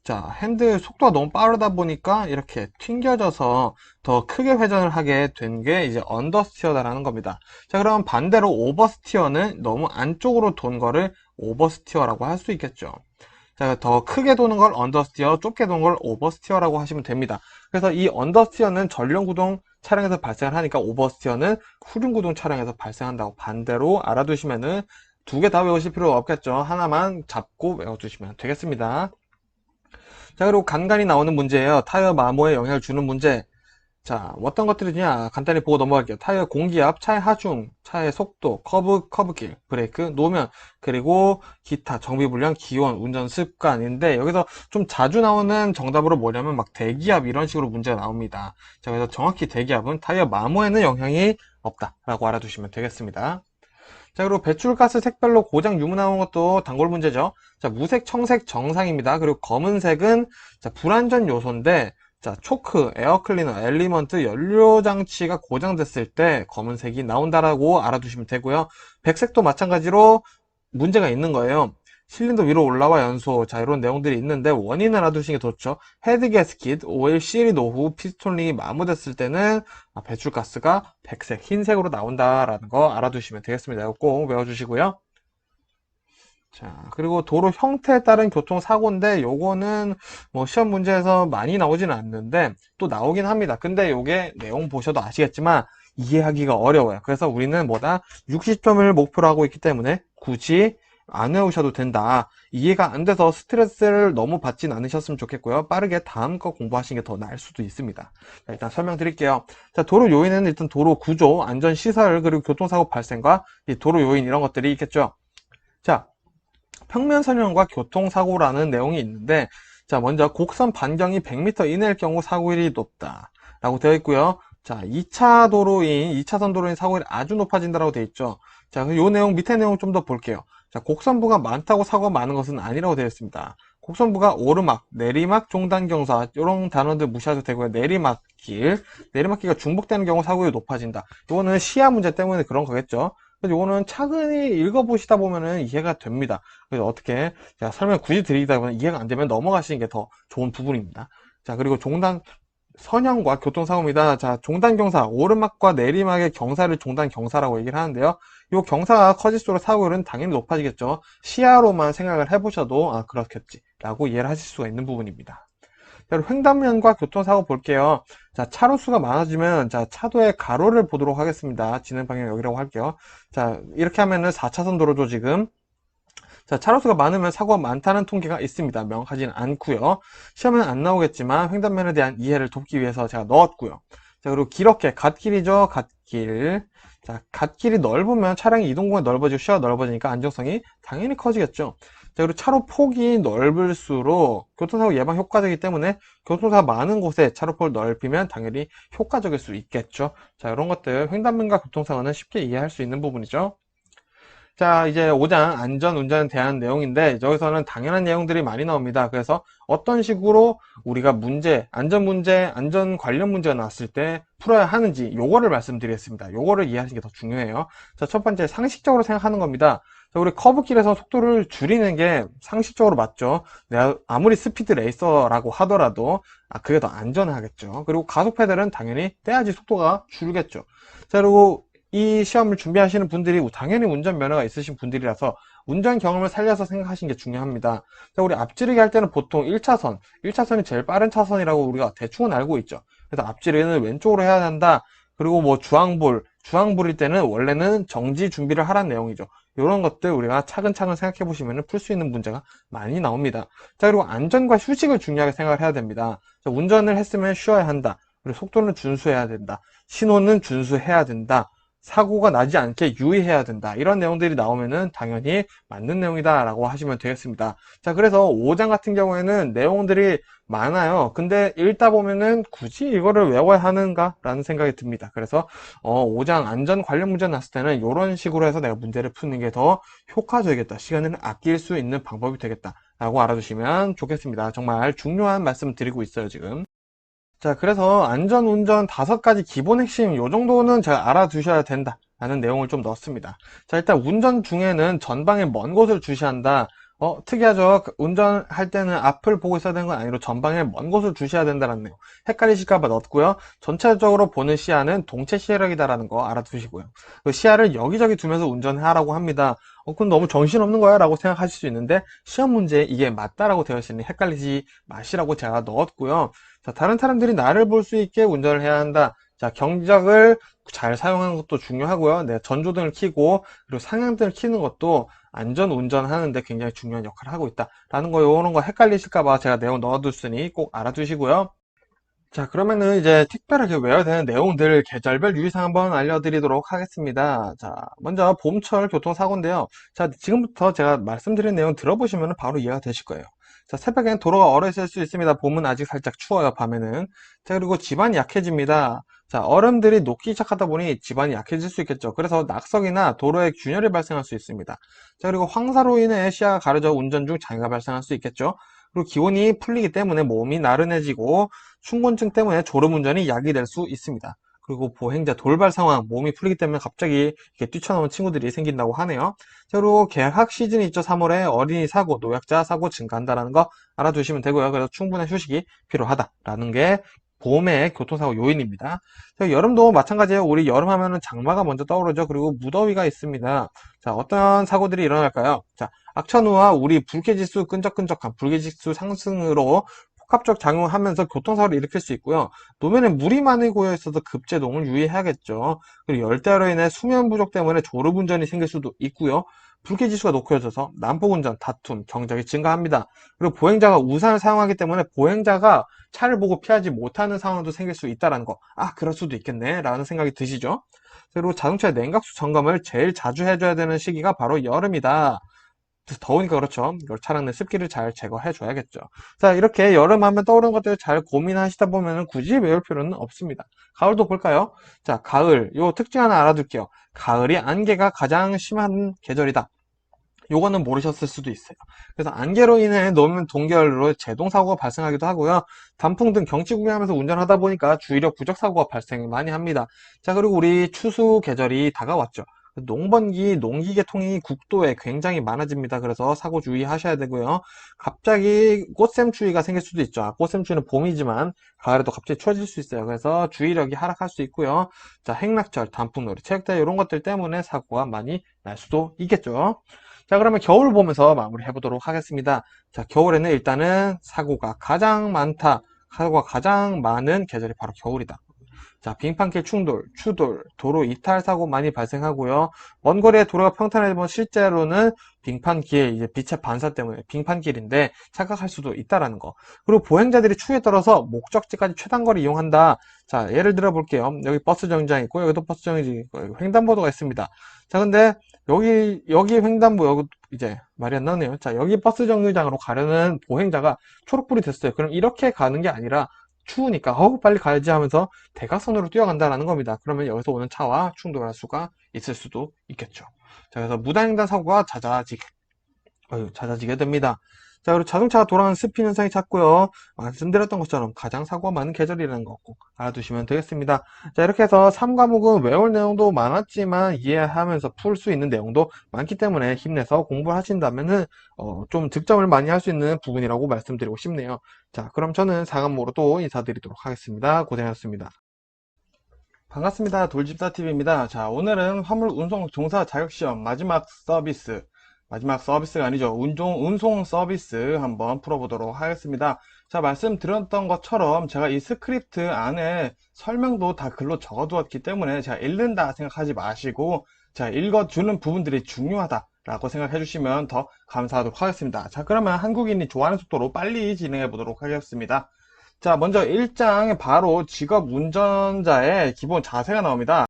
자, 핸들 속도가 너무 빠르다 보니까 이렇게 튕겨져서 더 크게 회전을 하게 된 게 이제 언더스티어다라는 겁니다. 자, 그럼 반대로 오버스티어는 너무 안쪽으로 돈 거를 오버스티어라고 할 수 있겠죠. 자, 더 크게 도는 걸 언더스티어, 좁게 도는 걸 오버스티어라고 하시면 됩니다. 그래서 이 언더스티어는 전륜구동 차량에서 발생을 하니까 오버스티어는 후륜구동 차량에서 발생한다고 반대로 알아두시면은 두 개 다 외우실 필요 없겠죠. 하나만 잡고 외워두시면 되겠습니다. 자, 그리고 간간히 나오는 문제예요. 타이어 마모에 영향을 주는 문제. 자, 어떤 것들이냐 간단히 보고 넘어갈게요. 타이어 공기압, 차의 하중, 차의 속도, 커브길, 브레이크, 노면, 그리고 기타, 정비불량, 기온, 운전 습관인데 여기서 좀 자주 나오는 정답으로 뭐냐면 막 대기압 이런 식으로 문제가 나옵니다. 자, 그래서 정확히 대기압은 타이어 마모에는 영향이 없다라고 알아두시면 되겠습니다. 자, 그리고 배출가스 색별로 고장 유무 나오는 것도 단골 문제죠. 자, 무색, 청색 정상입니다. 그리고 검은색은 자, 불안전 요소인데 자, 초크, 에어클리너, 엘리먼트, 연료장치가 고장됐을 때 검은색이 나온다라고 알아두시면 되고요. 백색도 마찬가지로 문제가 있는 거예요. 실린더 위로 올라와 연소, 자, 이런 내용들이 있는데 원인을 알아두시는 게 좋죠. 헤드 가스킷, 오일 실이 노후, 피스톤링이 마모됐을 때는 배출가스가 백색, 흰색으로 나온다라는 거 알아두시면 되겠습니다. 이거 꼭 외워주시고요. 자, 그리고 도로 형태에 따른 교통사고인데 요거는 뭐 시험 문제에서 많이 나오지는 않는데 또 나오긴 합니다. 근데 요게 내용 보셔도 아시겠지만 이해하기가 어려워요. 그래서 우리는 뭐다 60점을 목표로 하고 있기 때문에 굳이 안 외우셔도 된다. 이해가 안 돼서 스트레스를 너무 받진 않으셨으면 좋겠고요. 빠르게 다음 거 공부하시는 게 더 나을 수도 있습니다. 자, 일단 설명드릴게요. 자, 도로 요인은 일단 도로 구조, 안전시설, 그리고 교통사고 발생과 이 도로 요인 이런 것들이 있겠죠. 자, 평면 설명과 교통사고라는 내용이 있는데, 자, 먼저 곡선 반경이 100m 이내일 경우 사고율이 높다 라고 되어 있고요. 자, 2차선 도로인 사고율이 아주 높아진다라고 되어 있죠. 자, 요 내용, 밑에 내용 좀 더 볼게요. 자, 곡선부가 많다고 사고가 많은 것은 아니라고 되어 있습니다. 곡선부가 오르막, 내리막, 종단경사 이런 단어들 무시하셔도 되고요. 내리막길가 중복되는 경우 사고율이 높아진다. 이거는 시야 문제 때문에 그런 거겠죠. 그래서 이거는 차근히 읽어보시다 보면은 이해가 됩니다. 그래서 어떻게 제가 설명 굳이 드리다 보면 이해가 안 되면 넘어가시는 게 더 좋은 부분입니다. 자, 그리고 선형과 교통사고입니다. 자, 종단경사, 오르막과 내리막의 경사를 종단경사라고 얘기를 하는데요. 이 경사가 커질수록 사고율은 당연히 높아지겠죠. 시야로만 생각을 해보셔도 아, 그렇겠지 라고 이해를 하실 수가 있는 부분입니다. 자, 그리고 횡단면과 교통사고 볼게요. 자, 차로수가 많아지면 자, 차도의 가로를 보도록 하겠습니다. 진행 방향 여기라고 할게요. 자, 이렇게 하면은 4차선 도로죠, 지금. 자, 차로수가 많으면 사고가 많다는 통계가 있습니다. 명확하지는 않고요. 시험에는 안 나오겠지만 횡단면에 대한 이해를 돕기 위해서 제가 넣었고요. 자, 그리고 길어게 갓길이죠. 갓길. 자, 갓길이 넓으면 차량의 이동공간이 넓어지고 시야가 넓어지니까 안정성이 당연히 커지겠죠. 자, 그리고 차로 폭이 넓을수록 교통사고 예방 효과적이기 때문에 교통사가 많은 곳에 차로폭을 넓히면 당연히 효과적일 수 있겠죠. 자, 이런 것들 횡단면과 교통사고는 쉽게 이해할 수 있는 부분이죠. 자, 이제 5장 안전운전에 대한 내용인데 여기서는 당연한 내용들이 많이 나옵니다. 그래서 어떤 식으로 우리가 안전 문제, 안전 관련 문제가 나왔을 때 풀어야 하는지 요거를 말씀드리겠습니다. 요거를 이해하시는 게 더 중요해요. 자, 첫 번째 상식적으로 생각하는 겁니다. 자, 우리 커브길에서 속도를 줄이는 게 상식적으로 맞죠. 내가 아무리 스피드 레이서라고 하더라도 그게 더 안전하겠죠. 그리고 가속 페달은 당연히 떼야지 속도가 줄겠죠. 자, 그리고 이 시험을 준비하시는 분들이 당연히 운전면허가 있으신 분들이라서 운전 경험을 살려서 생각하시는 게 중요합니다. 자, 우리 앞지르기 할 때는 보통 1차선이 제일 빠른 차선이라고 우리가 대충은 알고 있죠. 그래서 앞지르기는 왼쪽으로 해야 한다. 그리고 뭐 주황불일 때는 원래는 정지 준비를 하라는 내용이죠. 이런 것들 우리가 차근차근 생각해 보시면 풀 수 있는 문제가 많이 나옵니다. 자, 그리고 안전과 휴식을 중요하게 생각을 해야 됩니다. 자, 운전을 했으면 쉬어야 한다. 그리고 속도는 준수해야 된다. 신호는 준수해야 된다. 사고가 나지 않게 유의해야 된다. 이런 내용들이 나오면은 당연히 맞는 내용이다 라고 하시면 되겠습니다. 자, 그래서 5장 같은 경우에는 내용들이 많아요. 근데 읽다 보면은 굳이 이거를 외워야 하는가? 라는 생각이 듭니다. 그래서 5장 안전 관련 문제 났을 때는 이런 식으로 해서 내가 문제를 푸는 게 더 효과적이겠다. 시간을 아낄 수 있는 방법이 되겠다. 라고 알아두시면 좋겠습니다. 정말 중요한 말씀 드리고 있어요, 지금. 자, 그래서 안전운전 5가지 기본 핵심 요 정도는 제가 알아두셔야 된다 라는 내용을 좀 넣었습니다. 자, 일단 운전 중에는 전방에 먼 곳을 주시한다. 특이하죠. 운전할 때는 앞을 보고 있어야 되는 건 아니고 전방에 먼 곳을 주셔야 된다는 내용. 헷갈리실까봐 넣었고요. 전체적으로 보는 시야는 동체 시야력이다라는 거 알아두시고요. 그 시야를 여기저기 두면서 운전하라고 합니다. 그건 너무 정신없는 거야 라고 생각하실 수 있는데 시험 문제에 이게 맞다라고 되어 있으니 헷갈리지 마시라고 제가 넣었고요. 자, 다른 사람들이 나를 볼 수 있게 운전을 해야 한다. 자, 경적을 잘 사용하는 것도 중요하고요. 네, 전조등을 켜고 그리고 상향등을 켜는 것도 안전 운전하는데 굉장히 중요한 역할을 하고 있다라는 거, 이런 거 헷갈리실까봐 제가 내용 넣어뒀으니 꼭 알아두시고요. 자, 그러면은 이제 특별하게 외워야 되는 내용들 계절별 유의사항 한번 알려드리도록 하겠습니다. 자, 먼저 봄철 교통사고인데요. 자, 지금부터 제가 말씀드린 내용 들어보시면 바로 이해가 되실 거예요. 자, 새벽엔 도로가 얼어 있을 수 있습니다. 봄은 아직 살짝 추워요, 밤에는. 자, 그리고 지반이 약해집니다. 자, 얼음들이 녹기 시작하다 보니 지반이 약해질 수 있겠죠. 그래서 낙석이나 도로에 균열이 발생할 수 있습니다. 자, 그리고 황사로 인해 시야가 가려져 운전 중 장애가 발생할 수 있겠죠. 그리고 기온이 풀리기 때문에 몸이 나른해지고 충곤증 때문에 졸음운전이 야기될 수 있습니다. 그리고 보행자 돌발 상황, 몸이 풀리기 때문에 갑자기 이렇게 뛰쳐나온 친구들이 생긴다고 하네요. 자, 그리고 개학 시즌이 있죠. 3월에 어린이 사고, 노약자 사고 증가한다는 거 알아두시면 되고요. 그래서 충분한 휴식이 필요하다라는 게 봄의 교통사고 요인입니다. 자, 여름도 마찬가지예요. 우리 여름 하면은 장마가 먼저 떠오르죠. 그리고 무더위가 있습니다. 자, 어떤 사고들이 일어날까요? 자, 악천후와 우리 불쾌지수 끈적끈적한 불쾌지수 상승으로 복합적 작용하면서 교통사고를 일으킬 수 있고요. 노면에 물이 많이 고여 있어서 급제동을 유의해야겠죠. 그리고 열대야로 인해 수면 부족 때문에 졸음운전이 생길 수도 있고요. 불쾌지수가 높아져서 난폭운전, 다툼, 경적이 증가합니다. 그리고 보행자가 우산을 사용하기 때문에 보행자가 차를 보고 피하지 못하는 상황도 생길 수 있다는 거. 아, 그럴 수도 있겠네 라는 생각이 드시죠. 그리고 자동차의 냉각수 점검을 제일 자주 해줘야 되는 시기가 바로 여름이다. 더우니까 그렇죠. 차량 내 습기를 잘 제거해 줘야겠죠. 자, 이렇게 여름 하면 떠오르는 것들을 잘 고민하시다 보면 굳이 외울 필요는 없습니다. 가을도 볼까요? 자, 가을. 요 특징 하나 알아둘게요. 가을이 안개가 가장 심한 계절이다. 요거는 모르셨을 수도 있어요. 그래서 안개로 인해 노면 동결로 제동사고가 발생하기도 하고요. 단풍 등 경치 구경하면서 운전하다 보니까 주의력 부족 사고가 발생 많이 합니다. 자, 그리고 우리 추수 계절이 다가왔죠. 농번기, 농기계 통행이 국도에 굉장히 많아집니다. 그래서 사고 주의하셔야 되고요. 갑자기 꽃샘추위가 생길 수도 있죠. 꽃샘추위는 봄이지만 가을에도 갑자기 추워질 수 있어요. 그래서 주의력이 하락할 수 있고요. 자, 행락절, 단풍놀이, 체육대회 이런 것들 때문에 사고가 많이 날 수도 있겠죠. 자, 그러면 겨울 보면서 마무리 해보도록 하겠습니다. 자, 겨울에는 일단은 사고가 가장 많다. 사고가 가장 많은 계절이 바로 겨울이다. 자, 빙판길 충돌, 추돌, 도로 이탈 사고 많이 발생하고요. 먼 거리에 도로가 평탄해지면 실제로는 빙판길, 이제 빛의 반사 때문에 빙판길인데 착각할 수도 있다라는 거. 그리고 보행자들이 추위에 떨어서 목적지까지 최단거리 이용한다. 자, 예를 들어 볼게요. 여기 버스 정류장 있고, 여기도 버스 정류장 있고, 여기 횡단보도가 있습니다. 자, 근데 여기 횡단보, 여기 이제 말이 안 나오네요. 자, 여기 버스 정류장으로 가려는 보행자가 초록불이 됐어요. 그럼 이렇게 가는 게 아니라 추우니까 빨리 가야지 하면서 대각선으로 뛰어간다라는 겁니다. 그러면 여기서 오는 차와 충돌할 수가 있을 수도 있겠죠. 자, 그래서 무단횡단 사고가 잦아지게 됩니다. 자, 그리고 자동차가 돌아가는 스피 현상이 잦고요. 말씀드렸던 것처럼 가장 사고가 많은 계절이라는 거 꼭 알아두시면 되겠습니다. 자, 이렇게 해서 3과목은 외울 내용도 많았지만 이해하면서 풀 수 있는 내용도 많기 때문에 힘내서 공부를 하신다면은 좀 득점을 많이 할 수 있는 부분이라고 말씀드리고 싶네요. 자, 그럼 저는 4과목으로 또 인사드리도록 하겠습니다. 고생하셨습니다. 반갑습니다. 돌집사TV입니다. 자, 오늘은 화물 운송 종사 자격시험 마지막 서비스가 아니죠. 운송 서비스 한번 풀어보도록 하겠습니다. 자, 말씀드렸던 것처럼 제가 이 스크립트 안에 설명도 다 글로 적어두었기 때문에 제가 읽는다 생각하지 마시고 제가 읽어주는 부분들이 중요하다라고 생각해 주시면 더 감사하도록 하겠습니다. 자, 그러면 한국인이 좋아하는 속도로 빨리 진행해 보도록 하겠습니다. 자, 먼저 1장에 바로 직업 운전자의 기본 자세가 나옵니다.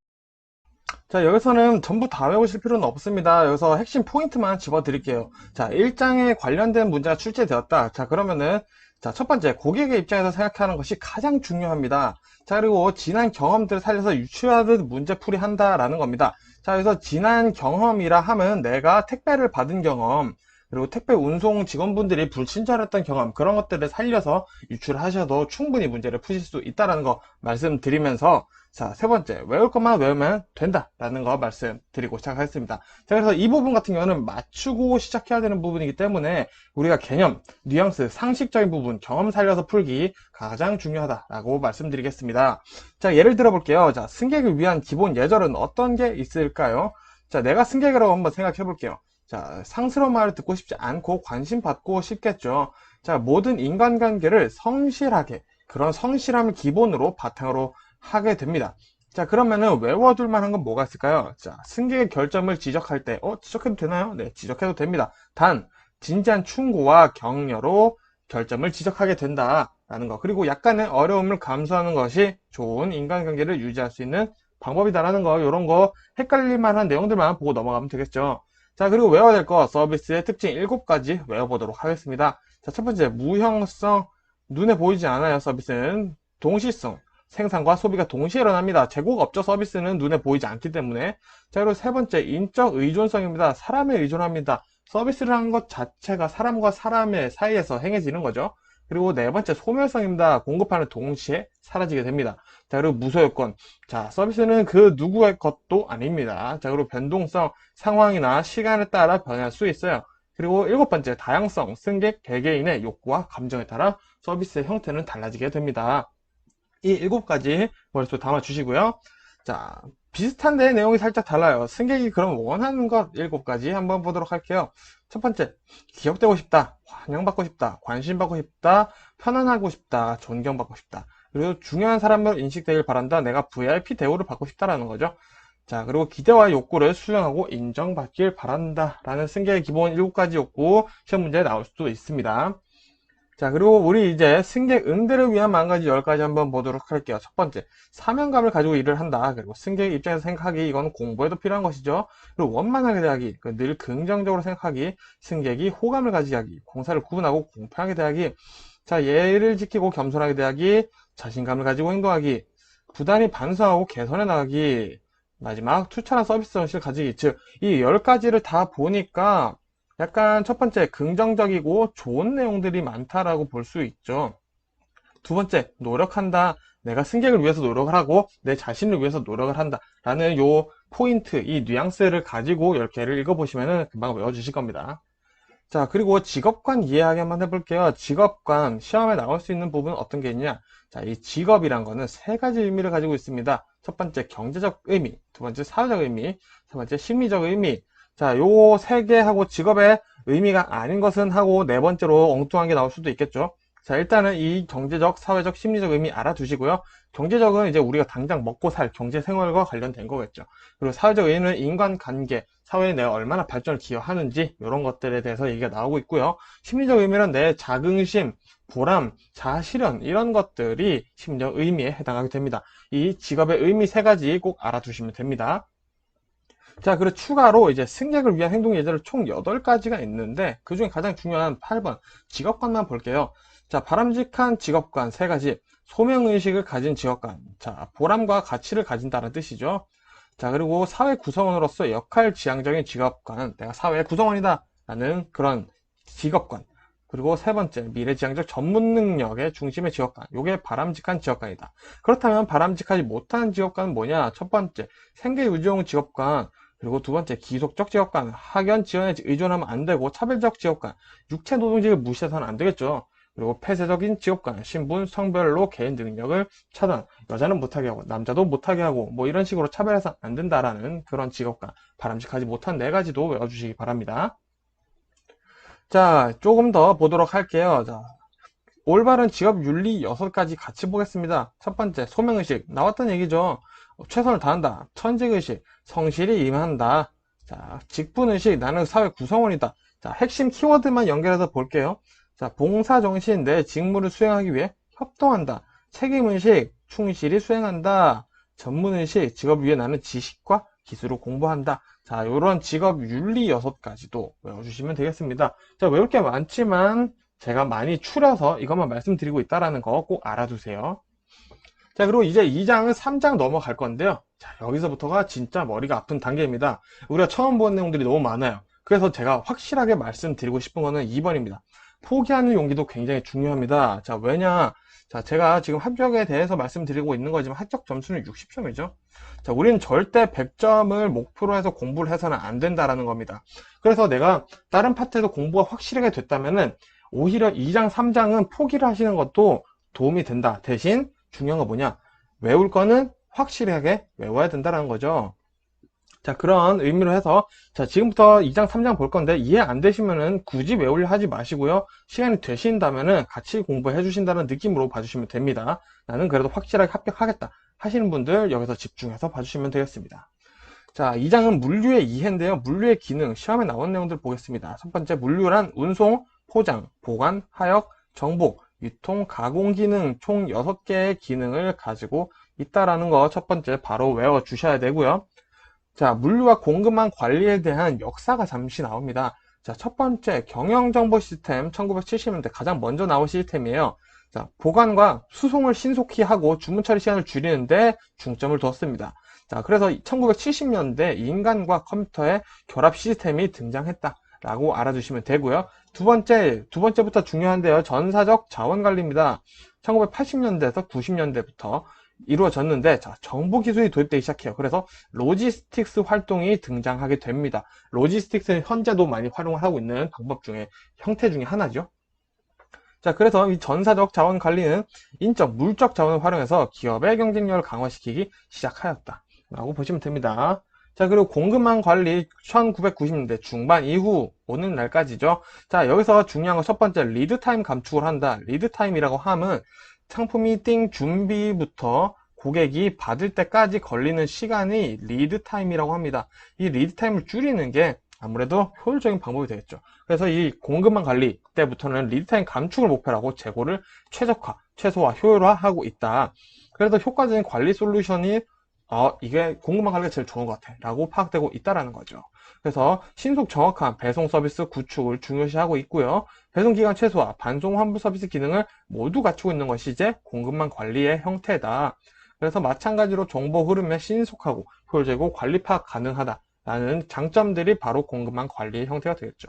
자, 여기서는 전부 다 외우실 필요는 없습니다. 여기서 핵심 포인트만 집어 드릴게요. 자, 1장에 관련된 문제가 출제되었다. 자, 그러면은, 자, 첫 번째, 고객의 입장에서 생각하는 것이 가장 중요합니다. 자, 그리고 지난 경험들을 살려서 유추하듯 문제풀이 한다라는 겁니다. 자, 그래서 지난 경험이라 하면 내가 택배를 받은 경험, 그리고 택배 운송 직원분들이 불친절했던 경험, 그런 것들을 살려서 유출하셔도 충분히 문제를 푸실 수 있다는 거 말씀드리면서, 자, 세 번째, 외울 것만 외우면 된다라는 거 말씀드리고 시작하겠습니다. 자, 그래서 이 부분 같은 경우는 맞추고 시작해야 되는 부분이기 때문에 우리가 개념, 뉘앙스, 상식적인 부분, 경험 살려서 풀기 가장 중요하다라고 말씀드리겠습니다. 자, 예를 들어 볼게요. 자, 승객을 위한 기본 예절은 어떤 게 있을까요? 자, 내가 승객이라고 한번 생각해 볼게요. 자, 상스러운 말을 듣고 싶지 않고 관심 받고 싶겠죠. 자, 모든 인간관계를 성실하게, 그런 성실함을 기본으로 바탕으로 하게 됩니다. 자, 그러면은 외워둘 만한 건 뭐가 있을까요? 자, 승객의 결점을 지적할 때, 지적해도 되나요? 네, 지적해도 됩니다. 단, 진지한 충고와 격려로 결점을 지적하게 된다라는 거. 그리고 약간의 어려움을 감수하는 것이 좋은 인간관계를 유지할 수 있는 방법이다라는 거. 이런 거 헷갈릴 만한 내용들만 보고 넘어가면 되겠죠. 자, 그리고 외워야 될 거, 서비스의 특징 7가지 외워보도록 하겠습니다. 자, 첫 번째, 무형성, 눈에 보이지 않아요. 서비스는 동시성, 생산과 소비가 동시에 일어납니다. 제공업적 서비스는 눈에 보이지 않기 때문에. 자, 그리고 세 번째, 인적 의존성입니다. 사람에 의존합니다. 서비스를 하는 것 자체가 사람과 사람의 사이에서 행해지는 거죠. 그리고 네 번째, 소멸성입니다. 공급하는 동시에 사라지게 됩니다. 자, 그리고 무소유권. 자, 서비스는 그 누구의 것도 아닙니다. 자, 그리고 변동성, 상황이나 시간에 따라 변할 수 있어요. 그리고 일곱 번째, 다양성, 승객, 개개인의 욕구와 감정에 따라 서비스의 형태는 달라지게 됩니다. 이 7가지 머릿속에 담아 주시고요. 자, 비슷한데 내용이 살짝 달라요. 승객이 그럼 원하는 것 7가지 한번 보도록 할게요. 첫 번째, 기억되고 싶다, 환영받고 싶다, 관심받고 싶다, 편안하고 싶다, 존경받고 싶다. 그리고 중요한 사람으로 인식되길 바란다. 내가 VIP 대우를 받고 싶다라는 거죠. 자, 그리고 기대와 욕구를 수령하고 인정받길 바란다. 라는 승객의 기본 7가지 욕구 시험 문제에 나올 수도 있습니다. 자, 그리고 우리 이제 승객 응대를 위한 만가지 10가지 한번 보도록 할게요. 첫 번째, 사명감을 가지고 일을 한다. 그리고 승객 입장에서 생각하기, 이건 공부에도 필요한 것이죠. 그리고 원만하게 대하기, 늘 긍정적으로 생각하기, 승객이 호감을 가지게 하기, 공사를 구분하고 공평하게 대하기, 자, 예의를 지키고 겸손하게 대하기, 자신감을 가지고 행동하기, 부단히 반성하고 개선해 나가기, 마지막 투철한 서비스 정신을 가지기. 즉, 이 10가지를 다 보니까 약간 첫 번째, 긍정적이고 좋은 내용들이 많다라고 볼 수 있죠. 두 번째, 노력한다. 내가 승객을 위해서 노력을 하고 내 자신을 위해서 노력을 한다. 라는 요 포인트, 이 뉘앙스를 가지고 10개를 읽어보시면 금방 외워주실 겁니다. 자, 그리고 직업관 이해하기 한번 해볼게요. 직업관, 시험에 나올 수 있는 부분은 어떤 게 있냐? 자, 이 직업이란 거는 3가지 의미를 가지고 있습니다. 첫 번째, 경제적 의미. 두 번째, 사회적 의미. 세 번째, 심리적 의미. 자, 요 3개하고 직업의 의미가 아닌 것은 하고 네 번째로 엉뚱한 게 나올 수도 있겠죠. 자, 일단은 이 경제적, 사회적, 심리적 의미 알아두시고요. 경제적은 이제 우리가 당장 먹고 살 경제 생활과 관련된 거겠죠. 그리고 사회적 의미는 인간관계, 사회에 내가 얼마나 발전을 기여하는지 이런 것들에 대해서 얘기가 나오고 있고요. 심리적 의미는 내 자긍심, 보람, 자아실현 이런 것들이 심리적 의미에 해당하게 됩니다. 이 직업의 의미 3가지 꼭 알아두시면 됩니다. 자, 그리고 추가로 이제 승객을 위한 행동 예제를 총 8가지가 있는데 그 중에 가장 중요한 8번 직업관만 볼게요. 자, 바람직한 직업관 3가지, 소명의식을 가진 직업관, 자, 보람과 가치를 가진다는 뜻이죠. 자, 그리고 사회 구성원으로서 역할 지향적인 직업관, 내가 사회의 구성원이다 라는 그런 직업관. 그리고 세 번째, 미래지향적 전문 능력의 중심의 직업관. 요게 바람직한 직업관이다. 그렇다면 바람직하지 못한 직업관은 뭐냐? 첫 번째, 생계 유지용 직업관. 그리고 두 번째, 기속적 직업관. 학연 지원에 의존하면 안 되고 차별적 직업관. 육체 노동직을 무시해서는 안 되겠죠. 그리고 폐쇄적인 직업관, 신분, 성별로 개인 능력을 차단, 여자는 못하게 하고 남자도 못하게 하고 뭐 이런 식으로 차별해서 안 된다라는 그런 직업관, 바람직하지 못한 4가지도 외워주시기 바랍니다. 자, 조금 더 보도록 할게요. 자, 올바른 직업 윤리 6가지 같이 보겠습니다. 첫 번째, 소명의식. 나왔던 얘기죠. 최선을 다한다. 천직의식. 성실히 임한다. 자, 직분의식. 나는 사회 구성원이다. 자, 핵심 키워드만 연결해서 볼게요. 자, 봉사정신. 내 직무를 수행하기 위해 협동한다. 책임의식. 충실히 수행한다. 전문의식. 직업 위해 나는 지식과 기술을 공부한다. 자, 이런 직업 윤리 6가지도 외워주시면 되겠습니다. 자, 외울 게 많지만 제가 많이 추려서 이것만 말씀드리고 있다는 거 꼭 알아두세요. 자, 그리고 이제 2장은 3장 넘어갈 건데요. 자, 여기서부터가 진짜 머리가 아픈 단계입니다. 우리가 처음 본 내용들이 너무 많아요. 그래서 제가 확실하게 말씀드리고 싶은 거는 2번입니다. 포기하는 용기도 굉장히 중요합니다. 자, 왜냐? 자, 제가 지금 합격에 대해서 말씀드리고 있는 거지만 합격 점수는 60점이죠. 자, 우리는 절대 100점을 목표로 해서 공부를 해서는 안 된다라는 겁니다. 그래서 내가 다른 파트에서 공부가 확실하게 됐다면은 오히려 2장, 3장은 포기를 하시는 것도 도움이 된다. 대신 중요한 거 뭐냐? 외울 거는 확실하게 외워야 된다는 거죠. 자, 그런 의미로 해서 자, 지금부터 2장, 3장 볼 건데 이해 안 되시면은 굳이 외우려 하지 마시고요. 시간이 되신다면은 같이 공부해 주신다는 느낌으로 봐주시면 됩니다. 나는 그래도 확실하게 합격하겠다 하시는 분들 여기서 집중해서 봐주시면 되겠습니다. 자, 2장은 물류의 이해인데요. 물류의 기능, 시험에 나온 내용들 보겠습니다. 첫 번째, 물류란 운송, 포장, 보관, 하역, 정복, 유통, 가공 기능 총 6개의 기능을 가지고 있다라는 거 첫 번째 바로 외워 주셔야 되고요. 자, 물류와 공급망 관리에 대한 역사가 잠시 나옵니다. 자, 첫 번째, 경영정보 시스템 1970년대 가장 먼저 나온 시스템이에요. 자, 보관과 수송을 신속히 하고 주문 처리 시간을 줄이는데 중점을 뒀습니다. 자, 그래서 1970년대 인간과 컴퓨터의 결합 시스템이 등장했다라고 알아두시면 되고요. 두 번째부터 중요한데요. 전사적 자원 관리입니다. 1980년대에서 90년대부터 이루어졌는데, 자, 정보 기술이 도입되기 시작해요. 그래서 로지스틱스 활동이 등장하게 됩니다. 로지스틱스는 현재도 많이 활용을 하고 있는 방법 중에 형태 중에 하나죠. 자, 그래서 이 전사적 자원 관리는 인적, 물적 자원을 활용해서 기업의 경쟁력을 강화시키기 시작하였다 라고 보시면 됩니다. 자, 그리고 공급망 관리 1990년대 중반 이후 오는 날까지죠. 자, 여기서 중요한 건 첫 번째, 리드타임 감축을 한다. 리드타임이라고 하면 상품이 띵 준비부터 고객이 받을 때까지 걸리는 시간이 리드타임이라고 합니다. 이 리드타임을 줄이는 게 아무래도 효율적인 방법이 되겠죠. 그래서 이 공급망 관리 때부터는 리드타임 감축을 목표로 하고 재고를 최적화, 최소화, 효율화하고 있다. 그래서 효과적인 관리 솔루션이 이게 공급망 관리가 제일 좋은 것 같아 라고 파악되고 있다라는 거죠. 그래서 신속 정확한 배송 서비스 구축을 중요시하고 있고요. 배송기간 최소화, 반송 환불 서비스 기능을 모두 갖추고 있는 것이 이제 공급망 관리의 형태다. 그래서 마찬가지로 정보 흐름에 신속하고 효율적이고 관리 파악 가능하다라는 장점들이 바로 공급망 관리의 형태가 되겠죠.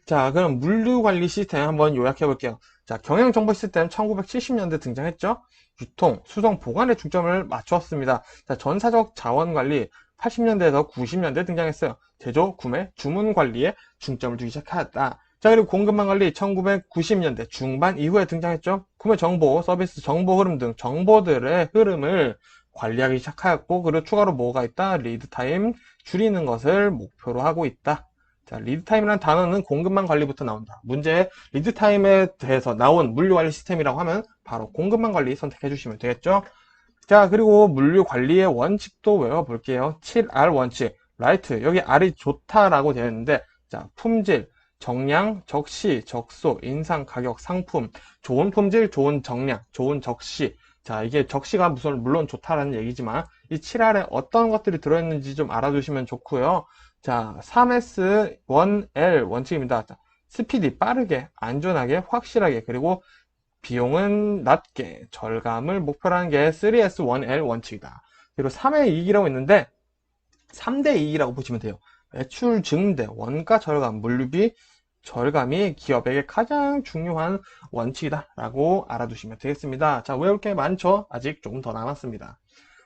자, 그럼 물류 관리 시스템 한번 요약해 볼게요. 자, 경영 정보 시스템 1970년대 등장했죠. 유통, 수송, 보관에 중점을 맞추었습니다. 자, 전사적 자원 관리 80년대에서 90년대 등장했어요. 제조, 구매, 주문 관리에 중점을 두기 시작하였다. 자, 그리고 공급망 관리 1990년대 중반 이후에 등장했죠. 구매 정보, 서비스 정보 흐름 등 정보들의 흐름을 관리하기 시작하였고, 그리고 추가로 뭐가 있다? 리드타임 줄이는 것을 목표로 하고 있다. 자, 리드타임이라는 단어는 공급망 관리부터 나온다. 문제 리드타임에 대해서 나온 물류 관리 시스템이라고 하면 바로 공급망 관리 선택해 주시면 되겠죠. 자, 그리고 물류 관리의 원칙도 외워볼게요. 7R 원칙. 라이트. 여기 R이 좋다라고 되어 있는데, 자, 품질, 정량, 적시, 적소, 인상, 가격, 상품, 좋은 품질, 좋은 정량, 좋은 적시. 자, 이게 적시가 물론 좋다라는 얘기지만, 이 7R에 어떤 것들이 들어있는지 좀 알아두시면 좋고요. 자, 3S, 1L 원칙입니다. 자, 스피디, 빠르게, 안전하게, 확실하게, 그리고 비용은 낮게, 절감을 목표로 하는 게 3S, 1L 원칙이다. 그리고 3의 이익이라고 있는데, 3대 이익이라고 보시면 돼요. 매출 증대, 원가 절감, 물류비 절감이 기업에게 가장 중요한 원칙이다 라고 알아두시면 되겠습니다. 자, 외울 게 많죠? 아직 조금 더 남았습니다.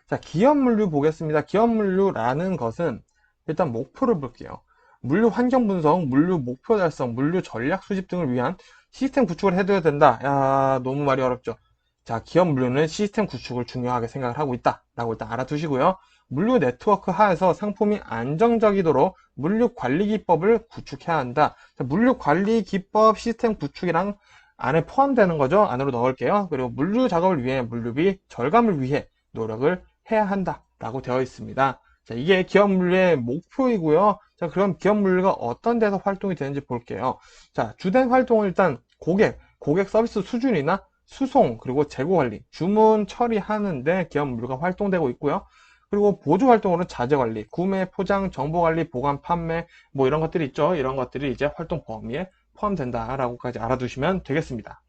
자, 기업 물류 보겠습니다. 기업 물류라는 것은 일단 목표를 볼게요. 물류 환경 분석, 물류 목표 달성, 물류 전략 수집 등을 위한 시스템 구축을 해둬야 된다. 야, 너무 말이 어렵죠. 자, 기업 물류는 시스템 구축을 중요하게 생각을 하고 있다 라고 일단 알아두시고요. 물류 네트워크 하에서 상품이 안정적이도록 물류 관리 기법을 구축해야 한다. 자, 물류 관리 기법 시스템 구축이랑 안에 포함되는 거죠. 안으로 넣을게요. 그리고 물류 작업을 위해 물류비 절감을 위해 노력을 해야 한다 라고 되어 있습니다. 자, 이게 기업 물류의 목표이고요. 자, 그럼 기업 물류가 어떤 데서 활동이 되는지 볼게요. 자, 주된 활동은 일단 고객 서비스 수준이나 수송, 그리고 재고 관리, 주문 처리하는데 기업 물류가 활동되고 있고요. 그리고 보조 활동으로는 자재 관리, 구매, 포장, 정보 관리, 보관, 판매, 뭐 이런 것들이 있죠. 이런 것들이 이제 활동 범위에 포함된다라고까지 알아두시면 되겠습니다.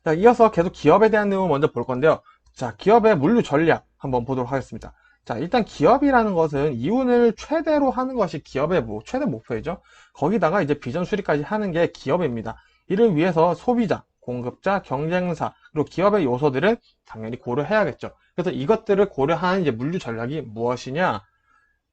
자, 이어서 계속 기업에 대한 내용을 먼저 볼 건데요. 자, 기업의 물류 전략 한번 보도록 하겠습니다. 자, 일단 기업이라는 것은 이윤을 최대로 하는 것이 기업의 최대 목표이죠. 거기다가 이제 비전 수립까지 하는 게 기업입니다. 이를 위해서 소비자, 공급자, 경쟁사, 그리고 기업의 요소들을 당연히 고려해야겠죠. 그래서 이것들을 고려한 이제 물류 전략이 무엇이냐?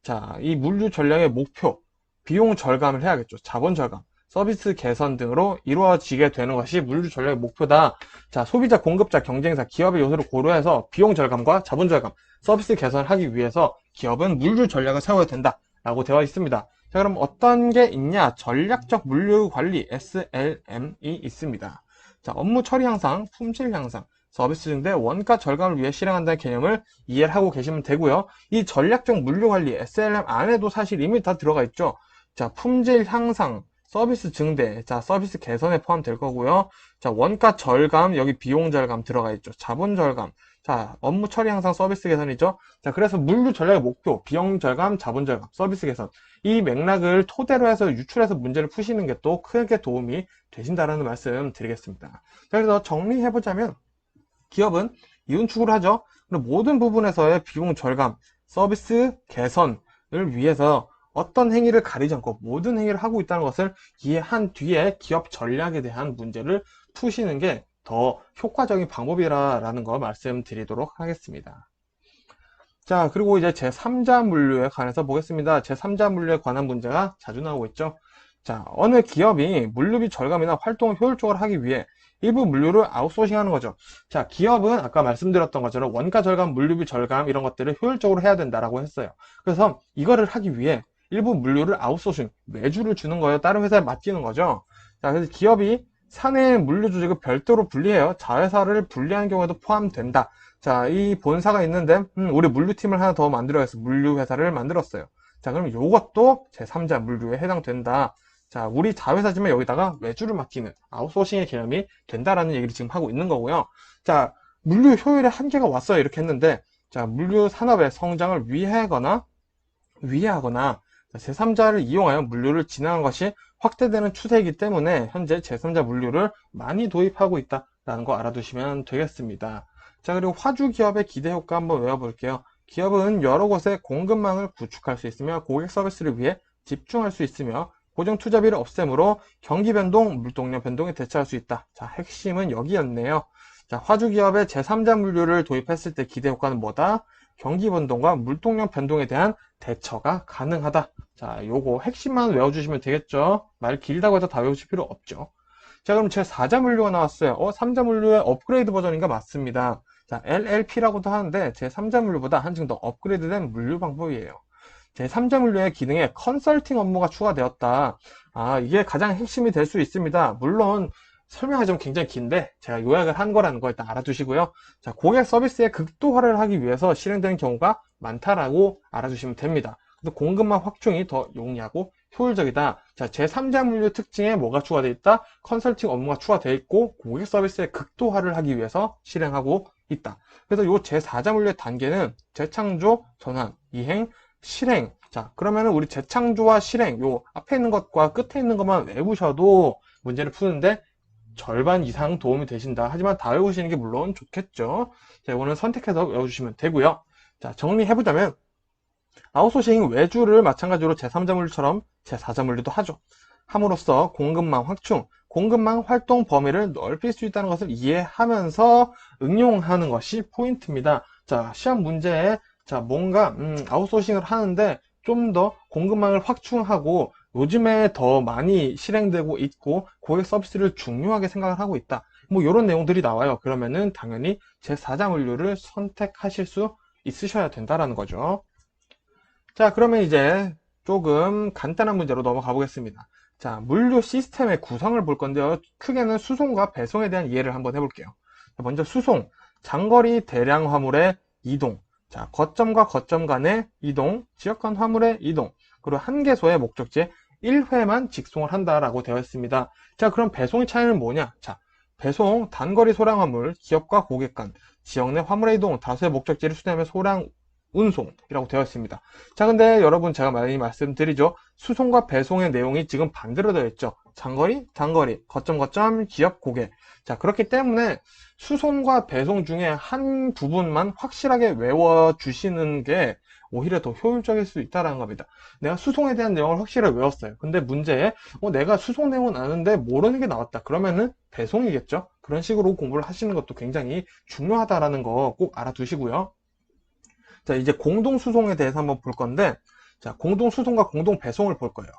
자, 이 물류 전략의 목표, 비용 절감을 해야겠죠. 자본 절감, 서비스 개선 등으로 이루어지게 되는 것이 물류 전략의 목표다. 자, 소비자, 공급자, 경쟁사, 기업의 요소를 고려해서 비용 절감과 자본 절감, 서비스 개선을 하기 위해서 기업은 물류 전략을 세워야 된다라고 되어 있습니다. 자, 그럼 어떤 게 있냐? 전략적 물류 관리 SLM이 있습니다. 자, 업무 처리 향상, 품질 향상, 서비스 증대, 원가 절감을 위해 실행한다는 개념을 이해를 하고 계시면 되고요. 이 전략적 물류 관리 SLM 안에도 사실 이미 다 들어가 있죠. 자, 품질 향상, 서비스 증대, 자, 서비스 개선에 포함될 거고요. 자, 원가 절감, 여기 비용 절감 들어가 있죠. 자본 절감, 자, 업무 처리 향상, 서비스 개선이죠. 자, 그래서 물류 전략의 목표, 비용 절감, 자본 절감, 서비스 개선. 이 맥락을 토대로 해서 유출해서 문제를 푸시는 게 또 크게 도움이 되신다라는 말씀 드리겠습니다. 자, 그래서 정리해보자면, 기업은 이윤 추구를 하죠. 그리고 모든 부분에서의 비용 절감, 서비스 개선을 위해서 어떤 행위를 가리지 않고 모든 행위를 하고 있다는 것을 이해한 뒤에 기업 전략에 대한 문제를 푸시는 게 더 효과적인 방법이라는 거 말씀드리도록 하겠습니다. 자, 그리고 이제 제3자 물류에 관해서 보겠습니다. 제3자 물류에 관한 문제가 자주 나오고 있죠. 자, 어느 기업이 물류비 절감이나 활동을 효율적으로 하기 위해 일부 물류를 아웃소싱하는 거죠. 자, 기업은 아까 말씀드렸던 것처럼 원가 절감, 물류비 절감 이런 것들을 효율적으로 해야 된다라고 했어요. 그래서 이거를 하기 위해 일부 물류를 아웃소싱, 외주를 주는 거예요. 다른 회사에 맡기는 거죠. 자, 그래서 기업이 사내 물류 조직을 별도로 분리해요. 자회사를 분리하는 경우에도 포함된다. 자, 이 본사가 있는데 우리 물류팀을 하나 더 만들어서 물류회사를 만들었어요. 자, 그럼 요것도 제3자 물류에 해당된다. 자, 우리 자회사지만 여기다가 외주를 맡기는 아웃소싱의 개념이 된다라는 얘기를 지금 하고 있는 거고요. 자, 물류 효율의 한계가 왔어요. 이렇게 했는데, 자, 물류 산업의 성장을 위해하거나 제3자를 이용하여 물류를 진행한 것이 확대되는 추세이기 때문에 현재 제3자 물류를 많이 도입하고 있다라는 거 알아두시면 되겠습니다. 자, 그리고 화주 기업의 기대 효과 한번 외워볼게요. 기업은 여러 곳에 공급망을 구축할 수 있으며 고객 서비스를 위해 집중할 수 있으며 고정 투자비를 없애므로 경기 변동, 물동량 변동에 대처할 수 있다. 자, 핵심은 여기였네요. 자, 화주 기업의 제3자 물류를 도입했을 때 기대 효과는 뭐다? 경기 변동과 물동량 변동에 대한 대처가 가능하다. 자, 요거 핵심만 외워주시면 되겠죠? 말 길다고 해서 다 외우실 필요 없죠. 자, 그럼 제4자 물류가 나왔어요. 3자 물류의 업그레이드 버전인가? 맞습니다. 자, LLP라고도 하는데 제3자 물류보다 한층 더 업그레이드된 물류 방법이에요. 제3자 물류의 기능에 컨설팅 업무가 추가되었다. 아, 이게 가장 핵심이 될 수 있습니다. 물론 설명하자면 굉장히 긴데 제가 요약을 한 거라는 거 일단 알아두시고요. 자, 고객 서비스의 극도화를 하기 위해서 실행되는 경우가 많다라고 알아주시면 됩니다. 그래서 공급망 확충이 더 용이하고 효율적이다. 자, 제3자 물류 특징에 뭐가 추가되어 있다? 컨설팅 업무가 추가되어 있고 고객 서비스의 극도화를 하기 위해서 실행하고 있다. 그래서 요 제4자 물류의 단계는 재창조, 전환, 이행, 실행. 자, 그러면은 우리 재창조와 실행, 요 앞에 있는 것과 끝에 있는 것만 외우셔도 문제를 푸는데 절반 이상 도움이 되신다. 하지만 다 외우시는 게 물론 좋겠죠. 자, 이거는 선택해서 외워주시면 되고요. 자, 정리해보자면 아웃소싱 외주를 마찬가지로 제3자 물류처럼 제4자 물류도 하죠. 함으로써 공급망 확충, 공급망 활동 범위를 넓힐 수 있다는 것을 이해하면서 응용하는 것이 포인트입니다. 자, 시험 문제에 자, 뭔가 아웃소싱을 하는데 좀 더 공급망을 확충하고 요즘에 더 많이 실행되고 있고 고객 서비스를 중요하게 생각을 하고 있다. 뭐 이런 내용들이 나와요. 그러면은 당연히 제4자 물류를 선택하실 수 있으셔야 된다라는 거죠. 자, 그러면 이제 조금 간단한 문제로 넘어가 보겠습니다. 자, 물류 시스템의 구성을 볼 건데요. 크게는 수송과 배송에 대한 이해를 한번 해볼게요. 자, 먼저 수송, 장거리 대량 화물의 이동, 자, 거점과 거점 간의 이동, 지역 간 화물의 이동, 그리고 한 개소의 목적지에 1회만 직송을 한다라고 되어 있습니다. 자, 그럼 배송의 차이는 뭐냐? 자, 배송, 단거리 소량 화물, 기업과 고객 간, 지역 내 화물의 이동, 다수의 목적지를 수행하며 소량 운송이라고 되어 있습니다. 자, 근데 여러분 제가 많이 말씀드리죠. 수송과 배송의 내용이 지금 반대로 되어 있죠. 장거리, 단거리, 거점, 거점, 기업, 고객. 자, 그렇기 때문에 수송과 배송 중에 한 부분만 확실하게 외워주시는 게 오히려 더 효율적일 수 있다는 겁니다. 내가 수송에 대한 내용을 확실하게 외웠어요. 근데 문제에 내가 수송 내용은 아는데 모르는 게 나왔다. 그러면은 배송이겠죠. 그런 식으로 공부를 하시는 것도 굉장히 중요하다라는 거 꼭 알아두시고요. 자, 이제 공동수송에 대해서 한번 볼 건데, 자, 공동수송과 공동배송을 볼 거예요.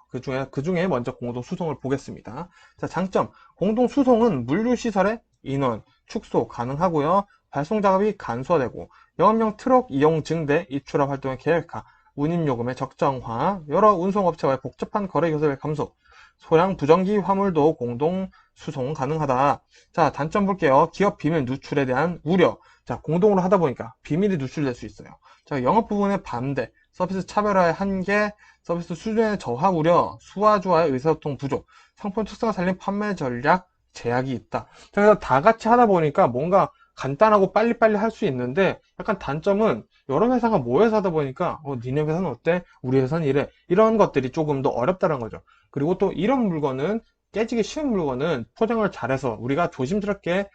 그 중에 먼저 공동수송을 보겠습니다. 자, 장점. 공동수송은 물류시설의 인원, 축소 가능하고요. 발송 작업이 간소화되고, 영업용 트럭 이용 증대, 입출하 활동의 계획화, 운임요금의 적정화, 여러 운송업체와의 복잡한 거래 요소의 감소, 소량 부정기 화물도 공동 수송 가능하다. 자, 단점 볼게요. 기업 비밀 누출에 대한 우려. 자, 공동으로 하다 보니까 비밀이 누출될 수 있어요. 자, 영업 부분의 반대, 서비스 차별화의 한계, 서비스 수준의 저하 우려, 수화주와의 의사소통 부족, 상품 특성을 살린 판매 전략 제약이 있다. 자, 그래서 다 같이 하다 보니까 뭔가 간단하고 빨리빨리 할 수 있는데 약간 단점은 여러 회사가 모여서 하다 보니까 니네 회사는 어때? 우리 회사는 이래. 이런 것들이 조금 더 어렵다는 거죠. 그리고 또 이런 물건은 깨지기 쉬운 물건은 포장을 잘해서 우리가 조심스럽게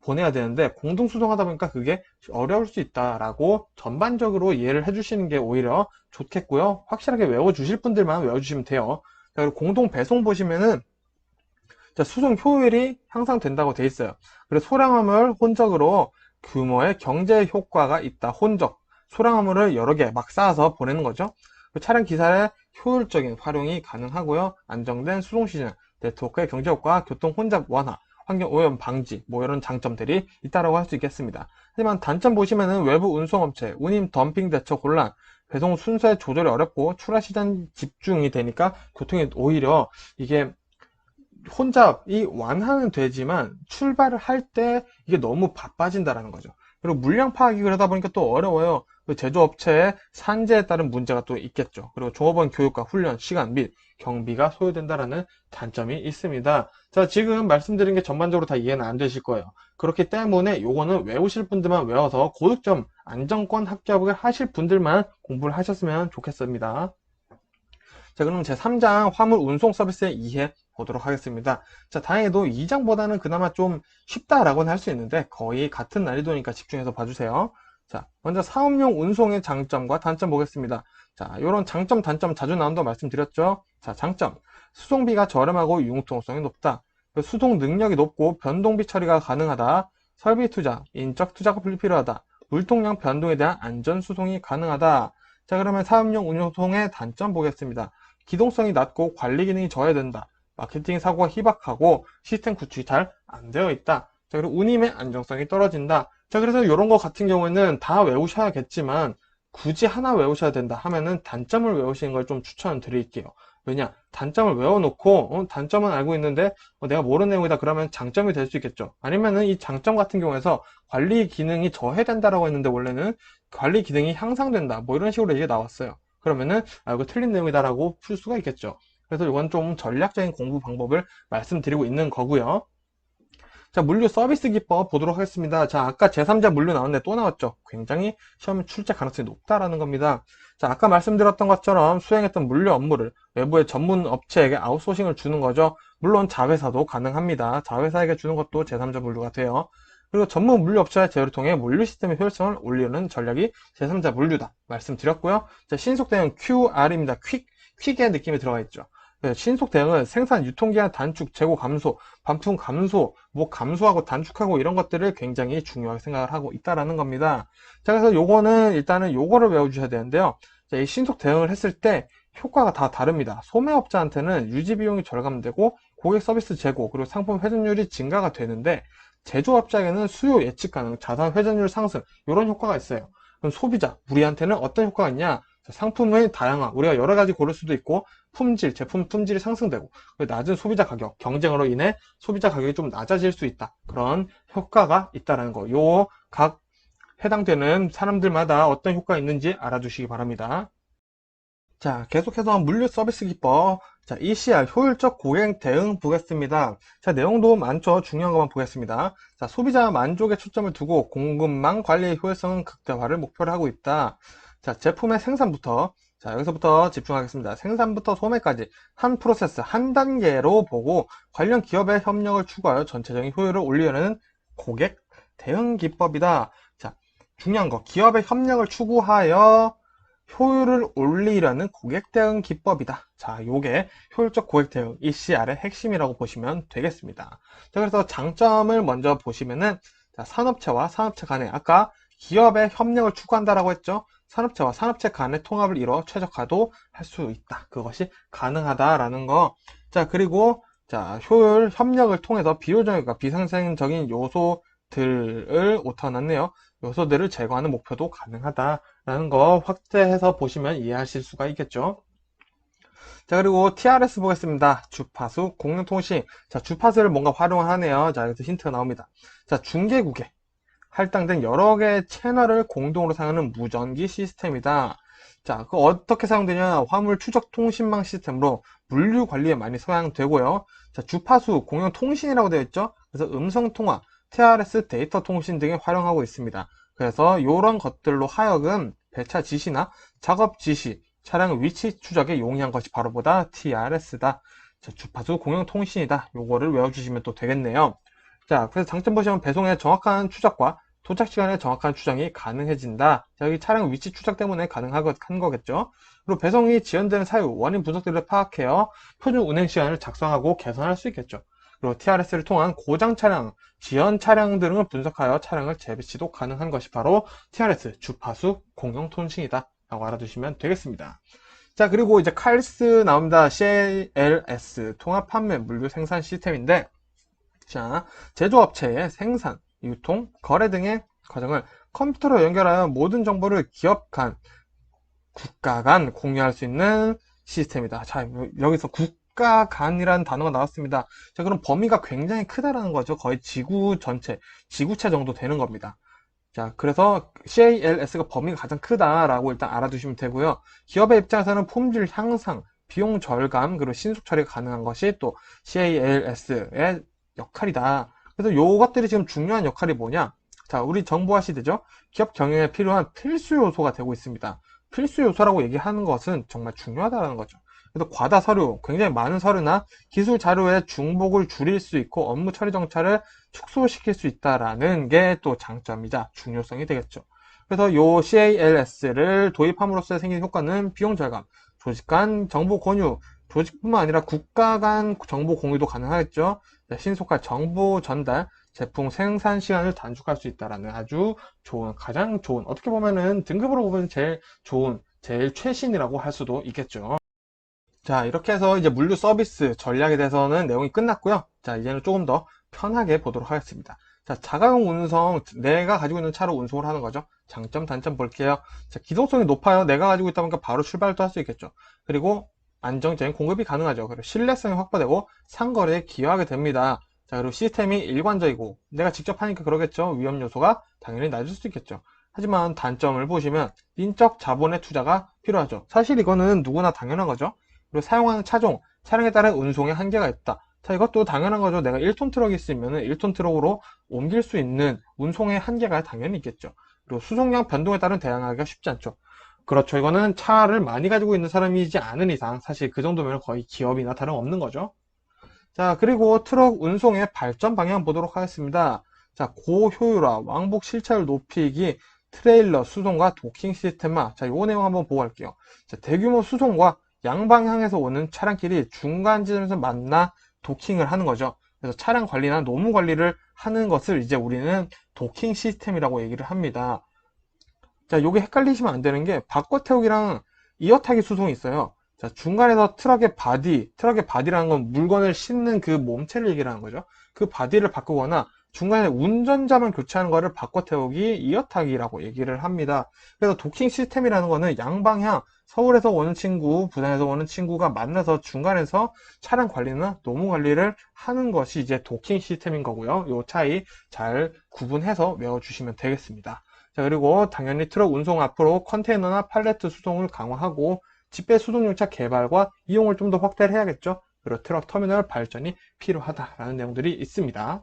보내야 되는데 공동수송하다 보니까 그게 어려울 수 있다라고 전반적으로 이해를 해주시는 게 오히려 좋겠고요. 확실하게 외워주실 분들만 외워주시면 돼요. 자, 그리고 공동배송 보시면은 자, 수송 효율이 향상된다고 돼 있어요. 그래서 소량화물 혼적으로 규모의 경제 효과가 있다. 혼적. 소량화물을 여러 개 막 쌓아서 보내는 거죠. 차량 기사의 효율적인 활용이 가능하고요. 안정된 수송 시즌, 네트워크의 경제 효과, 교통 혼잡 완화, 환경 오염 방지, 이런 장점들이 있다라고 할 수 있겠습니다. 하지만 단점 보시면은 외부 운송업체, 운임 덤핑 대처 곤란, 배송 순서 조절이 어렵고 출하 시장 집중이 되니까 교통이 오히려 이게 혼잡이 완화는 되지만 출발을 할 때 이게 너무 바빠진다라는 거죠. 그리고 물량 파악이 그러다 보니까 또 어려워요. 제조업체의 산재에 따른 문제가 또 있겠죠. 그리고 종업원 교육과 훈련 시간 및 경비가 소요된다라는 단점이 있습니다. 자, 지금 말씀드린 게 전반적으로 다 이해는 안 되실 거예요. 그렇기 때문에 요거는 외우실 분들만 외워서 고득점 안정권 합격을 하실 분들만 공부를 하셨으면 좋겠습니다. 자, 그럼 제3장 화물 운송 서비스의 이해 보도록 하겠습니다. 자, 다행히도 2장보다는 그나마 좀 쉽다라고는 할 수 있는데 거의 같은 난이도니까 집중해서 봐주세요. 자, 먼저 사업용 운송의 장점과 단점 보겠습니다. 자, 이런 장점, 단점 자주 나온다고 말씀드렸죠. 자, 장점. 수송비가 저렴하고 융통성이 높다. 수송 능력이 높고 변동비 처리가 가능하다. 설비 투자, 인적 투자가 불필요하다. 물통량 변동에 대한 안전 수송이 가능하다. 자, 그러면 사업용 운송의 단점 보겠습니다. 기동성이 낮고 관리 기능이 저해된다. 마케팅 사고가 희박하고 시스템 구축이 잘 안 되어 있다. 자, 그리고 운임의 안정성이 떨어진다. 자, 그래서 이런 거 같은 경우에는 다 외우셔야겠지만 굳이 하나 외우셔야 된다 하면은 단점을 외우시는 걸 좀 추천드릴게요. 왜냐? 단점을 외워놓고 단점은 알고 있는데 내가 모르는 내용이다 그러면 장점이 될 수 있겠죠. 아니면은 이 장점 같은 경우에서 관리 기능이 저해된다라고 했는데 원래는 관리 기능이 향상된다. 이런 식으로 이게 나왔어요. 그러면은 이거 틀린 내용이다라고 풀 수가 있겠죠. 그래서 이건 좀 전략적인 공부 방법을 말씀드리고 있는 거고요. 자, 물류 서비스 기법 보도록 하겠습니다. 자, 아까 제3자 물류 나왔는데 또 나왔죠. 굉장히 시험 출제 가능성이 높다라는 겁니다. 자, 아까 말씀드렸던 것처럼 수행했던 물류 업무를 외부의 전문 업체에게 아웃소싱을 주는 거죠. 물론 자회사도 가능합니다. 자회사에게 주는 것도 제3자 물류가 돼요. 그리고 전문 물류 업체와 제휴를 통해 물류 시스템의 효율성을 올리는 전략이 제3자 물류다. 말씀드렸고요. 자, 신속 대응 QR입니다. 퀵의 느낌이 들어가 있죠. 신속 대응은 생산 유통기한 단축, 재고 감소, 반품 감소, 감소하고 단축하고 이런 것들을 굉장히 중요하게 생각을 하고 있다라는 겁니다. 자, 그래서 요거는 일단은 요거를 외워주셔야 되는데요. 자, 이 신속 대응을 했을 때 효과가 다 다릅니다. 소매업자한테는 유지 비용이 절감되고 고객 서비스 제고 그리고 상품 회전율이 증가가 되는데 제조업자에게는 수요 예측 가능, 자산 회전율 상승 이런 효과가 있어요. 그럼 소비자, 우리한테는 어떤 효과가 있냐? 상품의 다양화, 우리가 여러 가지 고를 수도 있고 품질, 제품 품질이 상승되고 낮은 소비자 가격, 경쟁으로 인해 소비자 가격이 좀 낮아질 수 있다. 그런 효과가 있다는 거. 요 각 해당되는 사람들마다 어떤 효과가 있는지 알아두시기 바랍니다. 자, 계속해서 물류 서비스 기법. 자, ECR, 효율적 고객 대응 보겠습니다. 자, 내용도 많죠. 중요한 것만 보겠습니다. 자, 소비자 만족에 초점을 두고 공급망 관리의 효율성 극대화를 목표로 하고 있다. 자, 제품의 생산부터, 자, 여기서부터 집중하겠습니다. 생산부터 소매까지 한 프로세스, 한 단계로 보고 관련 기업의 협력을 추구하여 전체적인 효율을 올리려는 고객 대응 기법이다. 자, 중요한 거, 기업의 협력을 추구하여 효율을 올리려는 고객 대응 기법이다. 자, 요게 효율적 고객 대응, ECR의 핵심이라고 보시면 되겠습니다. 자, 그래서 장점을 먼저 보시면은, 자, 산업체와 산업체 간에, 아까 기업의 협력을 추구한다라고 했죠? 산업체와 산업체 간의 통합을 이뤄 최적화도 할 수 있다. 그것이 가능하다라는 거. 자, 그리고, 자, 효율 협력을 통해서 비효율적과 비상생적인 요소들을 오타났네요. 요소들을 제거하는 목표도 가능하다라는 거 확대해서 보시면 이해하실 수가 있겠죠. 자, 그리고 TRS 보겠습니다. 주파수 공룡통신. 자, 주파수를 뭔가 활용을 하네요. 자, 여기서 힌트가 나옵니다. 자, 중계국에 할당된 여러 개의 채널을 공동으로 사용하는 무전기 시스템이다. 자, 그 어떻게 사용되냐? 화물 추적 통신망 시스템으로 물류 관리에 많이 사용되고요. 자, 주파수 공용 통신이라고 되어 있죠? 그래서 음성 통화, TRS 데이터 통신 등에 활용하고 있습니다. 그래서 이런 것들로 하여금 배차 지시나 작업 지시, 차량 위치 추적에 용이한 것이 바로 보다 TRS다. 자, 주파수 공용 통신이다. 요거를 외워주시면 또 되겠네요. 자, 그래서 장점 보시면 배송의 정확한 추적과 도착 시간의 정확한 추정이 가능해진다. 자, 여기 차량 위치 추적 때문에 가능한 거겠죠. 그리고 배송이 지연되는 사유, 원인 분석들을 파악해요. 표준 운행 시간을 작성하고 개선할 수 있겠죠. 그리고 TRS를 통한 고장 차량, 지연 차량 등을 분석하여 차량을 재배치도 가능한 것이 바로 TRS, 주파수 공용 통신이다 라고 알아두시면 되겠습니다. 자, 그리고 이제 칼스 나옵니다. CLS, 통합 판매 물류 생산 시스템인데, 자, 제조업체의 생산, 유통, 거래 등의 과정을 컴퓨터로 연결하여 모든 정보를 기업 간, 국가 간 공유할 수 있는 시스템이다. 자, 여기서 국가 간이라는 단어가 나왔습니다. 자, 그럼 범위가 굉장히 크다라는 거죠. 거의 지구 전체, 지구체 정도 되는 겁니다. 자, 그래서 CALS가 범위가 가장 크다라고 일단 알아두시면 되고요. 기업의 입장에서는 품질 향상, 비용 절감, 그리고 신속 처리가 가능한 것이 또 CALS의 역할이다. 그래서 요것들이 지금 중요한 역할이 뭐냐? 자, 우리 정보화 시대죠. 기업 경영에 필요한 필수 요소가 되고 있습니다. 필수 요소라고 얘기하는 것은 정말 중요하다는 거죠. 그래서 과다 서류, 굉장히 많은 서류나 기술 자료의 중복을 줄일 수 있고 업무 처리 정찰을 축소시킬 수 있다라는 게 또 장점이자 중요성이 되겠죠. 그래서 요 CALS를 도입함으로써 생긴 효과는 비용 절감, 조직 간 정보 공유, 조직뿐만 아니라 국가 간 정보 공유도 가능하겠죠. 신속한 정보 전달, 제품 생산 시간을 단축할 수 있다라는 아주 좋은, 가장 좋은, 어떻게 보면은 등급으로 보면 제일 좋은, 제일 최신이라고 할 수도 있겠죠. 자, 이렇게 해서 이제 물류 서비스 전략에 대해서는 내용이 끝났고요. 자, 이제는 조금 더 편하게 보도록 하겠습니다. 자, 자가용 운송, 내가 가지고 있는 차로 운송을 하는 거죠. 장점, 단점 볼게요. 자, 기동성이 높아요. 내가 가지고 있다 보니까 바로 출발도 할 수 있겠죠. 그리고 안정적인 공급이 가능하죠. 그리고 신뢰성이 확보되고 상거래에 기여하게 됩니다. 자, 그리고 시스템이 일관적이고 내가 직접 하니까 그러겠죠. 위험 요소가 당연히 낮을 수 있겠죠. 하지만 단점을 보시면 인적 자본의 투자가 필요하죠. 사실 이거는 누구나 당연한 거죠. 그리고 사용하는 차종, 차량에 따른 운송의 한계가 있다. 자, 이것도 당연한 거죠. 내가 1톤 트럭이 있으면 1톤 트럭으로 옮길 수 있는 운송의 한계가 당연히 있겠죠. 그리고 수송량 변동에 따른 대응하기가 쉽지 않죠. 그렇죠. 이거는 차를 많이 가지고 있는 사람이지 않은 이상 사실 그 정도면 거의 기업이나 다름없는 거죠. 자, 그리고 트럭 운송의 발전 방향 보도록 하겠습니다. 자, 고효율화, 왕복 실차율 높이기, 트레일러 수송과 도킹 시스템화. 자, 요 내용 한번 보고 갈게요. 자, 대규모 수송과 양방향에서 오는 차량끼리 중간 지점에서 만나 도킹을 하는 거죠. 그래서 차량 관리나 노무 관리를 하는 것을 이제 우리는 도킹 시스템이라고 얘기를 합니다. 자, 요게 헷갈리시면 안 되는 게 바꿔 태우기랑 이어 타기 수송이 있어요. 자, 중간에서 트럭의 바디라는 건 물건을 싣는 그 몸체를 얘기를 하는 거죠. 그 바디를 바꾸거나 중간에 운전자만 교체하는 거를 바꿔 태우기, 이어 타기라고 얘기를 합니다. 그래서 도킹 시스템이라는 거는 양방향, 서울에서 오는 친구, 부산에서 오는 친구가 만나서 중간에서 차량 관리나 노무 관리를 하는 것이 이제 도킹 시스템인 거고요. 요 차이 잘 구분해서 외워주시면 되겠습니다. 자, 그리고 당연히 트럭 운송 앞으로 컨테이너나 팔레트 수송을 강화하고 집배 수송용차 개발과 이용을 좀 더 확대를 해야겠죠. 그리고 트럭 터미널 발전이 필요하다라는 내용들이 있습니다.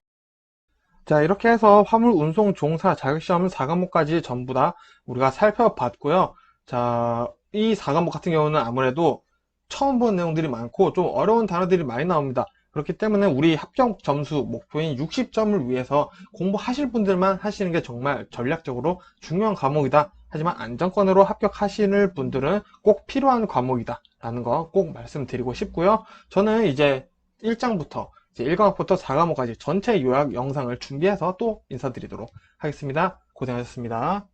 자, 이렇게 해서 화물 운송 종사 자격시험 4과목까지 전부 다 우리가 살펴봤고요. 자, 이 4과목 같은 경우는 아무래도 처음 본 내용들이 많고 좀 어려운 단어들이 많이 나옵니다. 그렇기 때문에 우리 합격 점수 목표인 60점을 위해서 공부하실 분들만 하시는 게 정말 전략적으로 중요한 과목이다. 하지만 안정권으로 합격하시는 분들은 꼭 필요한 과목이다 라는 거 꼭 말씀드리고 싶고요. 저는 이제 1장부터 1과목부터 4과목까지 전체 요약 영상을 준비해서 또 인사드리도록 하겠습니다. 고생하셨습니다.